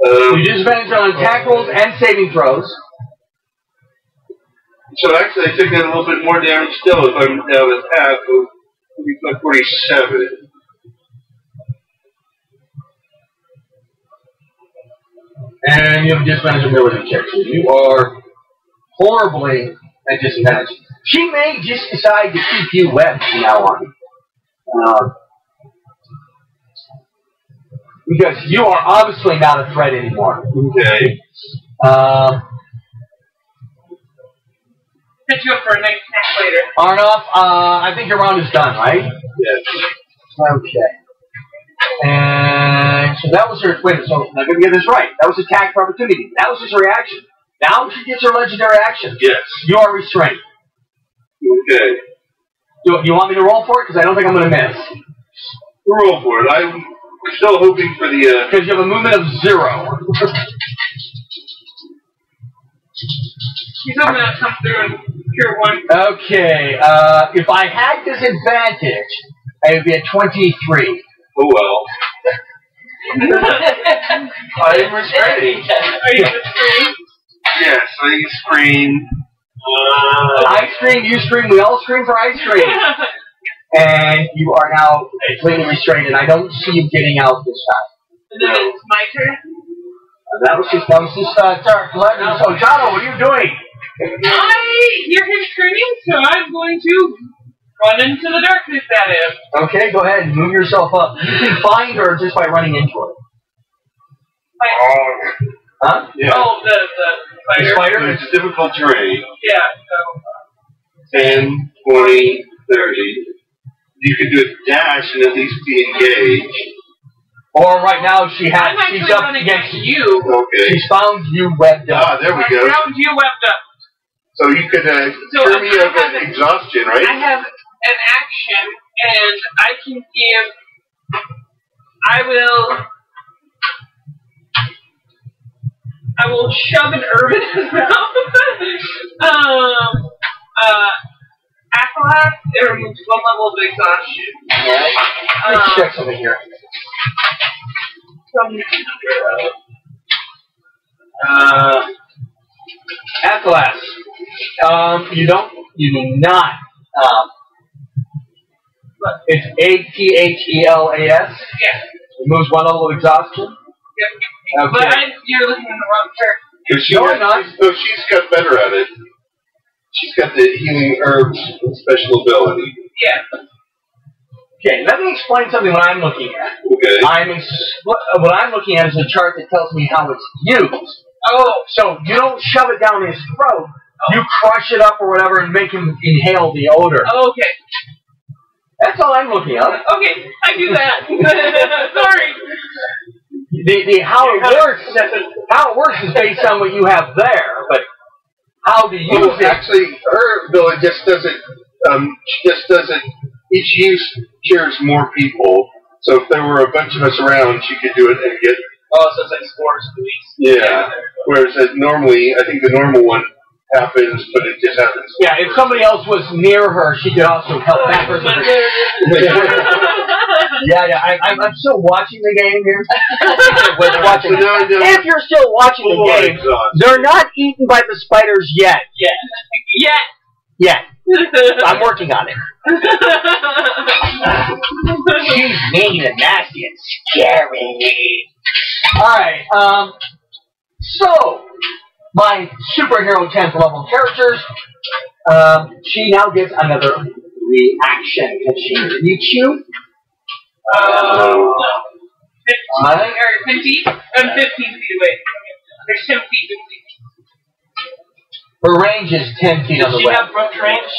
You disadvantage on attack rolls and saving throws. So actually, I took that a little bit more damage still if I'm down at half. It would be 47. And you have disadvantage on ability checks. So you are horribly at disadvantage. She may just decide to keep you webbed from now on. Because you are obviously not a threat anymore. Okay. Set you up for a nice snack later. Arnoff, I think your round is done, right? Yes. Okay. And so that was her wait, so I'm gonna get this right. That was attack for opportunity. That was just her reaction. Now she gets her legendary action. Yes. You are restrained. Okay. Do you want me to roll for it? Because I don't think I'm gonna miss. Roll for it. I'm still hoping for the Because you have a movement of 0. He's hoping to come through and cure 1. Okay, if I had disadvantage, I would be at 23. Oh well. I'm restrained. Are you restrained? Yes, I scream. I scream, you scream, we all scream for ice cream. And you are now completely restrained, and I don't see you getting out this time. And then it's my turn? That was just dark. So, Jono, what are you doing? I hear him screaming, so I'm going to run into the darkness at him. Okay, go ahead and move yourself up. You can find her just by running into her. Huh? Yeah. Oh, the spider. The spider? It's difficult terrain. Yeah, so. 10, 20, 30. You could do a dash and at least be engaged. Or right now she's I'm actually up running against at you. Okay. She's found you webbed up. Ah, there we go. I found you webbed up. So you could cure me of exhaustion, right? I have an action, and I can give. I will shove an herb in his mouth. Afterlife, it removes 1 level of exhaustion. Let's check something here. Atlas. You do not. It's ATHELAS. Yeah. It moves one level of exhaustion. Yep. Okay. But you're looking in the wrong character. No, I'm not. No, she's got better at it. She's got the healing herbs special ability. Yeah. Okay, let me explain something what I'm looking at. Okay. What I'm looking at is a chart that tells me how it's used. Oh. So you don't shove it down his throat. You crush it up or whatever and make him inhale the odor. Okay. That's all I'm looking at. Okay, I do that. Sorry. How it works is based on what you have there, but how to use it. Actually, her ability just doesn't. Each use cures more people. So if there were a bunch of us around, she could do it and get. Oh, so it's like spores release. Yeah. Whereas normally, I think the normal one happens, but it just happens. Yeah, if somebody else was near her, she could also help that person. Yeah. I'm still watching the game here. If you're still watching the game, they're not eaten by the spiders yet. Yet. I'm working on it. She's mean and nasty and scary. Alright, so, my superhero 10th level characters, she now gets another reaction. Can she reach you? No. 15 feet? I'm 15 feet away. There's 10 feet between. Her range is 10 feet on the Does she web. have rough range?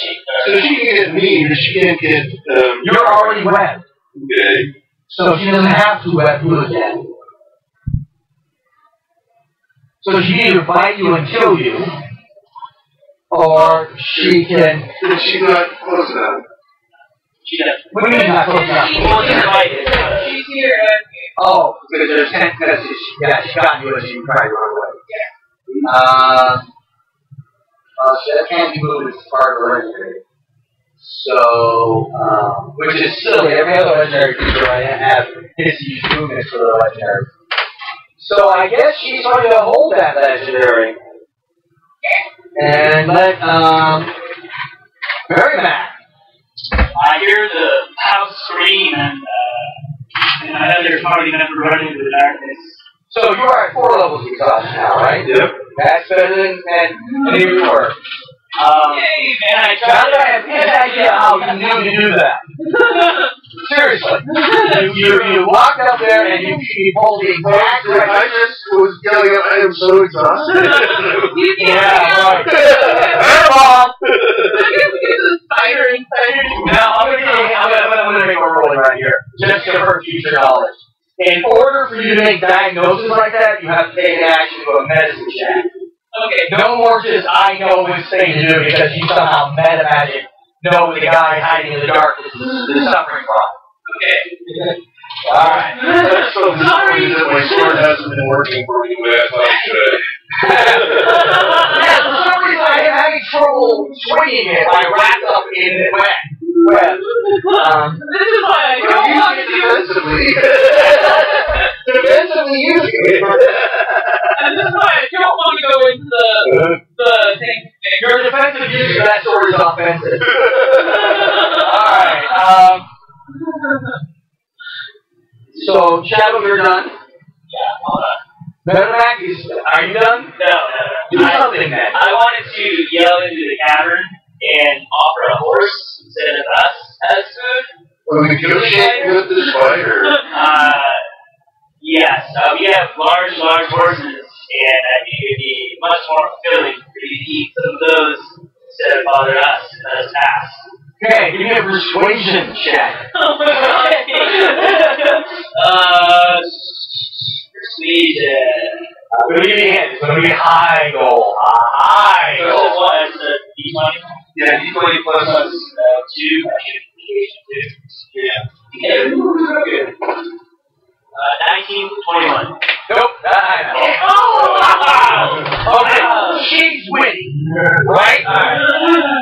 So she can get me, but she can't get. You're already web. Okay. So she doesn't have to web you again. So she can either bite you and kill you, or she can. She's not close enough. She does. What do you mean not close enough? Well, she's invited. She's here. Oh, because there's 10. She got you and she can try to run away. That can't be moved as part of the legendary. So, which is silly. Every other legendary creature I have gets to use movement for the legendary. So I guess she's going to hold that legendary. And let, Mary Mac. I hear the house scream and another party member running into the darkness. So you are at 4 levels of exhaustion now, right? Yep. That's better than any of your work. And I Now that I have any idea how you knew to do that. Seriously. You walked up there and you pulled the exact I just was yelling out, I am so exhausted. Yeah, right. Mom! Now, I'm going to make a ruling right here, just for her future knowledge. In order for you to make diagnoses like that, you have to take an action to a medicine check. Okay. No more just I know which thing to do because you somehow meta-magic know the guy hiding in the dark is suffering from. Okay. Alright. That's so disappointing that my sword hasn't been working for me the way I thought it should. Yeah, for some reason I am having trouble swinging it. I wrapped up in the web. This is why I don't want to do Defensively. Defensively using it. And this is why I don't want to go into the thing. Your defensive use of that sword is offensive. Alright, so, Shadow, you're done? Yeah, hold on. Metamac, are you done? No. Do something then. I wanted to yell into the cavern and offer a horse instead of us as food. Well, we negotiate with the spider. Yes, we have large horses, and I think it'd be much more fulfilling for you to eat some of those instead of bother us and let us pass. Okay, give me a persuasion check. Oh my god! Persuasion. We're going to give you a hint. It's going to be a high goal. High So goal. what is the D20? Yeah, D20 plus 2. I should persuasion 2. Yeah. Okay, good. 19, 21. Nope. Okay, she's winning, right?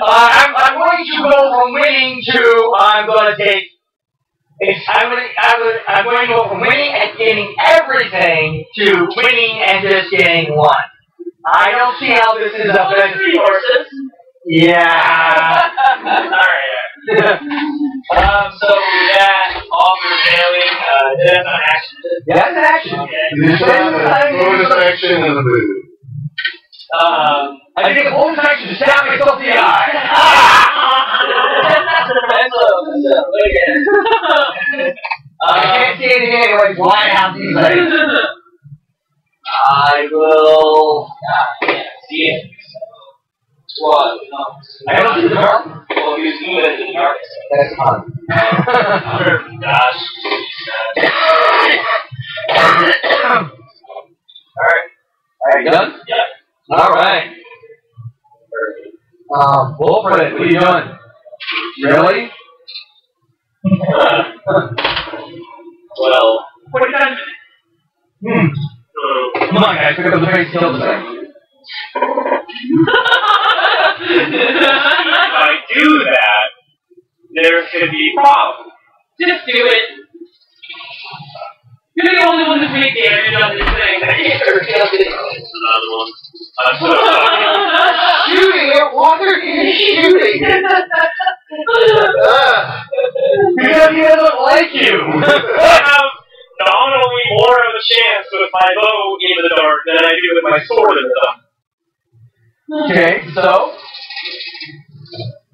I'm going to go from winning to I'm going to take. I'm I'm going to go from winning and gaining everything to winning and just getting one. I don't see how this is a benefit. 3 horses. Yeah. Alright. So that offer mailing, that's an action. That's an action. Bonus action and a move. I take a bonus action to stab myself in the eye. I can't see anything anyway. Why have these legs? I will. I can't see it. What? I don't see the dark. Well, he's moving in the dark. That's fine. Oh, gosh. Alright. Are you done? Yeah. Alright. Wilfred, what are you doing? Really? Well. 45 minutes. Come on, guys, pick up the face kill today. If I do that, there could be a problem. Just do it. You're the only one to take damage on this thing. Another one. I'm so sorry. Shooting it? What are you shooting? Because he doesn't like you. I have nominally more of a chance with my bow in the dark than I do with my sword in the dark. Okay, so?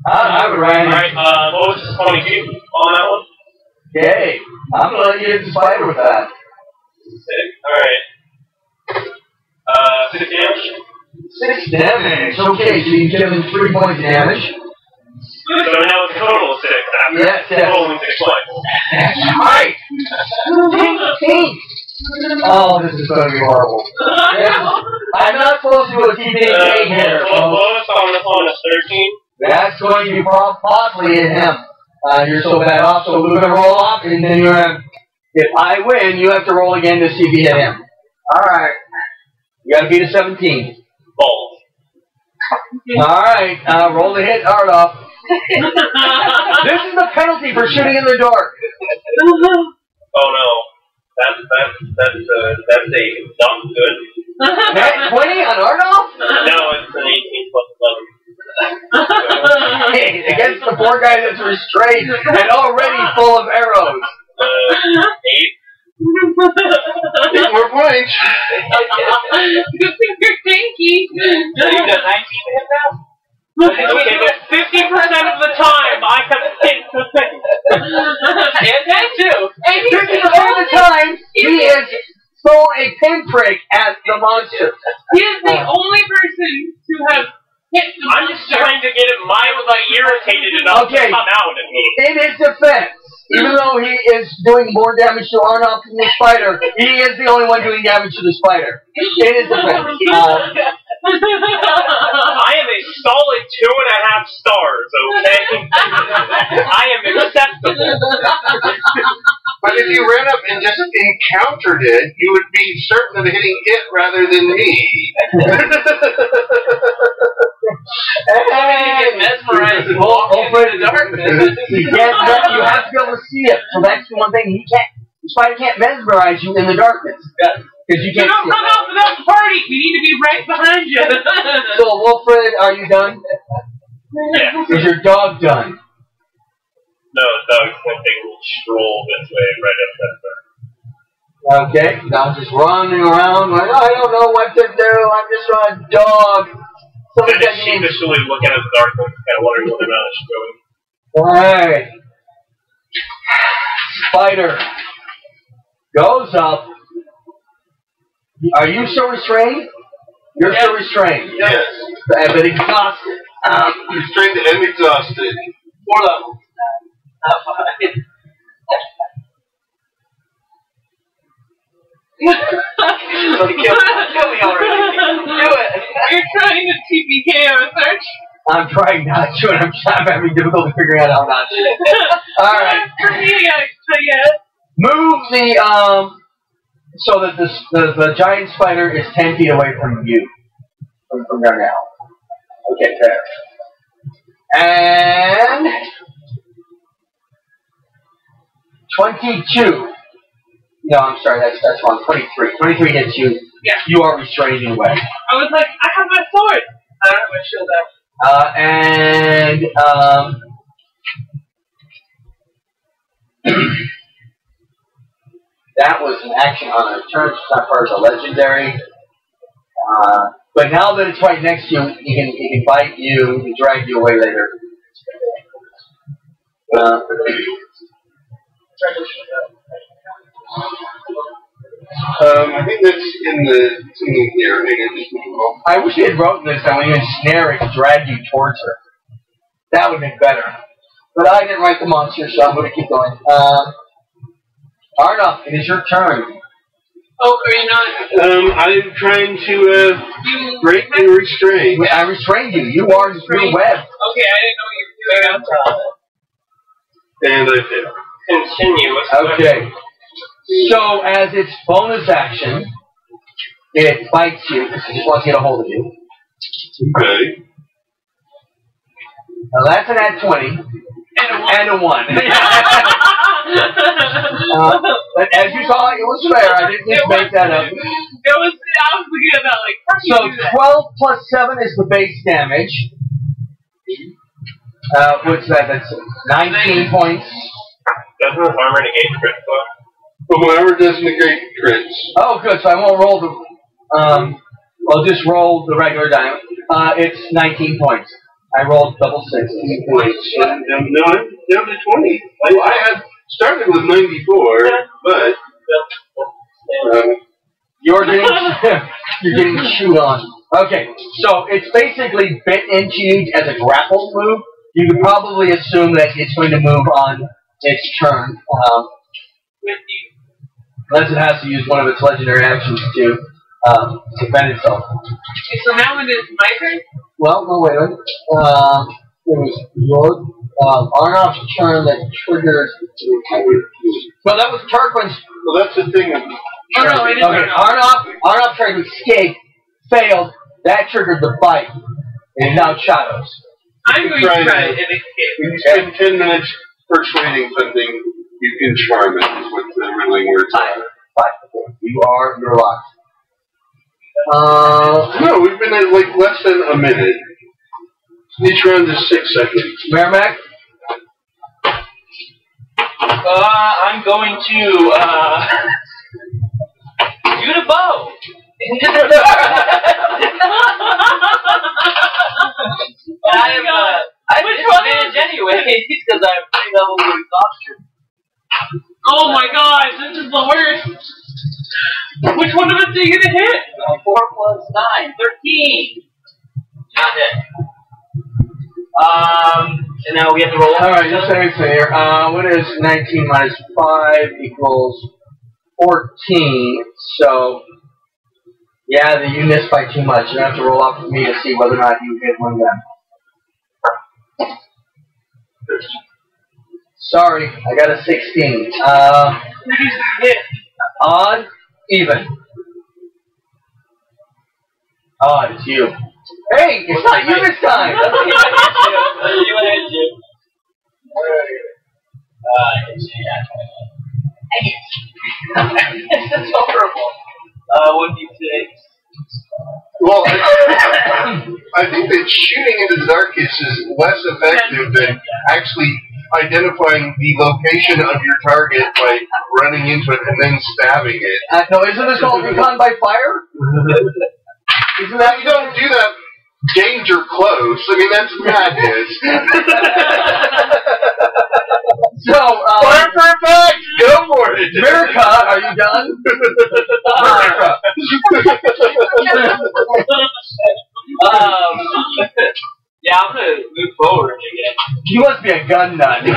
I would write. Alright, what was 22 on that one? Okay, I'm gonna let you hit the spider with that. Alright. 6 damage. 6 damage. Okay, so you give him 3 points of damage. So now it's a total of 6 after Yes. rolling 6 points. That's right. Tink. Oh, this is gonna be horrible. I'm not supposed to do a TPK here. Bonus on this one is 13. That's going to be possibly in him. You're so bad off, so we're gonna roll off, and then you're gonna. If I win, you have to roll again to see if you hit him. Alright. You gotta beat a 17. Balls. Alright, roll to hit Ardoff. This is the penalty for shooting in the dark. Oh no. That's a not good. Net 20 on Ardoff? No, it's an 18 plus 11. Hey, against the poor guy that's restrained and already full of arrows. 8. 8 more points. Good thing you're tanky. So you've got 19 to hit now? Okay, but 50% of the time I have to hit the thing. And that too. And 50% of the time, he has thrown a pinprick at the monster. He is the only person to have hit the I'm just trying to get it mildly irritated enough to come out at me. In his defense, even though he is doing more damage to Arnold than the spider, he is the only one doing damage to the spider. In his defense. I am a solid 2.5 stars, okay? I am acceptable. But if you ran up and just encountered it, you would be certain of hitting it rather than me. Get mesmerized and walk into the darkness. You have to be able to see it. So that's the one thing he can't. The spider can't mesmerize you in the darkness. Because you You can't don't see run it. off without the party. We need to be right behind you. So, Wilfred, are you done? Yeah. Is your dog done? No, dog's gonna take a little stroll this way right up that door. Okay, now just running around like, I don't know what to do, I'm just a dog. And then sheepishly looking at the darkness, kind of wondering where the mouse is going. Alright. Spider goes up. Are you still restrained? You're still restrained. Yes. But exhausted. Restrained and exhausted. 4 levels. Kill me already. Do it. You're trying to TPK our search. I'm trying not to, and I'm having difficulty figuring out how not to. Alright. For me, I tell you. Move the, so that the giant spider is 10 feet away from you. From there now. Okay, fair. And 22. No, I'm sorry, that's wrong. 23. 23 hits you. Yeah. You are restrained in a way. I was like, I have my sword. I don't have my shield out. That was an action on a turn. It's not part of the legendary. But now that it's right next to you, he can bite you, he can drag you away later. I think that's in the thing here. I wish he had wrote this and when you ensnare it, drag you towards her. That would have been better. But I didn't write the monster, so I'm going to keep going. Arnoff, it is your turn. Oh, are you not? I'm trying to break and restrain. I restrained you. You are your web. Okay, I didn't know you were doing outside. And I fail. Continue. Okay. So, as its bonus action, it bites you because it just wants to get a hold of you. Okay. Now that's an at 20. And a 1. But as you saw, it was fair. I didn't just make that up. I was looking at that like, how do you So do that? 12 plus 7 is the base damage. What's that? That's 19 points. Doesn't the armor negate crit though? But whatever does negate crits. Oh, good. So I won't roll the. I'll just roll the regular diamond. It's 19 points. I rolled double 16 points. No, I'm down to 20. Well, I had started with 94, but you're getting chewed on. Okay, so it's basically bit into you as a grapple move. You could probably assume that it's going to move on its turn, unless it has to use one of its legendary actions to defend itself. Okay, so now it is my turn? Well, no, wait a minute. It was your Arnoff's turn that triggered. Well, that was Tarquin's. well, that's the thing. Oh, no, it is Okay, Arnoff tried to escape, failed. That triggered the bite, and now shadows. I'm going to try and escape. When you spend 10 minutes persuading something, you can charm it, is what the really words are. You are, you're locked. No, we've been at like less than a minute. Each round is 6 seconds. Merrimack? I'm going to shoot a bow. I have disadvantage anyway because I'm 3 levels of exhaustion. Oh my god, this is the worst. Which one of us are you going to hit? 4 plus 9, 13. Not it. And now we have to roll. Alright, just let me see here. What is 19 minus 5 equals 14? So, yeah, you missed by too much. You have to roll off with me to see whether or not you hit one of them. Sorry, I got a 16. Odd, even. Odd, it's you. Hey, it's not you this time! You and you. That's horrible. 1d6. Well, I think that shooting into the darkness is less effective than actually identifying the location of your target by running into it and then stabbing it. No, isn't this called recon by fire? Isn't that You don't do that danger close. I mean, that's madness. So, Fire for effect! Go for it! America, are you done? America. Yeah, I'm gonna move forward again. You must be a gun nut. Okay.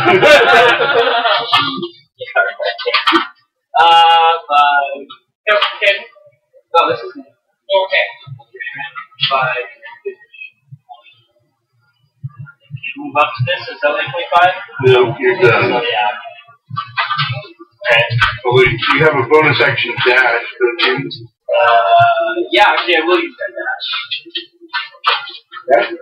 Oh, this is okay. 5. Move up to this. Is that like 25? No, you're done. Yeah. Okay. Although you have a bonus action dash, don't you? Yeah, actually, I will use that dash. It's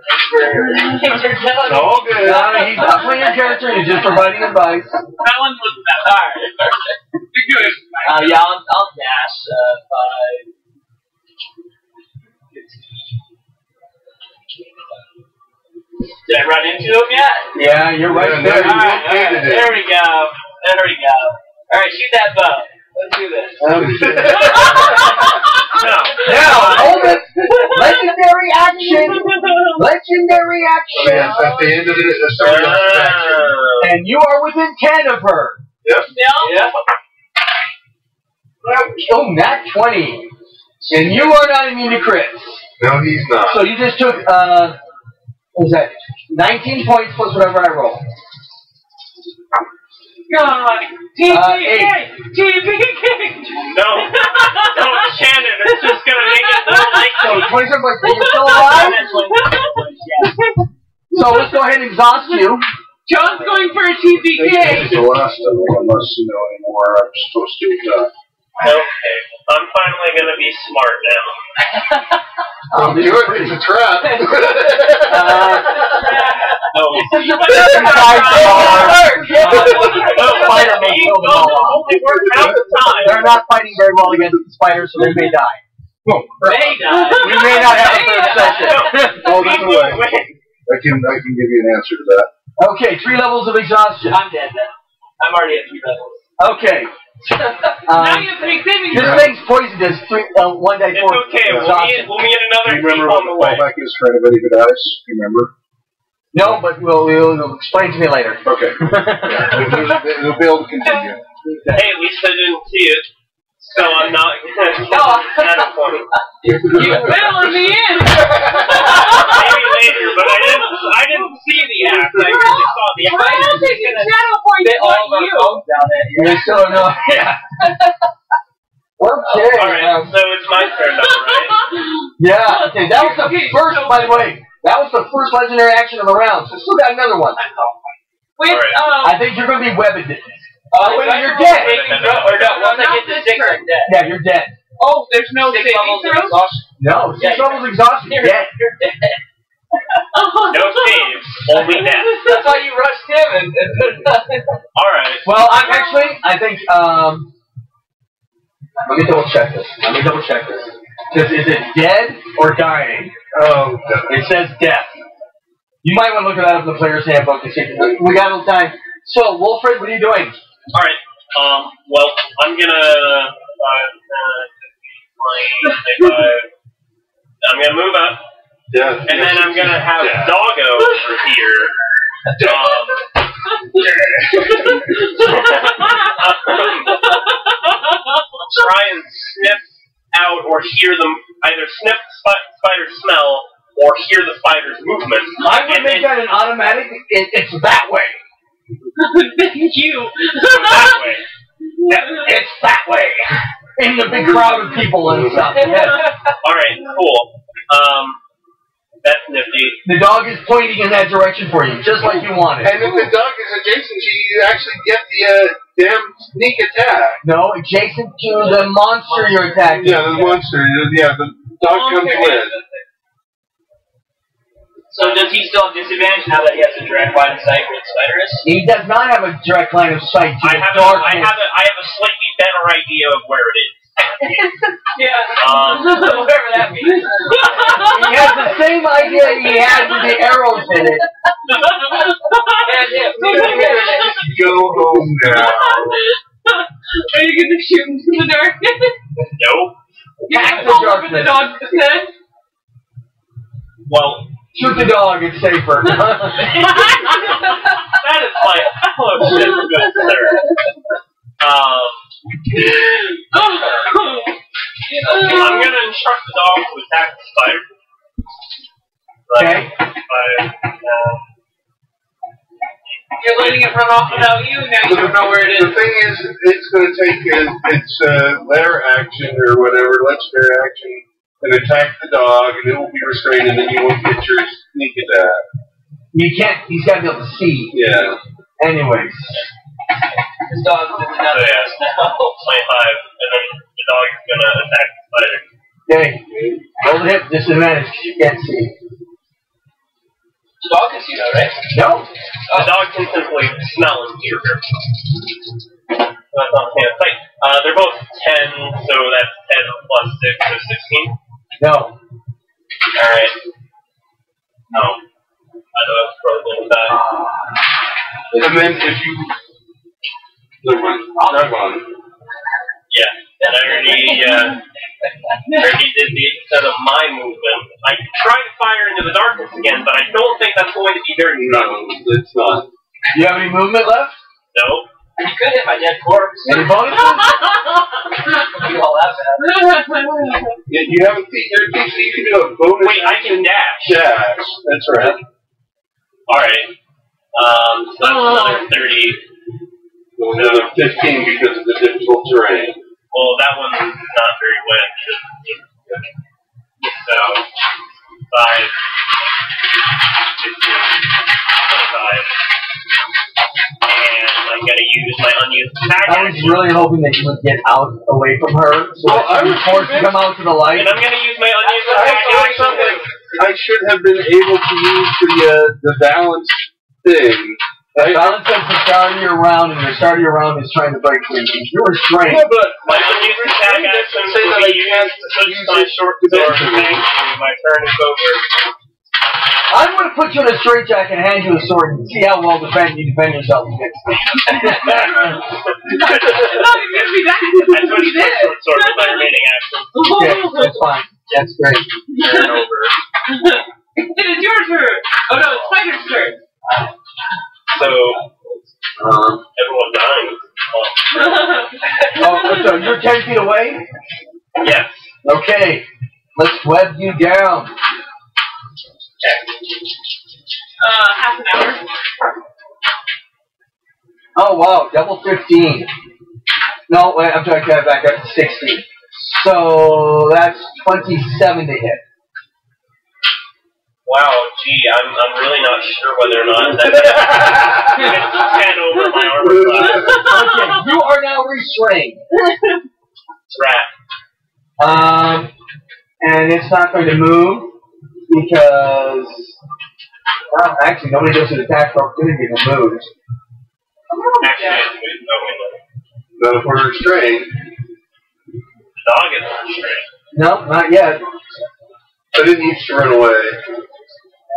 all good. He's not playing your character, he's just providing advice. That one was Alright. You're good. Yeah, I'll dash 5. Did I run into him yet? Yeah, you're right there. Alright, there we go. There we go. Alright, shoot that bow. Let's do this. Now, hold it. Legendary action. Legendary action. Yes, at the end of it, And you are within 10 of her. Yep. Yeah. Oh, nat 20. And you are not immune to crits. No, he's not. So you just took, what was that? 19 points plus whatever I roll. God. TPK. TPK. No, Shannon. It's just gonna make it look like. So 27 points. You're still alive? So let's go ahead and exhaust you. John's going for a TPK. It's the last of them, unless you know anymore. I'm supposed to. Okay, I'm finally gonna be smart now. Don't do it. It's a trap. No. They're not fighting very well against the spiders, so they may die. They die. We may not have a third session. Oh, that's away. I can give you an answer to that. Okay, 3 levels of exhaustion. I'm dead then. I'm already at 3 levels. Okay. Now you have to make saving This throws. thing's poisoned as 1 die 4. It's okay. We'll meet another Do you remember keep what on the the way. fallback is for anybody who dies? Do you remember? No, but we'll explain to me later. Okay. We'll be able to continue. Hey, at least I didn't see it, so I'm not. That's funny. You will in the end. Maybe later, but I didn't see the act. I really saw the act. We're all taking shadow points like you. Down there. You still know. Yeah. Okay. Alright, so it's my turn now, right? Yeah. Okay, that was the first, by the way. That was the first legendary action of the round, so still got another one. With, I think you're going to be webbed. Wait, you're Dead. dead. Or no, once I get to 6, I'm dead. Yeah, you're dead. oh, there's no 6 saving levels of throws? exhaustion. No, 6 levels exhaustion. You're dead. You're dead. No saves, only death. That's why you rushed him and Alright. Well, I think, let me double check this. Is it dead or dying? Oh, It says death. You might want to look at that up in the player's handbook and see. We got a little time. So, Wolfred, what are you doing? Alright, well, I'm gonna, I'm gonna move up, yeah. and then I'm gonna have Doggo over here, try and sniff out or hear them, either sniff the spider's smell or hear the spider's movement. I would make that an automatic. It's that way. Thank you. That way. It's that way. In the big crowd of people and stuff. Yes. Alright, cool. That's nifty. The dog is pointing in that direction for you, just like you wanted. And if the dog is adjacent, you actually get the damn sneak attack. No, adjacent to the monster you're attacking. Yeah, the monster. Yeah, the dog comes with. So does he still have disadvantage now that he has a direct line of sight where the spider is? He does not have a direct line of sight to I the have darkness. a slightly better idea of where it is. Yeah. Whatever that means. He has the same idea he had with the arrows in it. Go home now. Are you going to shoot him from the darkness? Nope. You're going to fall over the dog's head? Well, Shoot the dog, it's safer. that is my absolute good sir. I'm gonna instruct the dog to attack the spider. Okay. You're letting it run off without you, now you don't know where it The is. thing is, it's going to take its lair action or whatever, legendary action, and attack the dog, and it will be restrained, and then you won't get your sneak attack. You can't, he's got to be able to see. Yeah. Anyways. This dog is So yeah, 25, and then the dog is gonna attack the spider. Okay. Roll the hit, disadvantage, because you can't see. The dog can see that, right? No. The dog can simply smell and hear her. That's on hand site. They're both 10, so that's 10 plus 6, so 16. No. Alright. No. I know that's probably with that. And then if you... Never mind. Never mind. Yeah. And I already did the extent of my movement. I could try to fire into the darkness again, but I don't think that's going to be very good. No, it's not. Do you have any movement left? No. You could hit my dead corpse. Any bonuses? You all have that. Yeah, you haven't seen your DC, you can do a bonus. Wait, I can dash. Dash, that's right. Alright. So that's another 30. Another 15 because of the difficult terrain. Well, that one's not very wet. So, 5, 15, 25. And I'm going to use my unused attack. I was really hoping that you would get out away from her, so I was forced to come out to the light. And I'm going to use my unused I attack thought action. something I should have been able to use the balance thing. The balance of the start of your round, and your start of your round is trying to break free. If you're restrained. Yeah, but My unused attack action say that I will be can't used use my it short because sword. Thank you. My turn is over. I'm going to put you in a straitjacket and hand you a sword and see how well you defend yourself against it. No, you give me that. I switched my short sword with my remaining action. Okay, that's fine. That's great. Turn over. It is your turn. Oh no, it's Spider's turn. So, everyone dying. Oh, so you're 10 feet away? Yes. Okay, let's web you down. Half an hour. Oh wow, double 15. No, wait, I'm trying to get back up to 60. So that's 27 to hit. Wow, gee, I'm really not sure whether or not that's 10 over my armor class. Okay, you are now restrained. Rat. And it's not going to move because, well, actually nobody goes to the attack opportunity to move. Actually, wait. not if we're restrained. The dog is restrained. No, not yet. But it needs to run away.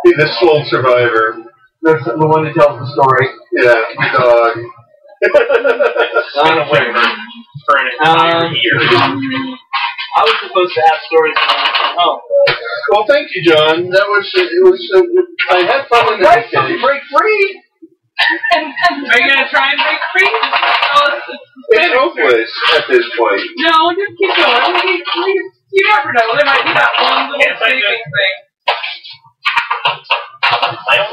Be the sole survivor. That's the one that tells the story. Yeah, the dog. Not a winner. For an entire year. I was supposed to have stories from home. Well, thank you, John. That was I had fun in Right, that so you game. break free. Are you gonna try and break free? It's hopeless at this point. No, just keep going. You never know. There might be that one little Yes, I saving do. thing.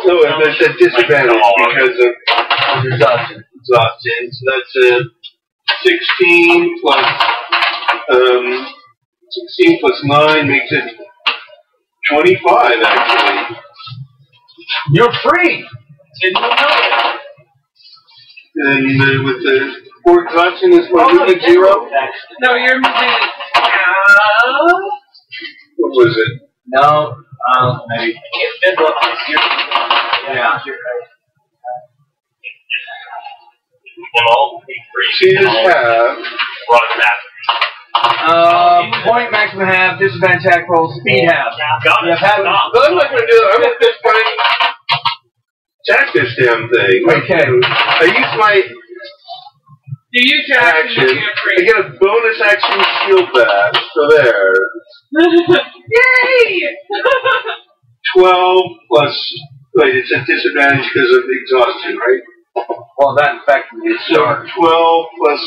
No, it's a disadvantage because of Exhaustion. exhaustion. So that's 16 plus 16 plus 9 makes it 25 actually. You're free. Didn't know that. And with the 4 exhaustion is my Oh, no, movement you did 0. know that. No, you're moving. What was it? No. Maybe. I can't fiddle up this year. Yeah. You're right. And all be free. She just have. Run that. Point maximum half, disadvantage attack roll, speed half. Got You it. have Stop. But I'm not going to do it. I'm going to just try and attack this damn thing. Okay. I use my Do you try and action. you're I free? get a bonus action shield bash. So there. Yay! 12 plus. Wait, it's a disadvantage because of exhaustion, right? Well, that effectively is So short. 12 plus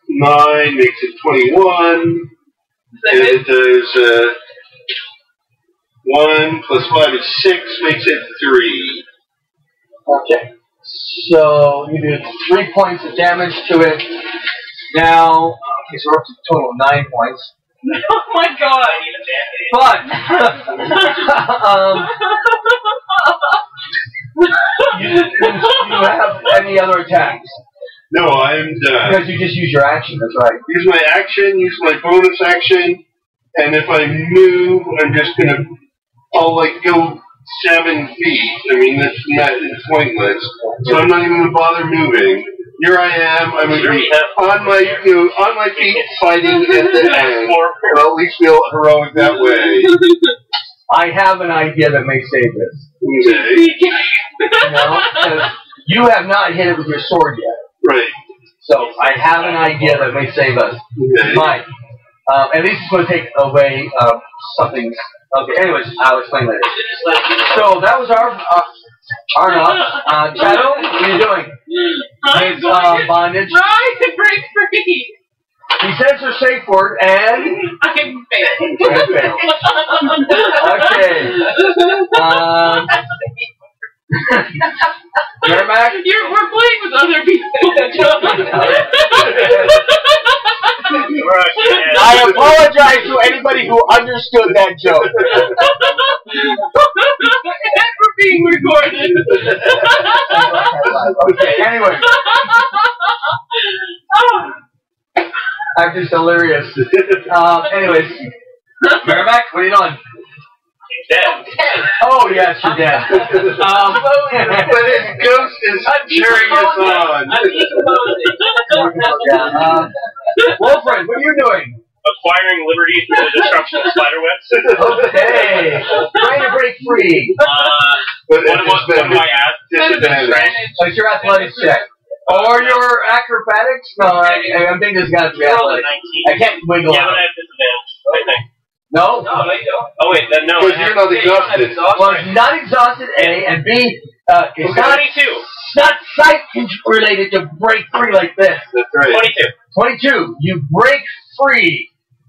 9 makes it 21. And it does 1 plus 5 is 6, makes it 3. Okay. So you do 3 points of damage to it. Now, okay, so we're up to a total of 9 points. Oh my god! But you have any other attacks? No, I'm done. Because you just use your action, that's right. Use my action, use my bonus action, and if I move, I'm just gonna, I'll like go 7 feet. I mean, it's pointless. So I'm not even gonna bother moving. here I am. I'm Sure we have- on my feet, fighting at the end. And I'll at least feel heroic that way. I have an idea that may save this. Okay. No, 'cause you have not hit it with your sword yet. Right. So I have an idea that may save us. Okay. Mine. At least it's going to take away something. Okay. Anyways, I'll explain later. So that was our Shadow. What are you doing? I'm His going to bondage. try to break free. He says her safe word, and I'm failed. you failed. Okay. Merrimack? We're playing with other people. I apologize to anybody who understood that joke. And we're being recorded. Okay, anyway. I'm just delirious. Anyways. Merrimack, what are you doing? Dead. Oh, yes, you're dead. But his ghost is cheering us on. Wolfred, what are you doing? Acquiring liberty through the destruction of spiderwebs. Okay. Trying to break free. But What do I add? disadvantage. It's your athletics check. Or your acrobatics? No, I think this got to be athletics. I can't wiggle Yeah, but out. I have disadvantage, I think. No? No, you don't. Oh, wait, then no. Because you're not exhausted. Well, it's not exhausted, A, and B, it's not 22. sight related to break free like this. That's right. 22. 22, you break free.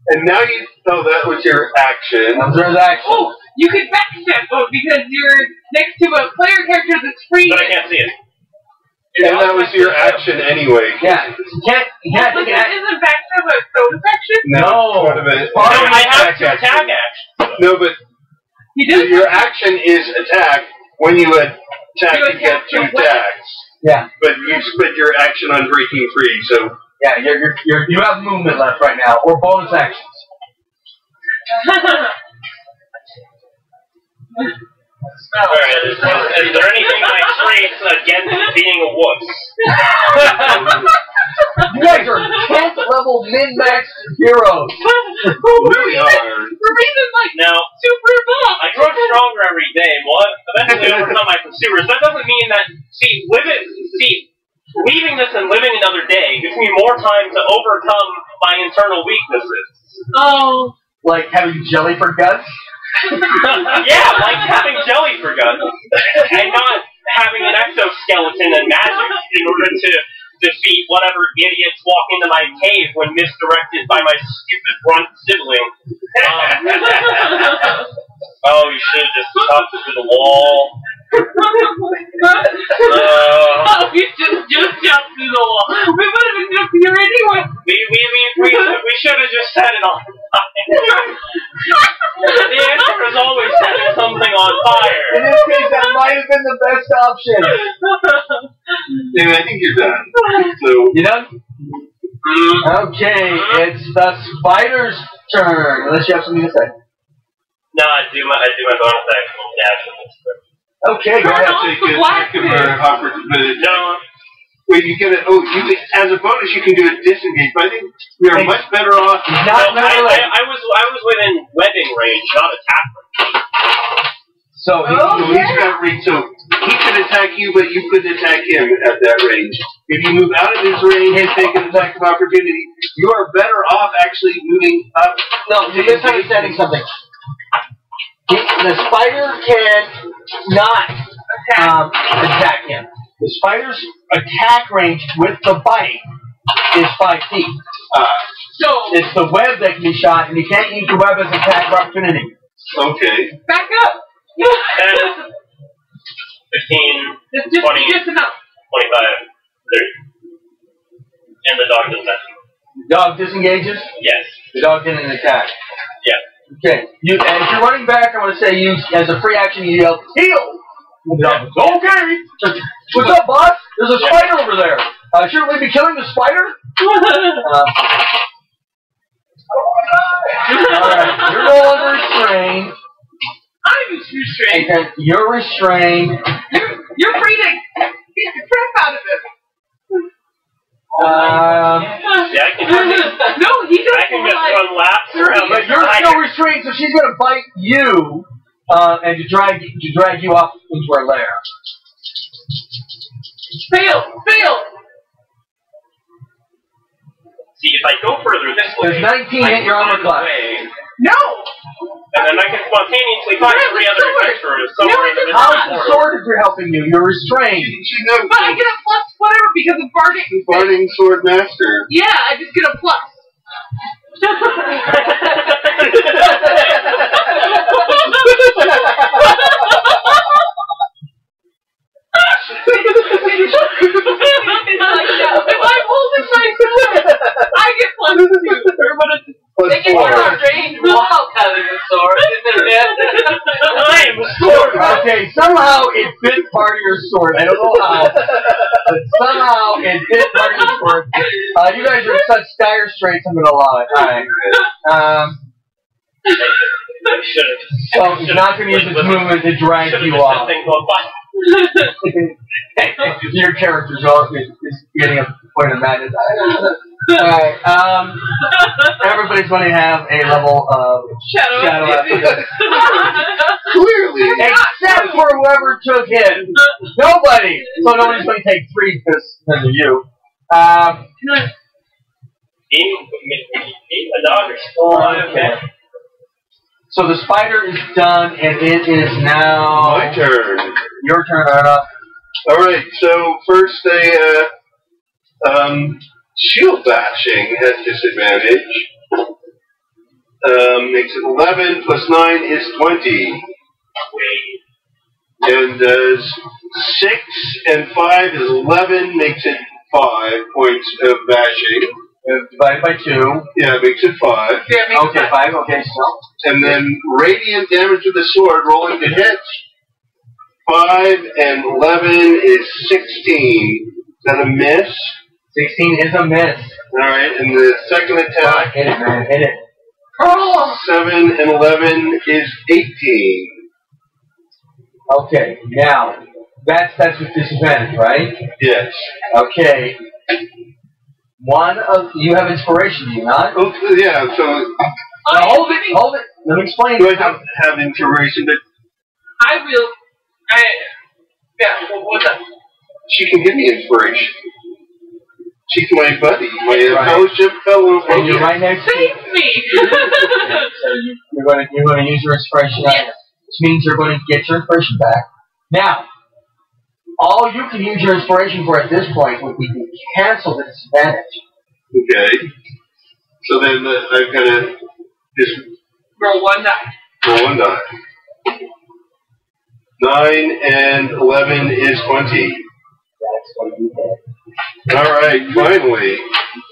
And now you. Oh, that was your action. That was your action. Oh, you can backstep because you're next to a player character that's free. But I can't see it. And that was your action anyway. Yeah. You can't. Isn't backstep a bonus action? No. Part of it. No, I have to attack action. No, but He does. your action is attack. When you attack, you get 2 attacks. Yeah. But you spent your action on breaking free, so. Yeah, you have movement left right now, or bonus actions. Alright, is there anything in my traits against being a wuss? You guys are 10th level min-max heroes. We are. We're even like Now, super buff. I grow stronger every day, and what? Eventually overcome my pursuers. That doesn't mean that, leaving this and living another day gives me more time to overcome my internal weaknesses. Oh. Like having jelly for guts? Yeah, like having jelly for guns. And not having an exoskeleton and magic in order to defeat whatever idiots walk into my cave when misdirected by my stupid runt sibling. Oh, you should have just chopped it to the wall. Oh, we just jumped through the wall. We would have been up here anyway. We should have just set it on fire. The answer is always setting something on fire. In this case, that might have been the best option. Yeah, I think you're done. So. You done? Okay, it's the spider's turn. Unless you have something to say. No, I do my bonus action. Okay, go ahead. Take a second for opportunity. No. Wait, you get it. Oh, as a bonus, you can do a disengage. But I think we are much better off. Not No, I was within webbing range, not attack range. So, He's got reach, so he could attack you, but you couldn't attack him at that range. If you move out of his range and take an attack of opportunity, you are better off actually moving up. no, you're misunderstanding something. The spider can not attack him. The spider's attack range with the bite is 5 feet. So It's the web that can be shot, and you can't use the web as an attack of opportunity. Okay. back up. 10, 15, It's 20, just enough. 25, 30. And the dog does nothing. The dog disengages. Yes. The dog didn't attack. Yeah. Okay. And if you're running back, I want to say you, as a free action, you yell, heal! And the dog goes, okay! What's up, boss? There's a spider over there. Shouldn't we be killing the spider? Alright, you're no longer restrained. I'm restrained. Okay, you're restrained. You're free to get the crap out of it. Yeah, I can just, No, he doesn't. I can just run laps around. But you're still restrained, so she's going to bite you and to drag you up into her lair. Fail! See, if I go further this way, There's 19 in your armor class. No! And then I can spontaneously find Yeah, three the other sword. adventurers somewhere No, in the it's middle not. of How's the the corridor. sword if you're helping you? You're restrained. She knows. But I get a plus whatever because of Bardic. Bardic Sword Master. Yeah, I just get a plus. If I'm holding my sword, I get plus 2. Plus They get 4. more range while having a sword, isn't it? I am a sword. Okay, somehow it bit part of your sword. I don't know how, but somehow it bit part of your sword. You guys are in such dire straits, I'm going to allow it. Alright. So he's not going to use his movement to drag you off. Your character's is getting a point of madness. Alright, everybody's going to have a level of shadow after. Clearly. Except for whoever took it. Nobody. So nobody's going to take 3 because of you. Okay. So the spider is done, and it is now My turn. your turn, Arna. Alright, so first shield bashing has disadvantage. Makes it 11 plus 9 is 20. And 6 and 5 is 11, makes it 5 points of bashing. Divided by 2. Yeah, makes it 5. Okay, 5. Okay, so. And then radiant damage with the sword, rolling to hit. 5 and 11 is 16. Is that a miss? 16 is a miss. Alright, and the second attack, Hit it, man. Hit it. 7 and 11 is 18. Okay, now, that's with disadvantage, right? Yes. Okay. You have inspiration, do you not? Oh, yeah, so Now hold it. Let me explain. do I don't have inspiration, but What's up? she can give me inspiration. She's my buddy, my Right. fellowship fellow. And you're right next to Save me! So you're going to use your inspiration, which means you're going to get your inspiration back. Now, all you can use your inspiration for at this point would be to cancel the disadvantage. Okay. So then I've got to just Roll 1 die. roll 1 die. 9 and 11 is 20. That's what you did. Alright, finally.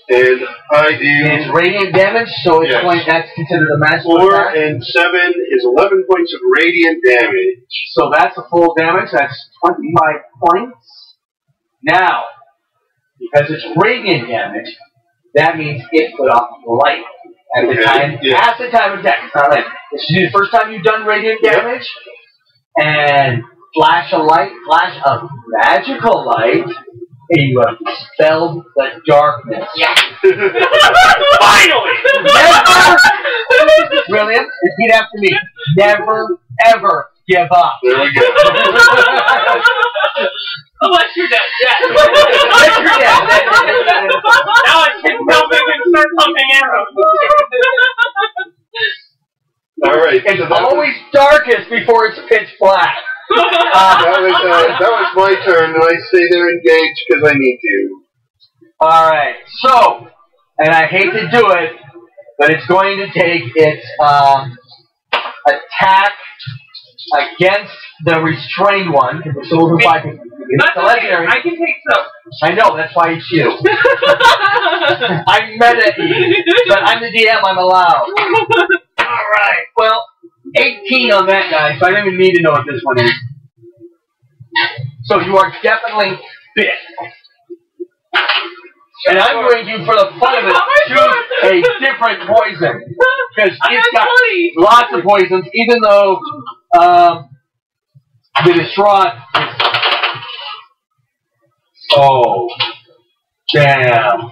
And I do It's radiant damage, so it's Yes. that's considered a magical 4 attack. and 7 is 11 points of radiant damage. So that's a full damage. That's 25 points. Now, because it's radiant damage, that means it put off the light at the time. Yeah. At the time of attack. It's not like this is the first time you've done radiant damage, and flash of magical light, and you have dispelled the darkness. Yeah. Finally! Never, William, repeat after me. Never, ever give up. There we go. Unless you're dead. Yeah. Unless you're dead. Now I can go back and start pumping arrows. Alright. It's always darkest before it's pitch black. That was my turn, and I stay there engaged because I need to. Alright, so, and I hate to do it, but it's going to take its attack against the restrained one, because we're still moving by. That's okay. I can take some. I know, that's why it's you. I'm meta-y, but I'm the DM, I'm allowed. Alright, well, 18 on that guy, so I don't even need to know what this one is. So you are definitely bit. And I'm going to, for the fun of it, choose a different poison. Because it's got lots of poisons, even though the distraught is... Oh. Damn.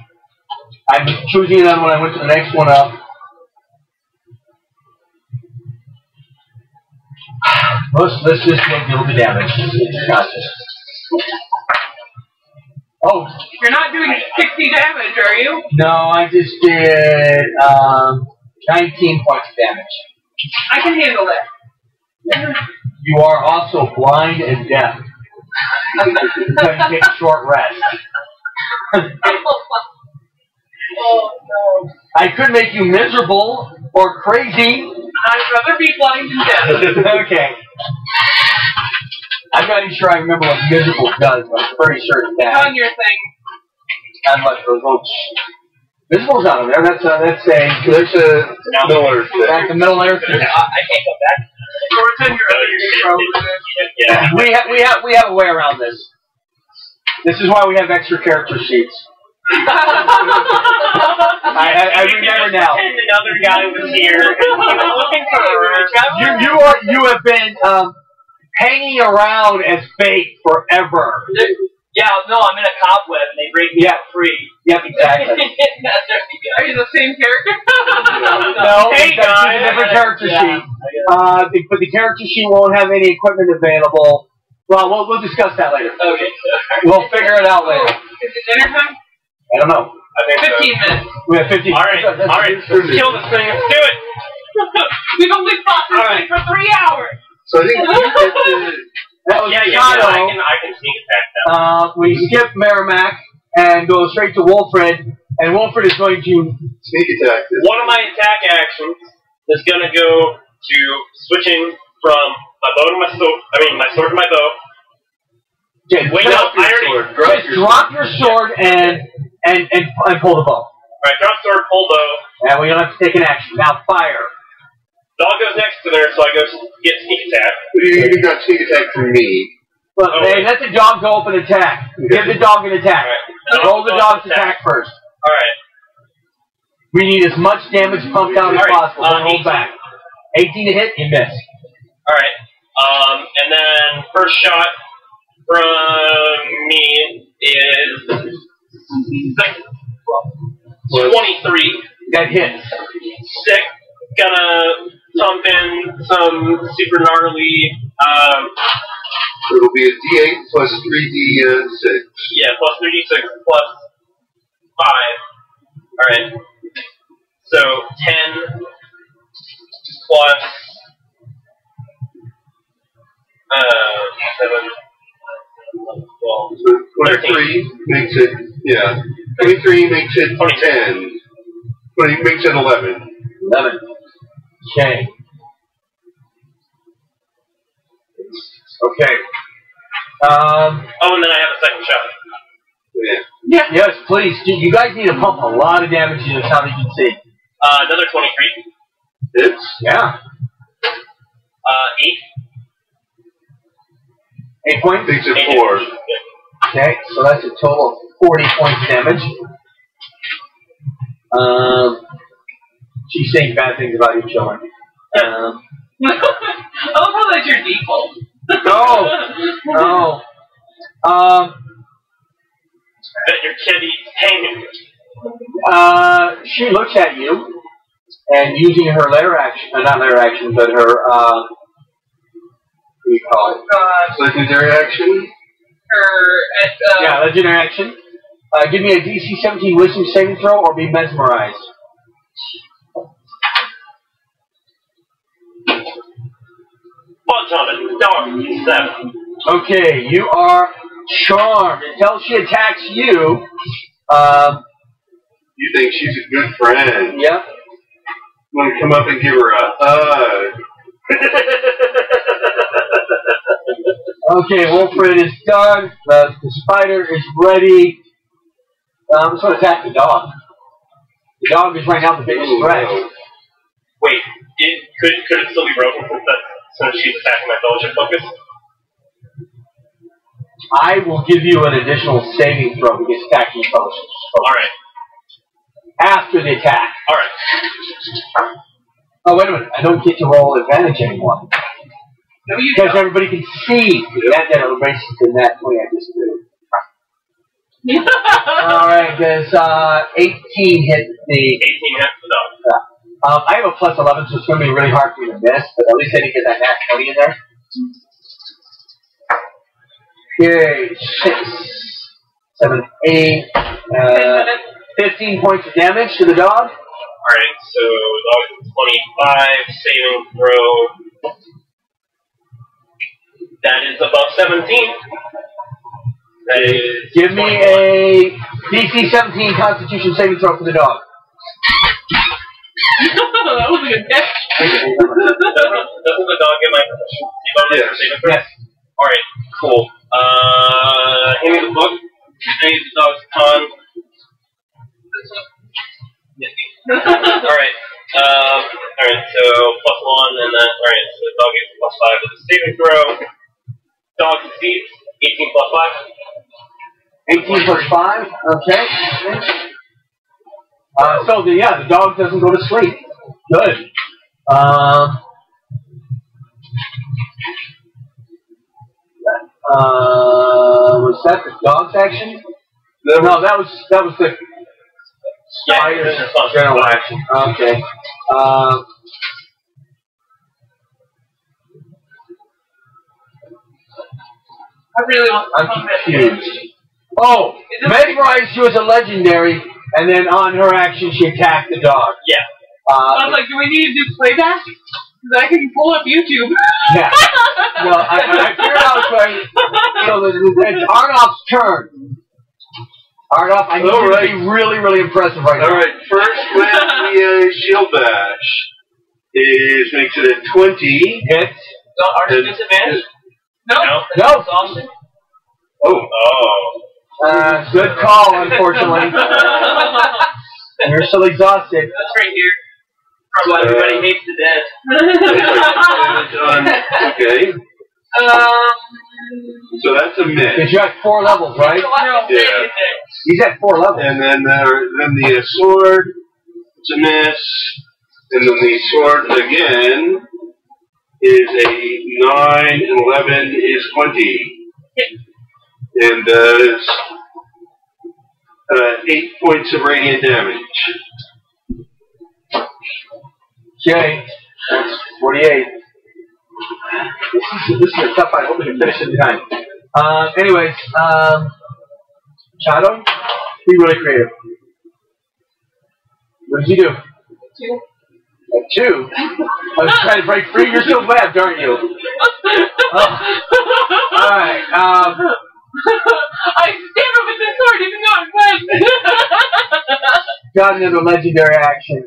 I'm choosing another one. I went to the next one up. Let's just get a little bit damage. Gotcha. Oh. You're not doing 60 damage, are you? No, I just did 19 points of damage. I can handle that. You are also blind and deaf. You can take a short rest. Oh, no. I could make you miserable or crazy. I'd rather be blind and deaf. Okay. I'm not even sure I remember what miserable does, but I'm pretty sure it's that. On your thing. Unless those little Visible's out of there. That's a there's a middle earth thing. that's a middle earth. I can't go back. Or it's on your other Yeah. We have a way around this. This is why we have extra character sheets. I remember now. Another guy was here. He was looking for You have been hanging around as bait forever. Yeah, no, I'm in a cobweb and they break me out free. Yep, exactly. Are you the same character? No, Hey, that's guys. a different character Yeah. sheet. But the character sheet won't have any equipment available. Well, we'll discuss that later. Okay. We'll figure it out later. Is it dinner time? I don't know. I think 15 minutes. We have 15. Alright, let's kill this thing. Let's do it. We've only fought this thing for 3 hours. So I think you get to... That was Yeah, Shadow. I can sneak attack now. We skip Merrimack and go straight to Wolfred, and Wolfred is going to... Sneak attack this. One of my attack actions is going to go to switching from my bow to my sword. I mean, my sword to my bow. Okay, Wait, no, I already... drop your sword and pull the bow. Alright, drop sword, pull bow. And we don't have to take an action. Now fire. Dog goes next to there, so I go get sneak attack. You got sneak attack from me. Look, hey, let the dog go up and attack. Give the dog an attack. Alright. Roll the dog's attack first. Alright. We need as much damage pumped out as possible. Don't hold 18. back. 18 to hit, you miss. Alright. And then first shot from me is 23. That hits. Sick. Gonna pump in some super gnarly, It'll be a D8 plus 3D6. yeah, plus 3d6 plus 5. Alright. So 10 plus 7, 12, So 23 makes it, yeah. 23 makes it 10. 20 makes it 11. 11. Okay. Okay. oh, and then I have a second shot. Yeah. Yes, please. You guys need to pump a lot of damage in this, how you can see. Another 23. Hits. Yeah. 8. 8 points? Makes it 4. Okay, so that's a total of 40 points of damage. She's saying bad things about your children. I love how that's your default. No. That your kid eats hanging. She looks at you, and using her lair action, not lair action, but her, what do you call it? Legendary action. Yeah, legendary action. Give me a DC 17 Wisdom saving throw or be mesmerized. Punch on it. Dark. 7. Okay, you are charmed. Until she attacks you, You think she's a good friend. yep. You want to come up and give her a hug. Okay, Wolfred is done. The spider is ready. I'm just going to attack the dog. The dog is right now the biggest threat. Wait, could it still be broken since she's attacking my fellowship focus? I will give you an additional saving throw against attacking fellowship. Alright. After the attack. Alright. Oh, wait a minute. I don't get to roll advantage anymore. No, you Because don't. everybody can see that little racist in that 20 I just did. Alright, does 18 hit the... 18 hits the dog. I have a plus 11, so it's going to be really hard for you to miss, but at least I didn't get that nat 20 in there. Okay, 6, 7, 8, 15 points of damage to the dog. Alright, so dog is 25, saving throw. That is above 17. That is. Give me a DC 17 Constitution saving throw for the dog. That was a good catch. Doesn't the dog get my proficiency bonus? Yes. Alright, cool. Hand me the book. Raise the dog's con. Alright. Alright, so +1 and then alright, so the dog gets +5 with the saving throw. Dog succeeds. 18 +5. 18 plus 5, okay. So the dog doesn't go to sleep. Good. Was that the dog's action? No, that was the spider's general action. Okay. I really want to I'm confused. Oh, mesmerized you as a legendary, and then on her action she attacked the dog. Yeah. I was like, do we need to do playback? Because I can pull up YouTube. Yeah. Well, I figured out right. So it's Arnoff's turn. Arnoff, I need you to be really, really impressive right now. Alright, first with the shield bash makes it a 20. Hits. So, are you disadvantaged? No. No. Exhaustion? Oh. Good call, unfortunately. You're still exhausted. That's right here. Probably everybody hates the dead. Okay. So that's a miss. Because you're at 4 levels, right? No. Yeah. He's at 4 levels. And then the sword, it's a miss. And then the sword again is a 9 and 11 is 20. And does 8 points of radiant damage. Okay. That's 48. This is a tough fight. I hope we can finish in time. Anyways, Shadow, be really creative. What did you do? 2. At 2? I was trying to break free. You're still webbed, aren't you? Alright, I stab him with the sword even though I'm wet. got another legendary action.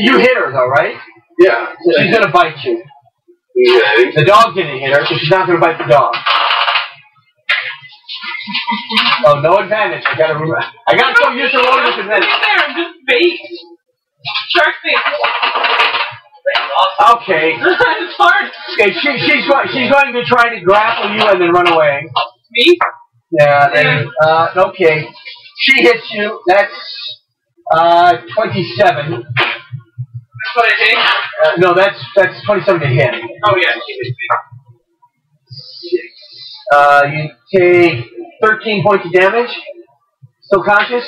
You hit her though, right? Yeah. So she's gonna bite you. Okay. The dog didn't hit her, so she's not gonna bite the dog. Oh, no advantage. I gotta go use the roll with advantage. There, I'm just bait. Shark bait. Okay. It's hard. Okay, she's going to try to grapple you and then run away. Me? Yeah. Then, okay. She hits you. That's 27. That's what I think. No, that's 27 to hit. Oh yeah, she hits me. You take 13 points of damage. Still conscious?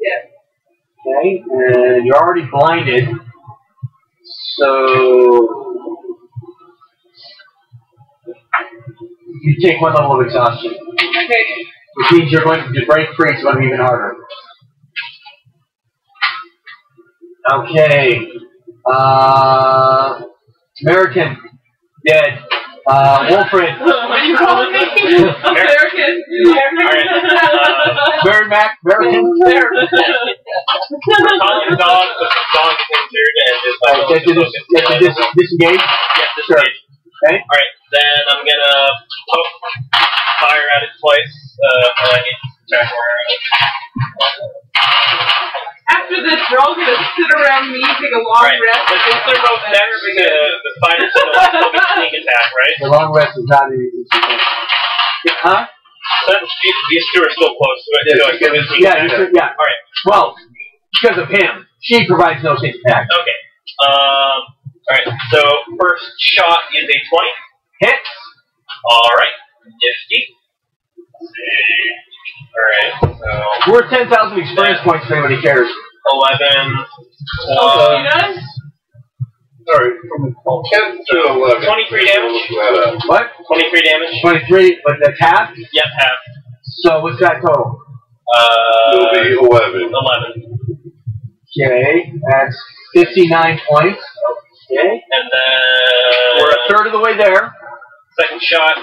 Yeah. Okay, and you're already blinded. So you take 1 level of exhaustion. Okay. Which means you're going to break free, so it's going to be even harder. Okay. American. Dead. Wolfred. What are you calling me? American. Mary Mac. American. We're calling the dog, but the dog is injured and is Disengage? Yeah, Sure. disengage. Okay. Alright, then I'm gonna poke fire at it twice. I need to check where. After this, we're all gonna sit around me, take a long rest. But since they're both next to the spider, still get sneak attack, right? The long rest is not easy. Huh? So these two are still close to it. So I give it sneak attack. Yeah. Alright. Well, because of him, she provides no sneak attack. Okay. Alright, so first shot is a 20. Hits. Alright. Nifty. Alright, so We're 10,000 experience points if anybody cares. 11. Oh, you guys? Sorry, from 10 to 11. 23 damage. What? 23 damage. 23, but that's half? Yep, half. So what's that total? It'll be 11. 11. Okay, that's 59 points. Okay. And then We're a third of the way there. second shot.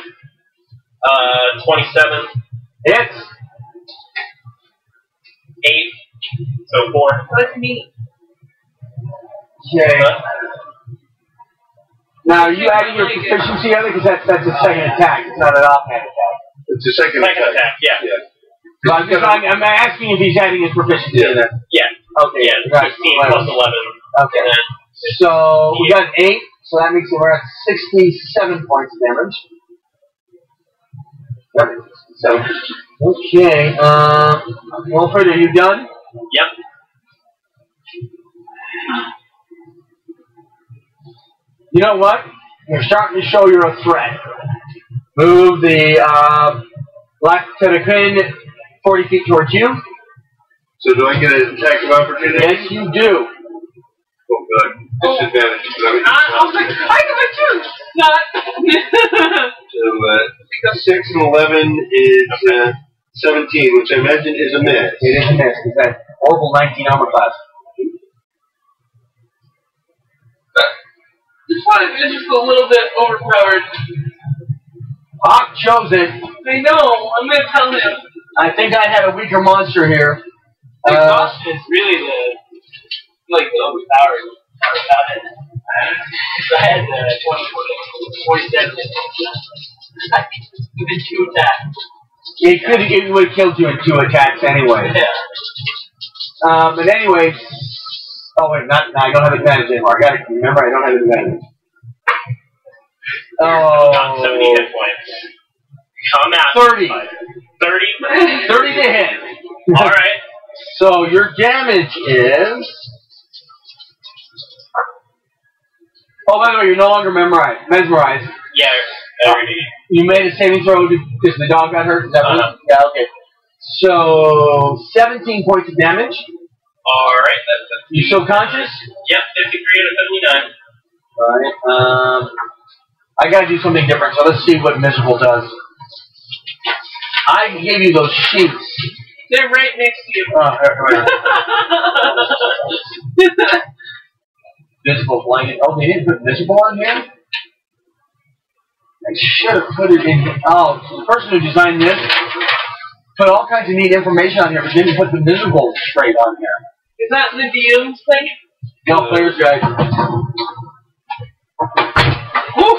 27. Hits. 8. So 4. That's me. Okay. Now, are you adding your proficiency on it? Because that's a second attack. It's not an offhand attack. It's a second attack, yeah. So I'm asking if he's adding his proficiency in there. Yeah. Okay. Yeah, 16 plus 11. Okay. So we got 8, so that makes it we're at 67 points of damage. Yep. So, okay. Wilfred, are you done? Yep. You know what? You're starting to show you're a threat. Move the Black Tentakin 40 feet towards you. So do I get an attack of opportunity? Yes, you do. Oh, good. Disadvantage. I was like, I can my too. Not. So, 6 and 11 is 17, which I imagine is a miss. It is a miss, because that horrible 19 armor class. This one is just a little bit overpowered. Hawk chose it. I know. I'm gonna tell him. I think I had a weaker monster here. Exhaustion is really the overpowered part about it. I had 47 within 2 attacks. It would have killed you in 2 attacks anyway. Yeah. But anyways, oh wait, I don't have advantage anymore. I gotta remember I don't have advantage. Oh, Got 70 hit points. Come out. 30. 30? 30 to hit. Alright. So your damage is. Oh, by the way, you're no longer mesmerized. Yeah, already. You made a saving throw because the dog got hurt. Is that right? Yeah. Okay. So 17 points of damage. Alright. You still conscious? Yep, 53 out of 79. Alright. I gotta do something different, so let's see what miserable does. I gave you those sheets. They're right next to you. Visible blinded. Oh, they didn't put visible on here? I should have put it in. Oh, the person who designed this put all kinds of neat information on here, but didn't put the visible straight on here. Is that the DM's thing? No, player's guide. Woo!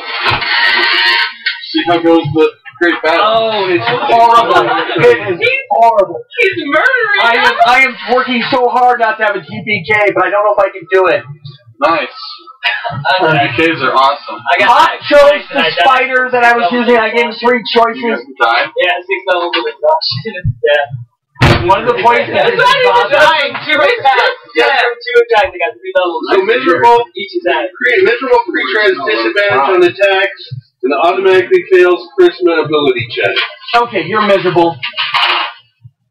See how goes the great battle. Oh, it's horrible. It is horrible. He's murdering them. I am working so hard not to have a TPK, but I don't know if I can do it. Nice. TPKs are awesome. Hawk chose the spider that I was using. I gave him 3 choices. Die? Yeah, 6 levels of exhaustion. Yeah. One of the points is It's not even dying. 2 attacks. Yeah, 2 attacks. I got 3 levels. So miserable Each attack. creature has disadvantage on attacks and automatically fails charisma ability check. Okay, you're miserable.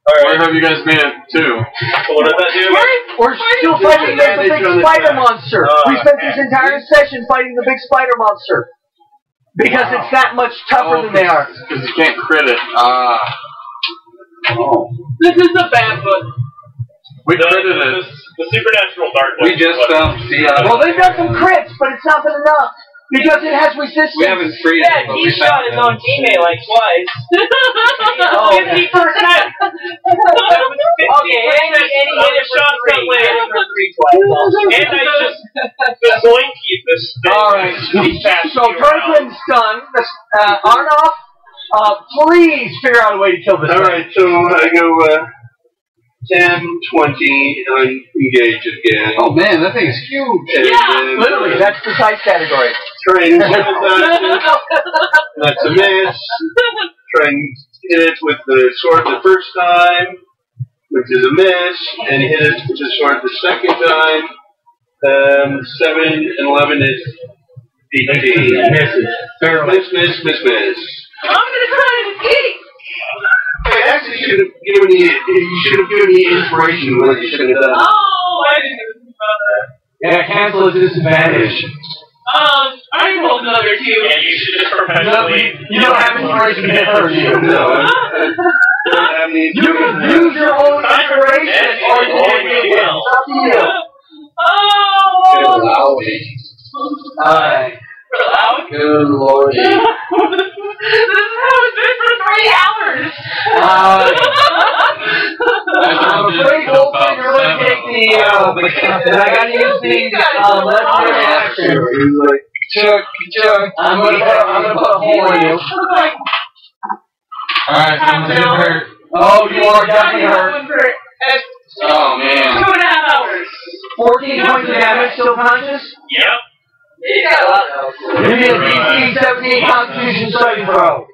Where have you guys made it to? So what does that do? We're still fighting the big spider monster. We spent this entire session fighting the big spider monster. Because it's that much tougher than they are. Because you can't crit it. This is a bad book. We critted it. The supernatural darkness. We just found the. Well, they've got some crits, but it's not been enough. Because it has resistance. We haven't freed it. Yeah, he shot his own teammate like twice. 50%. Okay, and he hit it for 3. He hit it for 3 twice. And I just blinky this thing. Alright. So Draken's done. Arnoff, please figure out a way to kill this thing. Alright, so I go 10, 20, and engage again. Oh man, that thing is huge. Yeah. Literally, that's precise category. Try and hit it. That's a miss. Try and hit it with the sword the first time, which is a miss, and hit it with the sword the second time. 7 and 11 is 18. Misses. Barely. Miss. I'm gonna try to escape! Hey, actually, you should have given me inspiration when you should have done. Oh, I didn't even think about that. Yeah, cancel is a disadvantage. I rolled another 2. Yeah, you should just professionally. You don't have inspiration to get hurt, you. No. You can use your own inspiration or you can get it. It's up to you. Allow me. Alright. Allowed? Good lordy. This is how it's been for 3 hours! I'm afraid Goldfinger you're going to take the, and I gotta use the, legendary action. Chuck. I'm gonna put a hole in you. Alright, I'm gonna hurt. Oh, you are definitely hurt. Oh, man. 2.5 hours. 14 points of damage, still conscious? Yep. You got a lot of Give me a DC 17 Constitution saving throw.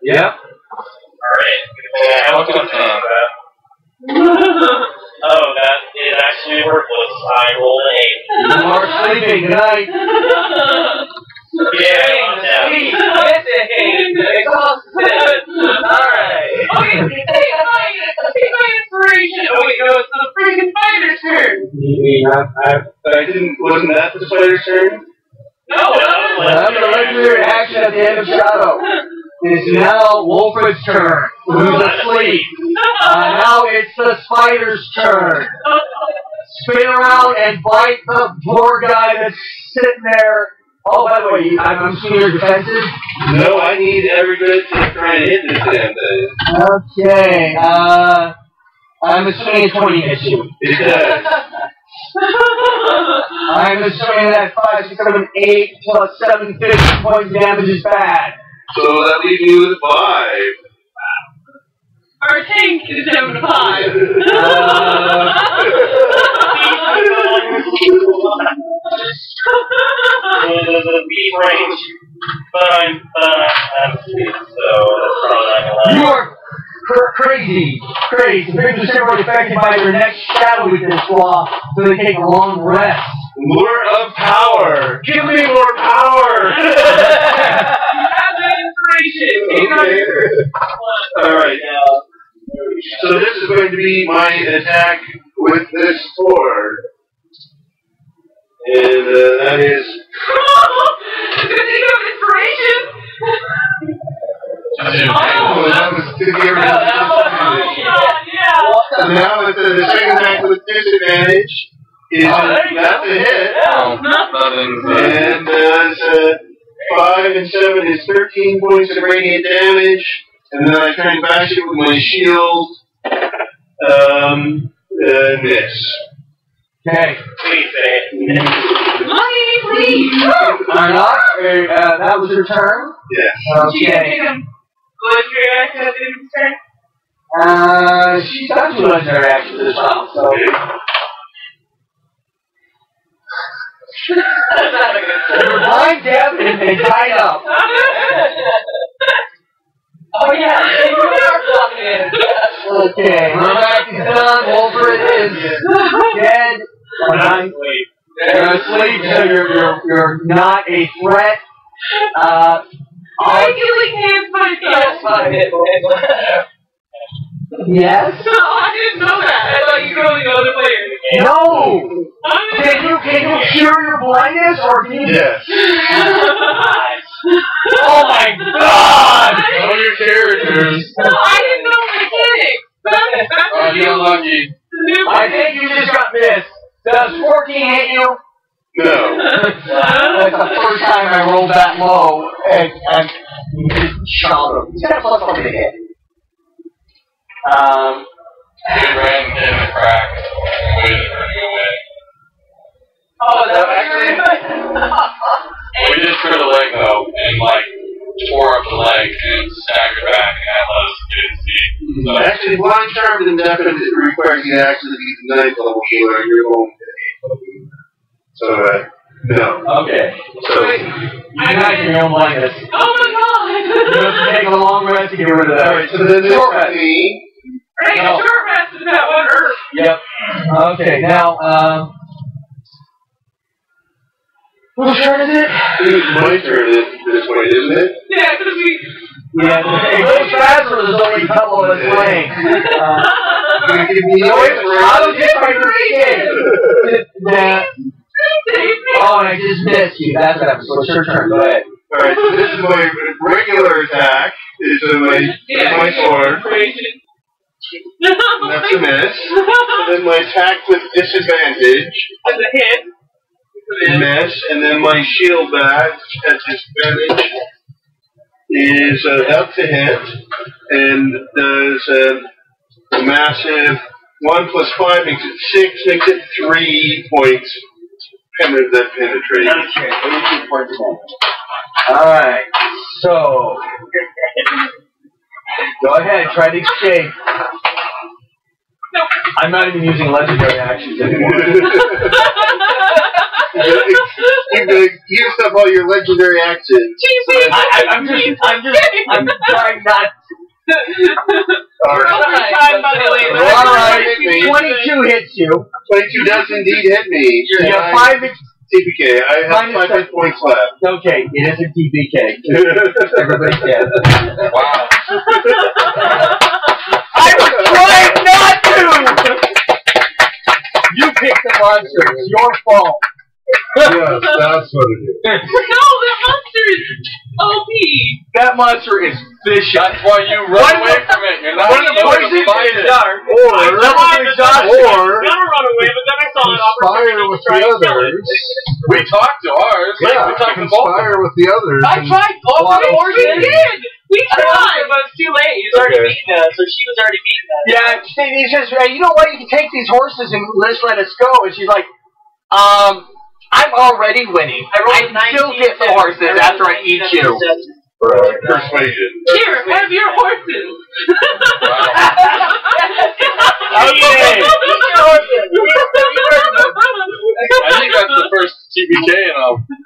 Yep. Alright. Look at that. Oh, that is actually worthless. I rolled an 8. You are sleeping. Good night. Yeah, Alright. Okay, take my inspiration. Oh, wait, no, it's the freaking fighter's turn. Wasn't that the spider's turn? No, I'm the legendary action at the end of Shadow. It's now Wolfred's turn, who's asleep. Now it's the spider's turn. Spin around and bite the poor guy that's sitting there. Oh, by the way, I'm assuming you're defensive? No, I need every bit to try to hit this damn thing. Okay, I'm assuming a 20 hits you. It does. I'm assuming that 5, 6, 7, 8 plus 7, 15 points of damage is bad. So that leaves me with 5. our tank is down to 5. The beat range, but I'm asleep, so that's probably not gonna You last. are crazy. Victims are severely affected by their next shadow weakness flaw, so they take a long rest. More of power. Give me more power. Have that inspiration. Okay. Alright. So this is going to be my attack with this sword. And that is... Good thing you have inspiration. Oh, that was to get rid of Yeah. So now it's the second attack with disadvantage. That's a hit. And it's 5 and 7 is 13 points of radiant damage. And then I try and bash it with my shield. Miss. Okay. Please say it. Money, please. Arnold, that was your turn? Yes. Okay. What's your action at the turn? She's got 2 legendary actions as well, so... You're blind, deaf, and tied up. Oh yeah, they were walking in. Okay, Mermac is done, Wolfred is dead. You're asleep, so you're not a threat. I really can't find that. Yes? No, I didn't know that. I thought you could only know the player. No! Can you cure your blindness, or can you... Yes. Oh my God! Know your characters. No, I didn't know mechanics. Oh, you're lucky. I think you just got missed. Does 14 hit you? No. That's the first time I rolled that low, and you just shot him. He's got a plus 1 to hit. We ran in the crack and waited for him to go away. Oh, that actually. We just crit a leg though, and like tore up the leg and staggered back, and that let us get to see. So, Actually, blind charm and indefinite requires you to actually be the 9th level healer. You're going to 8th level healer. So, no. Okay. So, You guys your own blindness. Oh my God! You have to take a long rest to get rid of that. alright, so then this Short is rest. me. Right, a short rest is that one herb. Yep. Okay, now, Whose turn is it? My turn this way, isn't it? Yeah, because we... Yeah, those bastards is only a couple of us playing. I'll get my game. Oh, I just missed you. That's what happened. So it's your turn. Go ahead. Alright, so this is my regular attack. This is my sword. And that's a miss. And then my attack with disadvantage. As a hit. Miss. And then my shield back at disadvantage is that's a hit. And does a massive 1 plus 5 makes it 6, makes it 3 points. That penetrate. Okay, 82 points more. Alright, so go ahead, try to escape. I'm not even using legendary actions anymore. You've used up all your legendary actions. I'm trying not. Alright, 22 hits you. 22 does indeed hit me. You have 5 TPK. I have 5 hit points left. Okay, it is a TPK. Everybody's dead. Wow. I was trying not to! You picked the monster. It's your fault. Yes, that's what it is. No, that monster is OP. That monster is vicious. That's why you run away from it. You're not One of the going to poisons fight is it. dark. Or I was gonna run away, but then I saw an opportunity conspire to with try the and kill it. others. We talked to ours. Yeah, We talked to both. conspire with the others. I tried both of the We did. We tried. But it's too late. He's already beaten us, or she was already beaten us. Yeah, he says, you know what, you can take these horses and just let us go. And she's like, I'm already winning. I still get the horses after I eat you. Persuasion. Here, have your horses. I think that's the first TPK in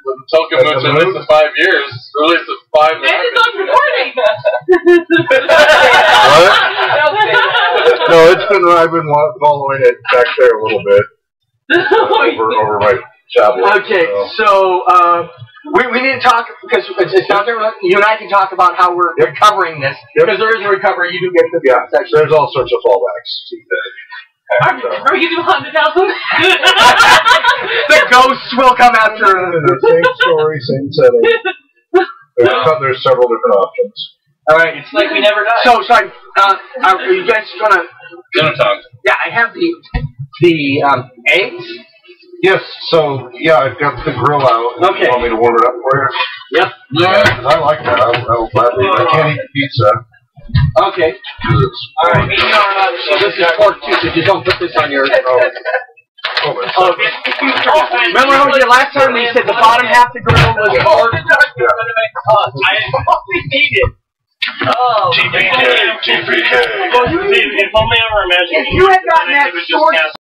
with Tolkien Moot in at least 5 years. Or at least 5 And it's on recording. What? No, it's been. I've been following it back there a little bit. Over my tablet. Okay, so we need to talk because it's not there. You and I can talk about how we're recovering this because there is a recovery. You do get the section. There's all sorts of fallbacks. Are we going to do haunted houses? The ghosts will come after. Same story, same setting. There's several different options. All right, It's like we never died. so are you guys gonna talk. Yeah, I have the eggs. Yes, so I've got the grill out. Okay. You want me to warm it up for you? Yep. Yeah, 'cause I like that. I'll gladly. I can't eat pizza. Okay. All right, So this is pork too, so you don't put this on your. Remember how we did last time? We said the bottom half of the grill was pork. I only need it. Oh. TPK. Well, If only I were imagining. if you had gotten that it would just sword cast